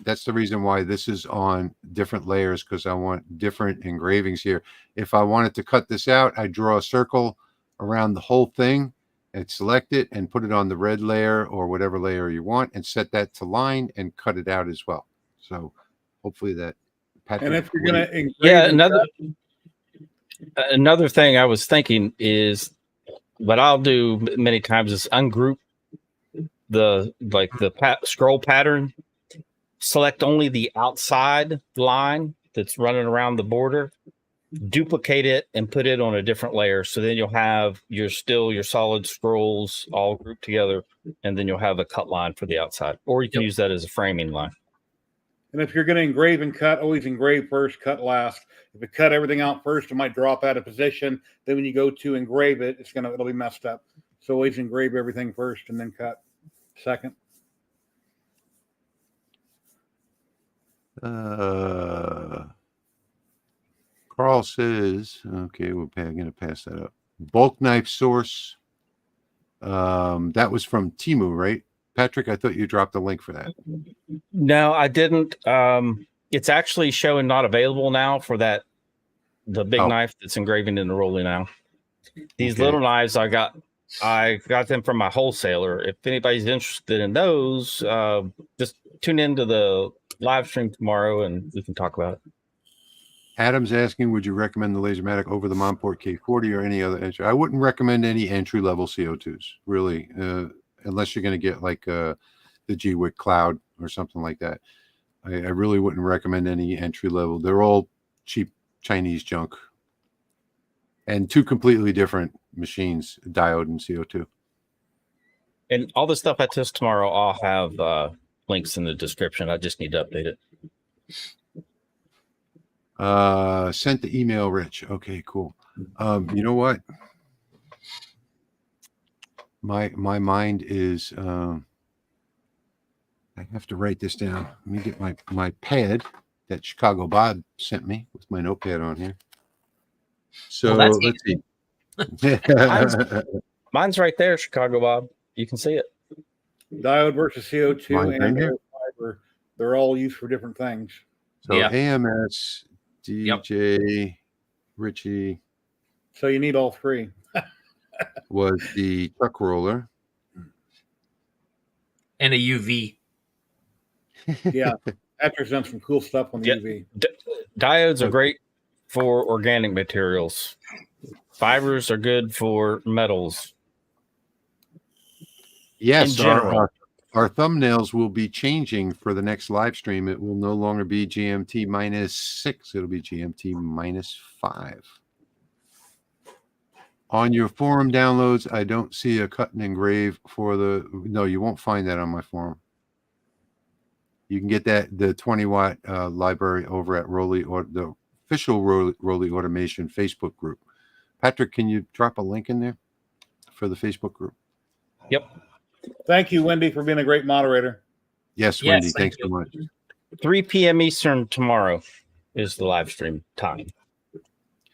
Speaker 1: That's the reason why this is on different layers, because I want different engravings here. If I wanted to cut this out, I draw a circle around the whole thing and select it and put it on the red layer or whatever layer you want and set that to line and cut it out as well. So hopefully that. Patrick,
Speaker 2: and if you're going to engrave,
Speaker 3: another thing I was thinking is what I'll do many times is ungroup the scroll pattern. Select only the outside line that's running around the border, duplicate it and put it on a different layer. So then you'll have your solid scrolls all grouped together, and then you'll have a cut line for the outside, or you can use that as a framing line.
Speaker 2: And if you're going to engrave and cut, always engrave first, cut last. If you cut everything out first, it might drop out of position. Then when you go to engrave it, it'll be messed up. So always engrave everything first and then cut second.
Speaker 1: Carl says, okay, I'm going to pass that up. Bulk knife source. That was from Temu, right? Patrick, I thought you dropped the link for that.
Speaker 3: No, I didn't. It's actually showing not available now for the big knife that's engraving in the rolly now. These little knives I got them from my wholesaler. If anybody's interested in those, just tune into the live stream tomorrow and we can talk about it.
Speaker 1: Adam's asking, would you recommend the Lasermatic over the Monport K40 or any other entry? I wouldn't recommend any entry-level CO2s, really, unless you're going to get like the G-Wick Cloud or something like that. I really wouldn't recommend any entry-level. They're all cheap Chinese junk. And two completely different machines, diode and CO2.
Speaker 3: And all the stuff I test tomorrow, I'll have links in the description. I just need to update it.
Speaker 1: Sent the email, Rich. Okay, cool. You know what? My mind is I have to write this down. Let me get my pad that Chicago Bob sent me with my notepad on here. So let's see.
Speaker 3: Mine's right there, Chicago Bob. You can see it.
Speaker 2: Diode versus CO2 and fiber, they're all used for different things.
Speaker 1: So AMS, DJ, Richie.
Speaker 2: So you need all three.
Speaker 1: Was the chuck roller.
Speaker 4: And a UV.
Speaker 2: Yeah. Patrick's done some cool stuff on the UV.
Speaker 3: Diodes are great for organic materials. Fibers are good for metals.
Speaker 1: Yes, our thumbnails will be changing for the next live stream. It will no longer be GMT -6. It'll be GMT -5. On your forum downloads, I don't see a cut and engrave for no, you won't find that on my forum. You can get the 20-watt library over at the official Rolly Automation Facebook group. Patrick, can you drop a link in there for the Facebook group?
Speaker 3: Yep.
Speaker 2: Thank you, Wendy, for being a great moderator.
Speaker 1: Yes, Wendy, thanks so much.
Speaker 3: 3 p.m. Eastern tomorrow is the live stream time.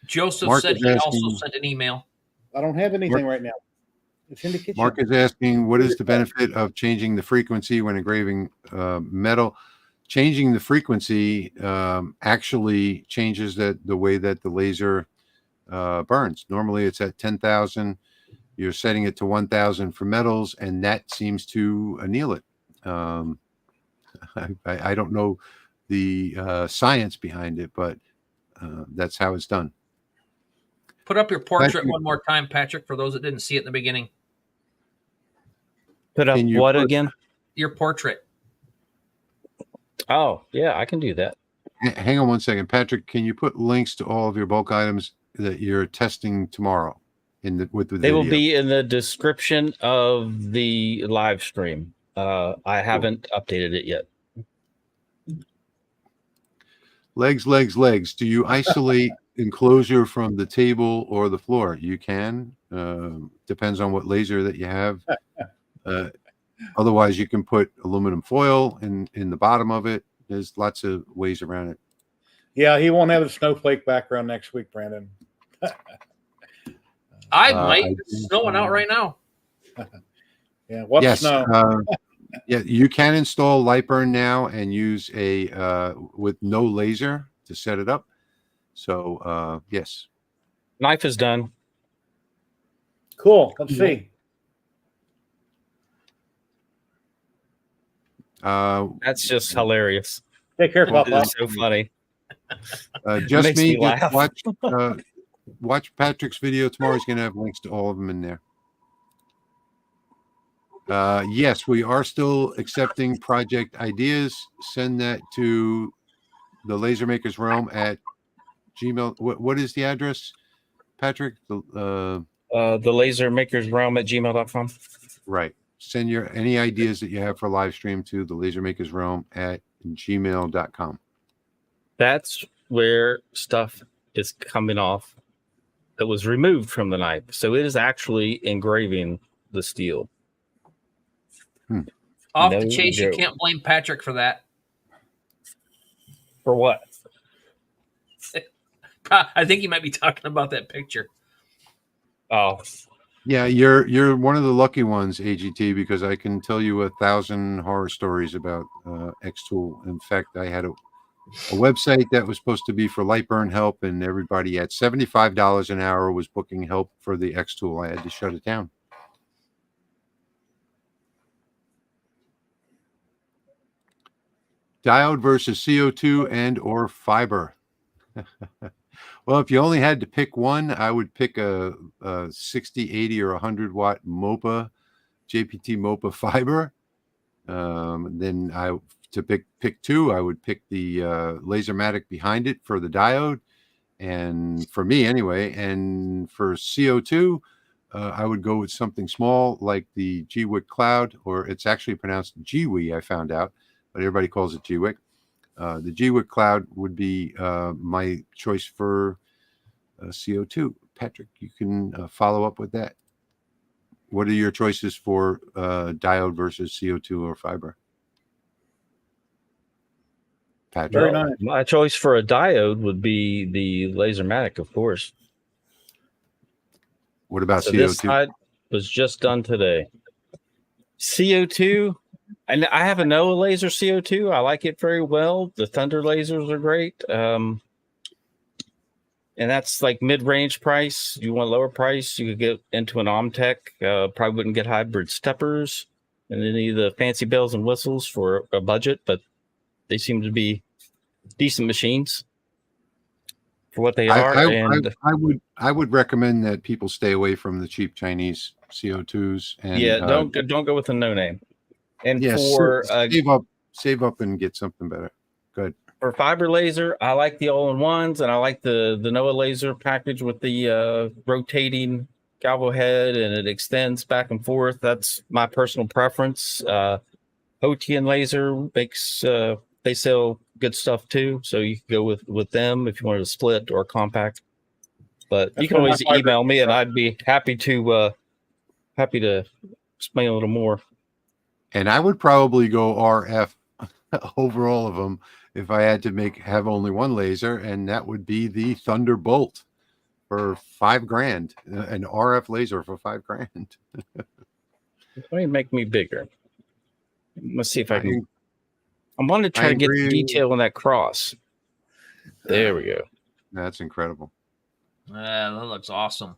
Speaker 4: Joseph
Speaker 1: Mark
Speaker 4: said
Speaker 1: is
Speaker 4: he
Speaker 1: asking-
Speaker 4: also sent an email.
Speaker 2: I don't have anything right now. It's in the kitchen.
Speaker 1: Mark is asking, what is the benefit of changing the frequency when engraving metal? Changing the frequency actually changes the way that the laser burns. Normally it's at 10,000. You're setting it to 1,000 for metals, and that seems to anneal it. I don't know the science behind it, but that's how it's done.
Speaker 4: Put up your portrait one more time, Patrick, for those that didn't see it in the beginning.
Speaker 3: Put up what again?
Speaker 4: Your portrait.
Speaker 3: Oh, yeah, I can do that.
Speaker 1: Hang on one second. Patrick, can you put links to all of your bulk items that you're testing tomorrow with the video?
Speaker 3: They will be in the description of the live stream. I haven't updated it yet.
Speaker 1: Legs. Do you isolate enclosure from the table or the floor? You can. Depends on what laser that you have. Otherwise, you can put aluminum foil in the bottom of it. There's lots of ways around it.
Speaker 2: Yeah, he won't have a snowflake background next week, Brandon.
Speaker 4: I might. It's snowing out right now.
Speaker 2: Yeah, what's snow?
Speaker 1: Yeah, you can install Lightburn now and use a with no laser to set it up. So yes.
Speaker 3: Knife is done.
Speaker 2: Cool. Let's see.
Speaker 3: That's just hilarious.
Speaker 2: Take care, Papa.
Speaker 3: It's so funny.
Speaker 1: Just
Speaker 3: Makes me laugh.
Speaker 1: Watch Patrick's video tomorrow. He's going to have links to all of them in there. Yes, we are still accepting project ideas. Send that to the Lasermakers Realm at Gmail. What is the address, Patrick?
Speaker 3: The lasermakersrealm at gmail.com.
Speaker 1: Right. Send any ideas that you have for live stream to the Lasermakers Realm at gmail.com.
Speaker 3: That's where stuff is coming off that was removed from the knife. So it is actually engraving the steel.
Speaker 4: Off
Speaker 3: No
Speaker 4: the chase, you
Speaker 3: joke.
Speaker 4: can't blame Patrick for that.
Speaker 3: For what?
Speaker 4: I think you might be talking about that picture.
Speaker 3: Oh,
Speaker 1: Yeah, you're one of the lucky ones, AGT, because I can tell you 1,000 horror stories about X-Tool. In fact, I had a website that was supposed to be for light burn help, and everybody at $75 an hour was booking help for the X-Tool. I had to shut it down. Diode versus CO2 and or fiber. Well, if you only had to pick one, I would pick a 60, 80, or 100 watt MOPA, JPT MOPA fiber. Then to pick two, I would pick the Lasermatic behind it for the diode, and for me anyway. And for CO2, I would go with something small like the GWIC Cloud, or it's actually pronounced GWI, I found out, but everybody calls it GWIC. The GWIC Cloud would be my choice for CO2. Patrick, you can follow up with that. What are your choices for diode versus CO2 or fiber? Patrick.
Speaker 2: Very nice.
Speaker 3: My choice for a diode would be the Lasermatic, of course.
Speaker 1: What about
Speaker 3: So
Speaker 1: CO2?
Speaker 3: this side was just done today. CO2, and I have a NOAA laser CO2. I like it very well. The Thunder lasers are great. And that's like mid-range price. You want lower price, you could get into an Omtech. Probably wouldn't get hybrid steppers and any of the fancy bells and whistles for a budget, but they seem to be decent machines for what they are.
Speaker 1: I would recommend that people stay away from the cheap Chinese CO2s. And
Speaker 3: yeah, don't go with a no name. And
Speaker 1: yes,
Speaker 3: for
Speaker 1: save up and get something better. Good.
Speaker 3: For fiber laser, I like the all-in-ones, and I like the NOAA laser package with the rotating galvo head, and it extends back and forth. That's my personal preference. Hotian laser makes they sell good stuff too, so you can go with them if you wanted a split or a compact. But you can always email me, and I'd be happy to explain a little more.
Speaker 1: And I would probably go RF over all of them if I had to have only one laser, and that would be the Thunderbolt for $5,000, an RF laser for $5,000.
Speaker 3: Let me make me bigger. Let's see if I can. I want to try to get the detail on that cross. There we go.
Speaker 1: That's incredible.
Speaker 4: That looks awesome.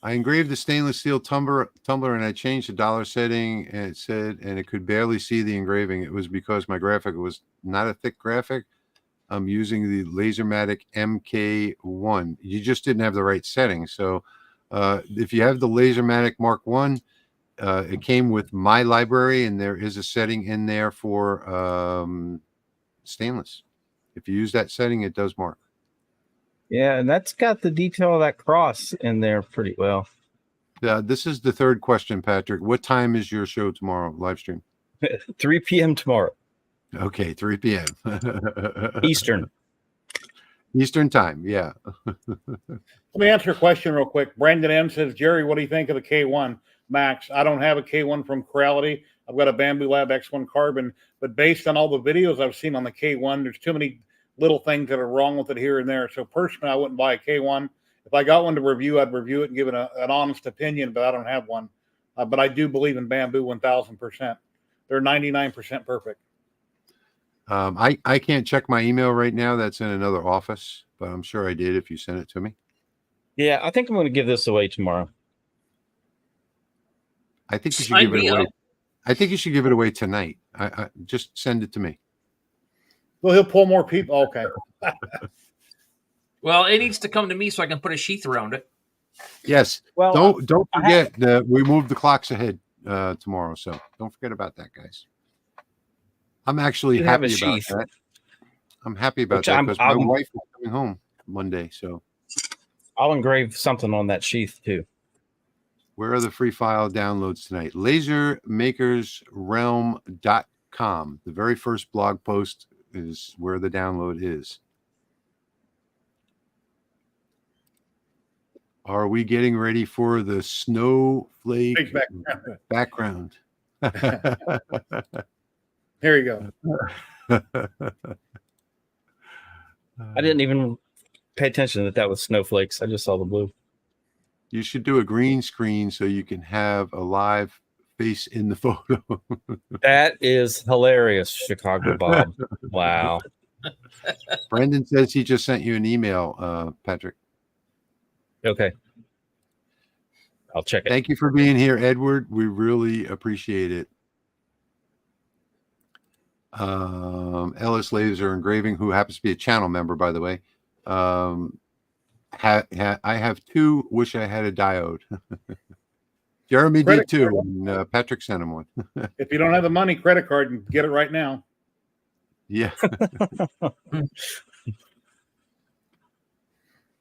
Speaker 1: I engraved the stainless steel tumbler, and I changed the dollar setting, and it could barely see the engraving. It was because my graphic was not a thick graphic. I'm using the Lasermatic MK1. You just didn't have the right setting. So if you have the Lasermatic Mark 1, it came with my library, and there is a setting in there for stainless. If you use that setting, it does mark.
Speaker 3: Yeah, and that's got the detail of that cross in there pretty well.
Speaker 1: This is the third question, Patrick. What time is your show tomorrow, live stream?
Speaker 3: 3 p.m. tomorrow.
Speaker 1: Okay, 3 p.m.
Speaker 3: Eastern.
Speaker 1: Eastern time, yeah.
Speaker 2: Let me answer a question real quick. Brandon M says, Jerry, what do you think of the K1 Max? I don't have a K1 from Corality. I've got a Bamboo Lab X1 Carbon, but based on all the videos I've seen on the K1, there's too many little things that are wrong with it here and there. So personally, I wouldn't buy a K1. If I got one to review, I'd review it and give it an honest opinion, but I don't have one. But I do believe in Bamboo 1000%. They're 99% perfect.
Speaker 1: I can't check my email right now. That's in another office, but I'm sure I did if you sent it to me.
Speaker 3: Yeah, I think I'm going to give this away tomorrow.
Speaker 1: I think you should give it away. I think you should give it away tonight. I just send it to me.
Speaker 2: Well, he'll pull more people. Okay.
Speaker 4: Well, it needs to come to me so I can put a sheath around it.
Speaker 1: Yes.
Speaker 3: Well,
Speaker 1: don't forget that we moved the clocks ahead tomorrow, so don't forget about that, guys. I'm actually happy about that. I'm happy about that because my wife is coming home Monday, so
Speaker 3: I'll engrave something on that sheath too. Where
Speaker 1: are the free file downloads tonight? LasermakersRealm.com. thelasermakersrealm.com. The very first blog post is where the download is. Are we getting ready for the snowflake background?
Speaker 2: Here you go.
Speaker 3: I didn't even pay attention that was snowflakes. I just saw the blue.
Speaker 1: You should do a green screen so you can have a live face in the photo.
Speaker 3: That is hilarious, Chicago Bob. Wow.
Speaker 1: Brendan says he just sent you an email, Patrick.
Speaker 3: Okay. I'll check it.
Speaker 1: Thank you for being here, Edward. We really appreciate it. Ellis Laser Engraving, who happens to be a channel member, by the way. I have two. Wish I had a diode. Jeremy did too. And, Patrick sent him one.
Speaker 2: If you don't have the money, credit card, and get it right now.
Speaker 1: Yeah.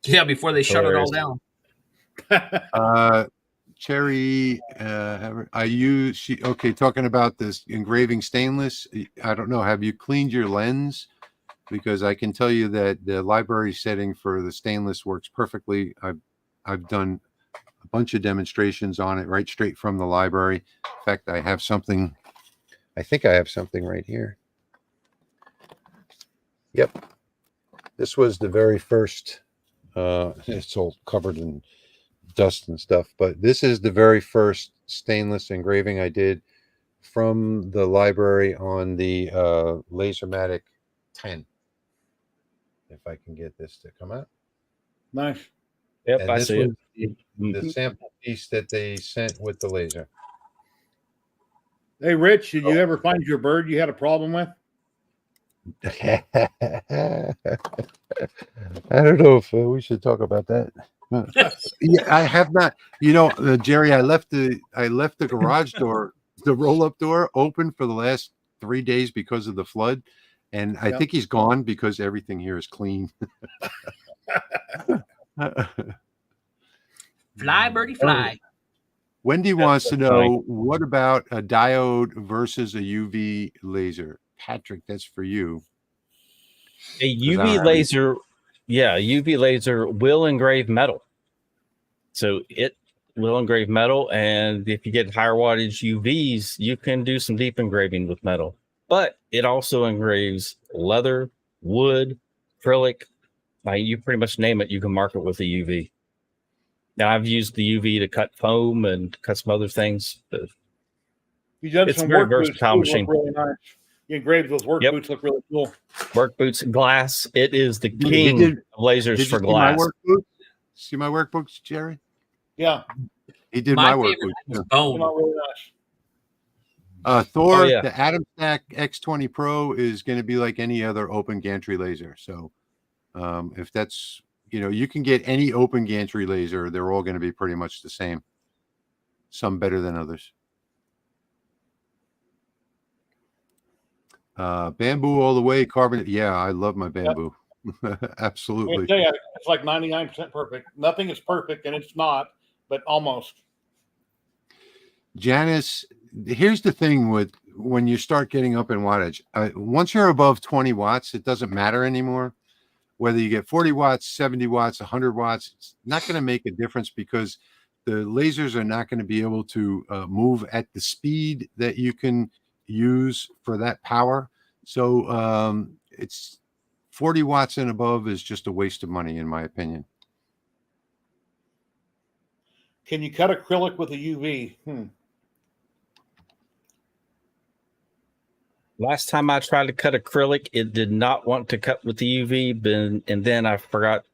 Speaker 4: Yeah, before they shut it all down.
Speaker 1: Cherry, talking about this engraving stainless. I don't know. Have you cleaned your lens? Because I can tell you that the library setting for the stainless works perfectly. I've done a bunch of demonstrations on it right straight from the library. In fact, I have something. I think I have something right here. Yep. This was the very first. It's all covered in dust and stuff, but this is the very first stainless engraving I did from the library on the Lasermatic 10. If I can get this to come out.
Speaker 2: Nice.
Speaker 3: Yep,
Speaker 1: And
Speaker 3: I
Speaker 1: this
Speaker 3: see
Speaker 1: was
Speaker 3: it.
Speaker 1: the sample piece that they sent with the laser.
Speaker 2: Hey, Rich, did you ever find your bird you had a problem with?
Speaker 1: I don't know if we should talk about that. Yeah, I have not. You know, Jerry, I left the garage door, the roll-up door, open for the last 3 days because of the flood, and I think he's gone because everything here is clean.
Speaker 4: Fly, birdie, fly.
Speaker 1: Wendy wants to know, what about a diode versus a UV laser? Patrick, that's for you.
Speaker 3: A UV laser, a UV laser will engrave metal. So it will engrave metal, and if you get higher wattage UVs, you can do some deep engraving with metal. But it also engraves leather, wood, acrylic. You pretty much name it, you can mark it with a UV. Now, I've used the UV to cut foam and cut some other things.
Speaker 2: It's
Speaker 3: a very versatile machine.
Speaker 2: Really nice. You engraved those work boots look really cool.
Speaker 3: Work boots and glass. It is the king of lasers for glass.
Speaker 1: See my work boots, Jerry?
Speaker 2: Yeah.
Speaker 1: He did my work boots.
Speaker 2: Really nice.
Speaker 1: Thor, the Atom Stack X20 Pro is going to be like any other open gantry laser. So if that's, you can get any open gantry laser. They're all going to be pretty much the same. Some better than others. Bamboo all the way, carbon. Yeah, I love my bamboo. Absolutely.
Speaker 2: I tell you, it's like 99% perfect. Nothing is perfect, and it's not, but almost.
Speaker 1: Janice, here's the thing with when you start getting up in wattage. Once you're above 20 watts, it doesn't matter anymore. Whether you get 40 watts, 70 watts, 100 watts, it's not going to make a difference because the lasers are not going to be able to move at the speed that you can use for that power. So it's 40 watts and above is just a waste of money, in my opinion.
Speaker 2: Can you cut acrylic with a UV?
Speaker 3: Last time I tried to cut acrylic, it did not want to cut with the UV, and then I forgot.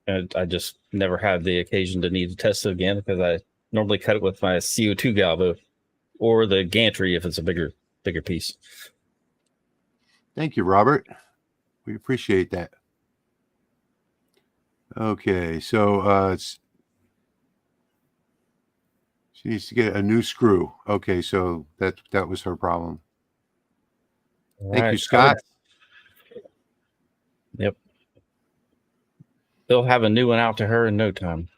Speaker 3: I just never had the occasion to need to test it again because I normally cut it with my CO2 galvo or the gantry if it's a bigger piece.
Speaker 1: Thank you, Robert. We appreciate that. Okay, so she needs to get a new screw. Okay, so that was her problem. Thank you, Scott.
Speaker 3: Yep. They'll have a new one out to her in no time.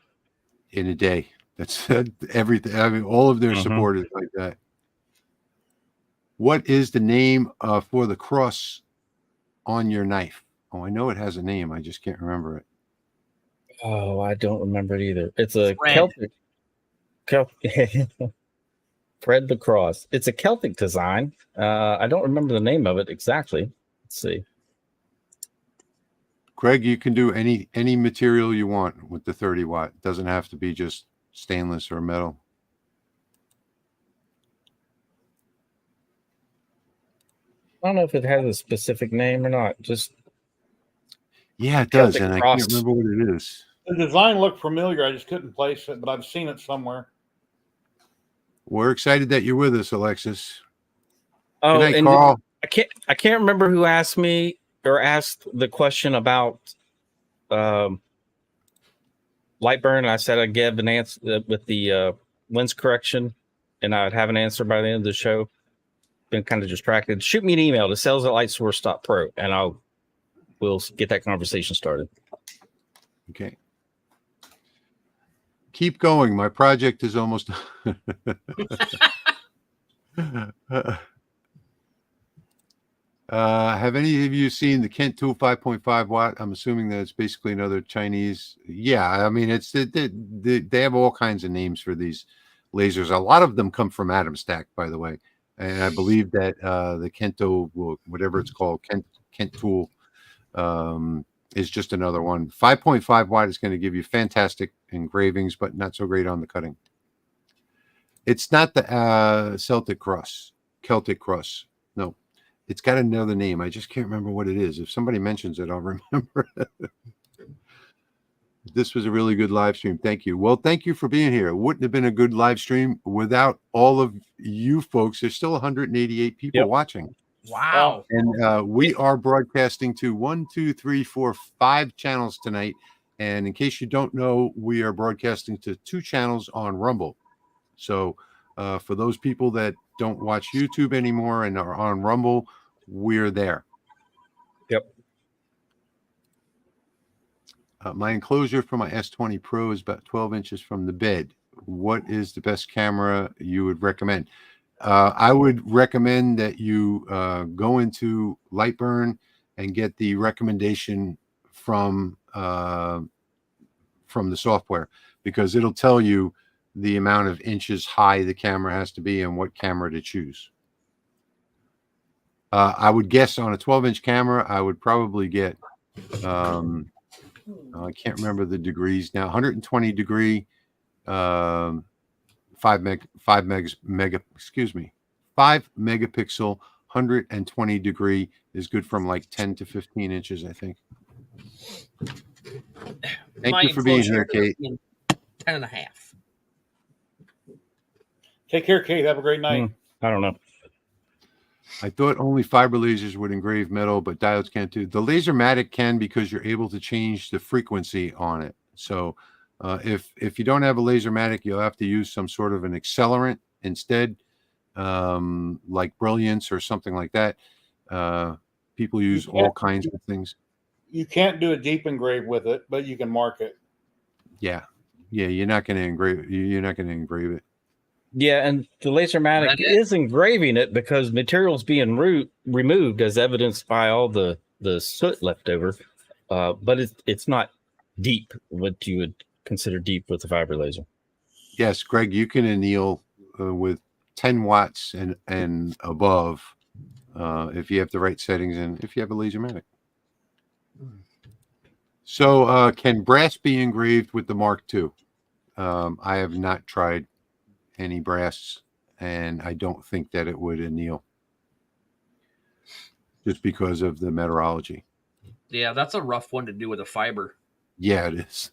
Speaker 1: In a day. That's everything. I mean, all of their support is like that. What is the name for the cross on your knife? Oh, I know it has a name. I just can't remember it.
Speaker 3: Oh, I don't remember it either. It's a
Speaker 4: Fred.
Speaker 3: Celtic. Fred the Cross. It's a Celtic design. I don't remember the name of it exactly. Let's see.
Speaker 1: Greg, you can do any material you want with the 30 watt. It doesn't have to be just stainless or metal.
Speaker 3: I don't know if it has a specific name or not. Just
Speaker 1: Yeah, it does,
Speaker 3: Celtic
Speaker 1: and I
Speaker 3: cross.
Speaker 1: can't remember what it is.
Speaker 2: The design looked familiar. I just couldn't place it, but I've seen it somewhere.
Speaker 1: We're excited that you're with us, Alexis.
Speaker 3: Oh,
Speaker 1: Good night,
Speaker 3: and
Speaker 1: Carl.
Speaker 3: I can't remember who asked me or asked the question about light burn. I said I'd give an answer with the lens correction, and I'd have an answer by the end of the show. Been kind of distracted. Shoot me an email to sales@lightsource.pro, and we'll get that conversation started.
Speaker 1: Okay. Keep going. My project is almost. Have any of you seen the Kent Tool 5.5 watt? I'm assuming that it's basically another Chinese. Yeah, I mean, they have all kinds of names for these lasers. A lot of them come from Atom Stack, by the way. And I believe that the Kento, whatever it's called, Kent Tool, is just another one. 5.5 watt is going to give you fantastic engravings, but not so great on the cutting. It's not the Celtic cross. No, it's got another name. I just can't remember what it is. If somebody mentions it, I'll remember it. This was a really good live stream. Thank you. Well, thank you for being here. It wouldn't have been a good live stream without all of you folks. There's still 188 people watching.
Speaker 4: Wow.
Speaker 1: And we are broadcasting to 1, 2, 3, 4, 5 channels tonight. And in case you don't know, we are broadcasting to 2 channels on Rumble. So for those people that don't watch YouTube anymore and are on Rumble, we're there.
Speaker 3: Yep.
Speaker 1: My enclosure for my S20 Pro is about 12 inches from the bed. What is the best camera you would recommend? I would recommend that you go into Lightburn and get the recommendation from the software, because it'll tell you the amount of inches high the camera has to be and what camera to choose. I would guess on a 12-inch camera, I would probably get, I can't remember the degrees now, 120 degree, 5 megapixel, 120 degree is good from like 10 to 15 inches, I think. Thank you for being here, Kate.
Speaker 4: 10.5.
Speaker 2: Take care, Kate. Have a great night.
Speaker 3: I don't know.
Speaker 1: I thought only fiber lasers would engrave metal, but diodes can't do. The Lasermatic can, because you're able to change the frequency on it. So if you don't have a Lasermatic, you'll have to use some sort of an accelerant instead, like Brilliance or something like that. People use all kinds of things.
Speaker 2: You can't do a deep engrave with it, but you can mark it.
Speaker 1: Yeah, you're not going to engrave. You're not going to engrave it.
Speaker 3: Yeah, and the Lasermatic is engraving it because material's being removed, as evidenced by all the soot left over. But it's not deep, what you would consider deep with a fiber laser.
Speaker 1: Yes, Greg, you can anneal with 10 watts and above if you have the right settings and if you have a Lasermatic. So can brass be engraved with the Mark II? I have not tried any brass, and I don't think that it would anneal, just because of the meteorology.
Speaker 4: Yeah, that's a rough one to do with a fiber.
Speaker 1: Yeah, it is.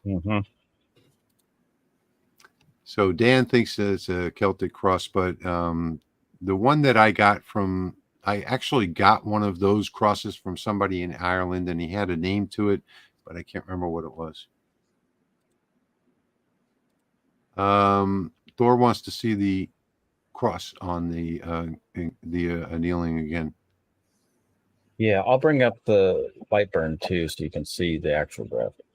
Speaker 3: Mm-hmm.
Speaker 1: So Dan thinks that it's a Celtic cross, but the one that I got from, I actually got one of those crosses from somebody in Ireland, and he had a name to it, but I can't remember what it was. Thor wants to see the cross on the annealing again.
Speaker 3: Yeah, I'll bring up the Lightburn too, so you can see the actual graphic.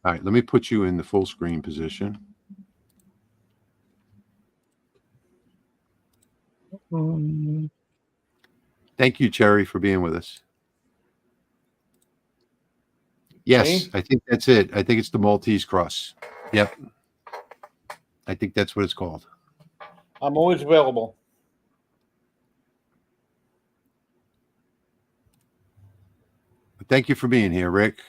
Speaker 1: All right, let me put you in the full screen position. Thank you, Cherry, for being with us. Yes,
Speaker 2: Me?
Speaker 1: I think that's it. I think it's the Maltese cross. Yep. I think that's what it's called.
Speaker 2: I'm always available.
Speaker 1: Thank you for being here, Rick.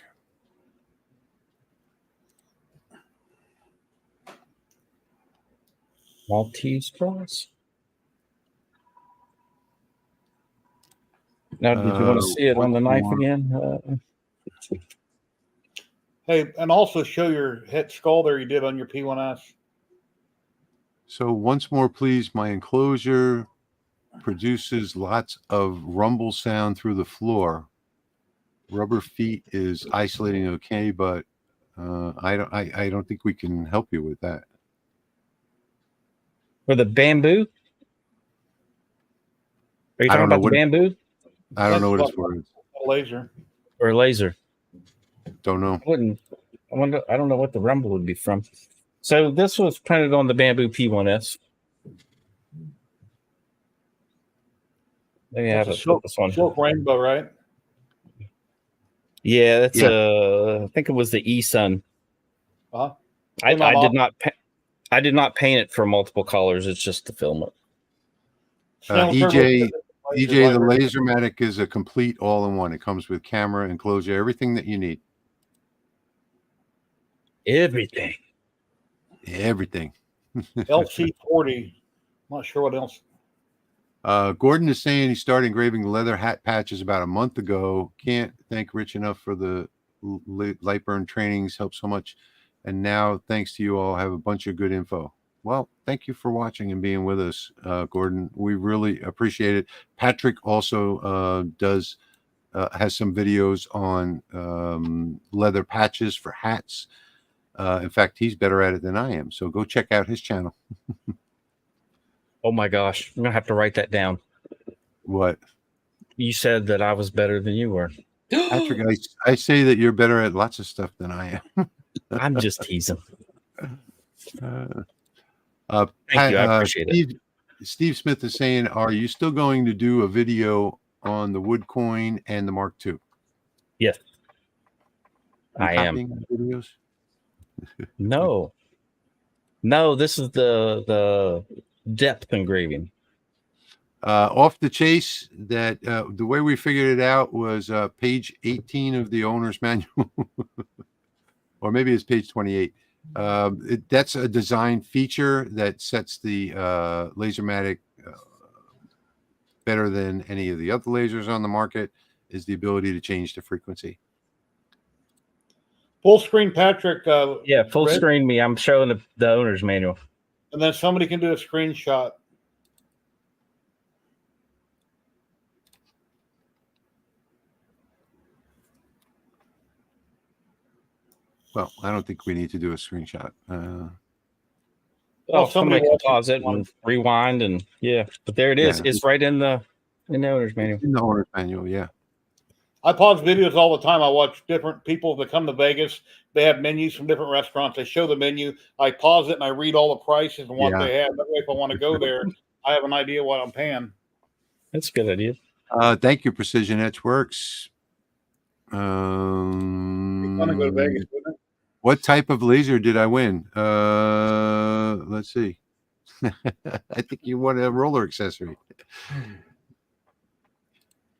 Speaker 5: Maltese cross. Now, did you want to see it on the knife again?
Speaker 2: Hey, and also show your head skull there you did on your P1S.
Speaker 1: So once more, please. My enclosure produces lots of rumble sound through the floor. Rubber feet is isolating okay, but I don't think we can help you with that.
Speaker 5: For the bamboo? Are you
Speaker 1: I
Speaker 5: talking
Speaker 1: don't know
Speaker 5: about the
Speaker 1: what
Speaker 5: bamboo
Speaker 1: I don't know what it's
Speaker 2: That's
Speaker 1: for.
Speaker 2: a laser.
Speaker 5: or laser?
Speaker 1: Don't know.
Speaker 5: I wonder. I don't know what the rumble would be from. So this was printed on the bamboo P1S. There you have
Speaker 2: That's
Speaker 5: it. This one.
Speaker 2: silk rainbow, right?
Speaker 5: Yeah, that's
Speaker 1: Yeah.
Speaker 5: I think it was the E-Sun.
Speaker 2: Uh-huh.
Speaker 5: I
Speaker 2: Came out
Speaker 5: did not. I did not paint it for multiple colors. It's just the filament.
Speaker 1: EJ, the
Speaker 2: library.
Speaker 1: Lasermatic is a complete all-in-one. It comes with camera, enclosure, everything that you need.
Speaker 5: Everything.
Speaker 1: Everything.
Speaker 2: LC40. Not sure what else.
Speaker 1: Gordon is saying he started engraving leather hat patches about a month ago. Can't thank Rich enough for the Lightburn trainings. Helped so much. And now, thanks to you all, have a bunch of good info. Well, thank you for watching and being with us, Gordon. We really appreciate it. Patrick also has some videos on leather patches for hats. In fact, he's better at it than I am. So go check out his channel.
Speaker 5: Oh my gosh, I'm gonna have to write that down.
Speaker 1: What?
Speaker 5: You said that I was better than you were.
Speaker 1: Patrick, I say that you're better at lots of stuff than I am.
Speaker 5: I'm just teasing.
Speaker 1: Thank
Speaker 5: you. I appreciate it.
Speaker 1: Steve Smith is saying, are you still going to do a video on the wood coin and the Mark II?
Speaker 5: Yes, I am.
Speaker 1: Videos?
Speaker 5: No, this is the depth engraving.
Speaker 1: Off the chase, that the way we figured it out was page 18 of the owner's manual, or maybe it's page 28. That's a design feature that sets the Lasermatic better than any of the other lasers on the market, is the ability to change the frequency.
Speaker 2: Full screen, Patrick.
Speaker 5: Yeah, full
Speaker 2: Red,
Speaker 5: screen me. I'm showing the owner's manual.
Speaker 2: and then somebody can do a screenshot.
Speaker 1: Well, I don't think we need to do a screenshot.
Speaker 5: Well, somebody can
Speaker 2: watching
Speaker 5: pause it and rewind, and yeah, but there it is.
Speaker 1: Yeah.
Speaker 5: It's right in the owner's manual.
Speaker 1: In the owner's manual, yeah.
Speaker 2: I pause videos all the time. I watch different people that come to Vegas. They have menus from different restaurants. They show the menu. I pause it and I read all the prices and what they have. That way, if I want to go there, I have an idea what I'm paying.
Speaker 5: That's a good idea.
Speaker 1: Thank you, Precision Etch Works.
Speaker 2: It's fun to go to Vegas, wouldn't it?
Speaker 1: What type of laser did I win? Let's see. I think you won a roller accessory.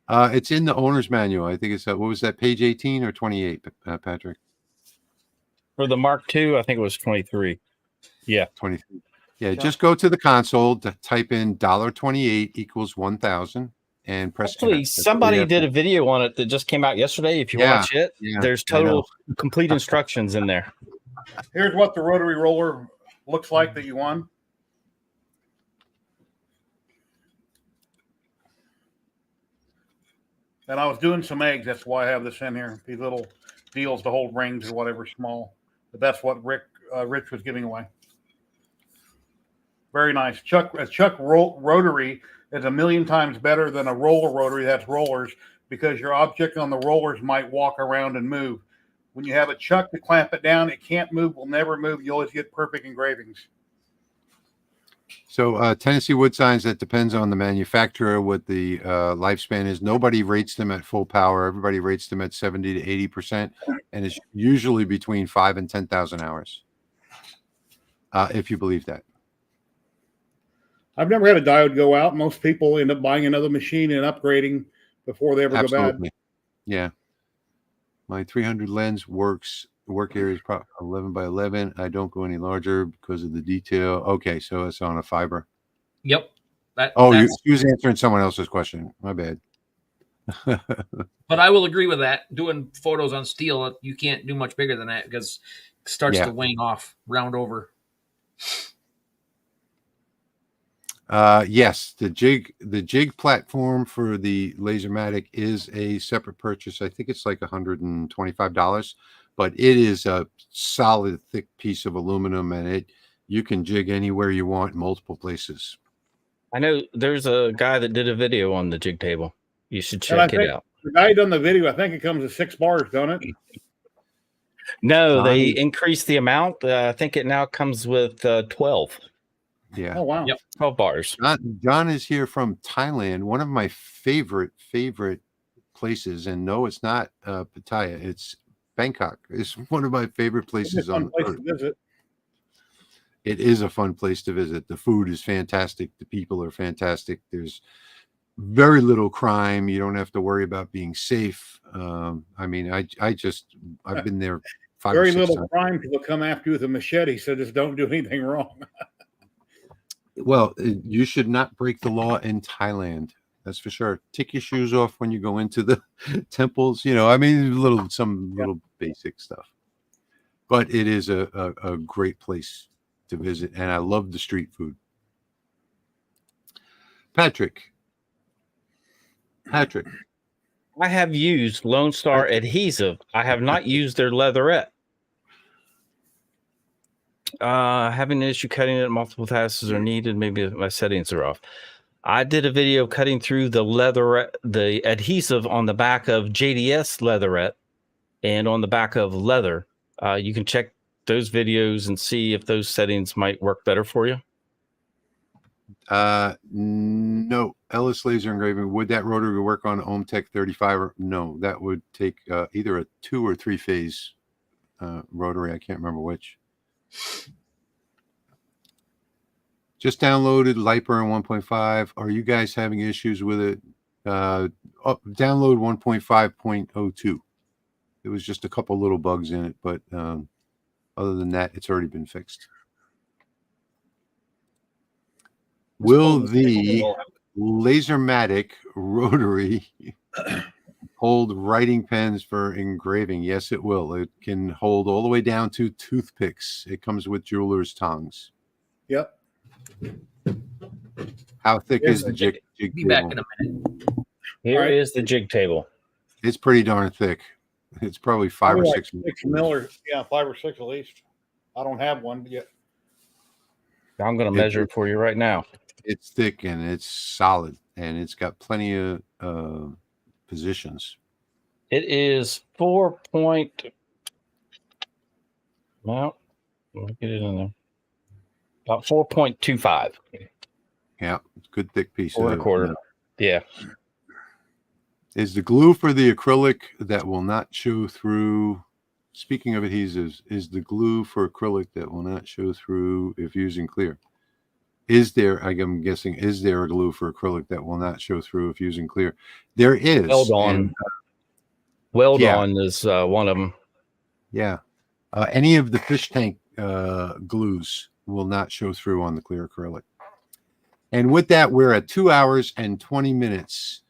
Speaker 1: It's in the owner's manual. I think it's what was that, page 18 or 28, Patrick?
Speaker 5: For the Mark II, I think it was 23. Yeah,
Speaker 1: 23. Yeah, just go to the console to type in $28 equals 1,000 and press.
Speaker 5: Actually, somebody did a video on it that just came out yesterday. If you watch it, there's total complete instructions in there.
Speaker 2: Here's what the rotary roller looks like that you won. And I was doing some eggs. That's why I have this in here. These little deals to hold rings or whatever small. But that's what Rich was giving away. Very nice. Chuck rotary is 1,000,000 times better than a roller rotary. That's rollers, because your object on the rollers might walk around and move. When you have a chuck to clamp it down, it can't move, will never move. You always get perfect engravings.
Speaker 1: So Tennessee wood signs, that depends on the manufacturer, what the lifespan is. Nobody rates them at full power. Everybody rates them at 70 to 80%, and it's usually between 5 and 10,000 hours, if you believe that.
Speaker 2: I've never had a diode go out. Most people end up buying another machine and upgrading before they ever go bad.
Speaker 1: Absolutely. Yeah. My 300 lens works. The work area is 11 by 11. I don't go any larger because of the detail. Okay, so it's on a fiber.
Speaker 4: Yep.
Speaker 1: She was answering someone else's question. My bad.
Speaker 4: But I will agree with that. Doing photos on steel, you can't do much bigger than that because it starts to wane off, round over.
Speaker 1: Yes, the jig platform for the Lasermatic is a separate purchase. I think it's like $125, but it is a solid, thick piece of aluminum, and you can jig anywhere you want, multiple places.
Speaker 3: I know there's a guy that did a video on the jig table. You should check it out.
Speaker 2: The guy done the video. I think it comes with 6 bars, don't it?
Speaker 3: No, they increased the amount. I think it now comes with 12.
Speaker 1: Yeah.
Speaker 2: Oh, wow.
Speaker 4: Yep.
Speaker 3: 12 bars.
Speaker 1: John is here from Thailand, one of my favorite places. And no, it's not Pattaya. It's Bangkok. It's one of my favorite places on earth.
Speaker 2: Visit.
Speaker 1: It is a fun place to visit. The food is fantastic. The people are fantastic. There's very little crime. You don't have to worry about being safe. I mean, I've been there 5 or 6
Speaker 2: Very little
Speaker 1: times.
Speaker 2: crime. People come after you with a machete, so just don't do anything wrong.
Speaker 1: Well, you should not break the law in Thailand. That's for sure. Take your shoes off when you go into the temples. I mean, some little basic stuff. But it is a great place to visit, and I love the street food. Patrick.
Speaker 3: I have used Lone Star adhesive. I have not used their leatherette. Having an issue cutting it, multiple passes are needed. Maybe my settings are off. I did a video cutting through the adhesive on the back of JDS leatherette and on the back of leather. You can check those videos and see if those settings might work better for you.
Speaker 1: No, Ellis laser engraving. Would that rotary work on OhmTech 35? Or no, that would take either a 2 or 3 phase rotary. I can't remember which. Just downloaded Liper in 1.5. Are you guys having issues with it? Download 1.5.02. There was just a couple little bugs in it, but other than that, it's already been fixed. Will the Lasermatic rotary hold writing pens for engraving? Yes, it will. It can hold all the way down to toothpicks. It comes with jeweler's tongs.
Speaker 2: Yep.
Speaker 1: How thick is the jig
Speaker 4: Be
Speaker 1: table?
Speaker 4: back in a minute.
Speaker 3: Here is the jig table.
Speaker 1: It's pretty darn thick. It's probably 5 or 6
Speaker 2: mil. Yeah, 5 or 6 at least. I don't have one yet.
Speaker 3: I'm going to measure it for you right now.
Speaker 1: It's thick and it's solid, and it's got plenty of positions.
Speaker 3: It is 4 point. Well, let me get it in there. About 4.25.
Speaker 1: Yeah, it's a good thick piece.
Speaker 3: 4.25. Yeah.
Speaker 1: Is the glue for the acrylic that will not show through? Speaking of adhesives, is the glue for acrylic that will not show through if using clear? Is there, I'm guessing, is there a glue for acrylic that will not show through if using clear? There is.
Speaker 3: Weld on is one of them.
Speaker 1: Yeah. Any of the fish tank glues will not show through on the clear acrylic. And with that, we're at 2 hours and 20 minutes.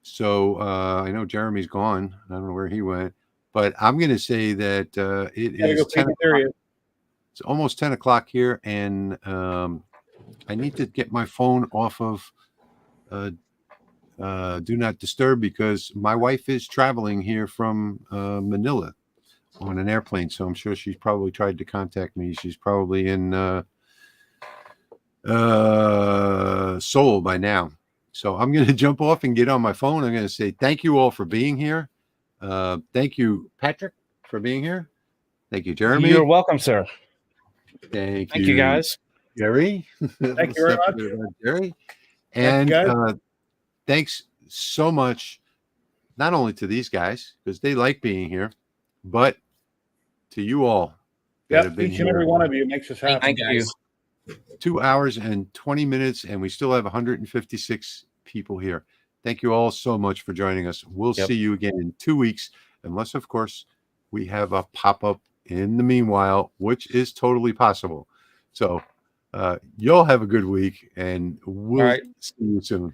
Speaker 1: So I know Jeremy's gone. I don't know where he went. But I'm going to say that it is 10 o'clock. It's almost 10 o'clock here, and I need to get my phone off of Do Not Disturb because my wife is traveling here from Manila on an airplane, so I'm sure she's probably tried to contact me. She's probably in Seoul by now. So I'm going to jump off and get on my phone. I'm going to say thank you all for being here. Thank you, Patrick, for being here. Thank you, Jeremy.
Speaker 3: You're welcome, sir.
Speaker 1: Thank
Speaker 3: you, guys.
Speaker 1: Jerry.
Speaker 2: Thank you very much.
Speaker 1: Jerry.
Speaker 2: Thank
Speaker 1: And
Speaker 2: you,
Speaker 1: thanks so much, not only to these guys, because they like being here, but to you all that have
Speaker 2: Yep,
Speaker 1: been
Speaker 2: each and
Speaker 1: here.
Speaker 2: every one of you makes us happy.
Speaker 5: Thank you.
Speaker 1: 2 hours and 20 minutes, and we still have 156 people here. Thank you all so much for joining us. We'll see you again in 2 weeks, unless, of course, we have a pop-up in the meanwhile, which is totally possible. So y'all have a good week, and we'll see you soon.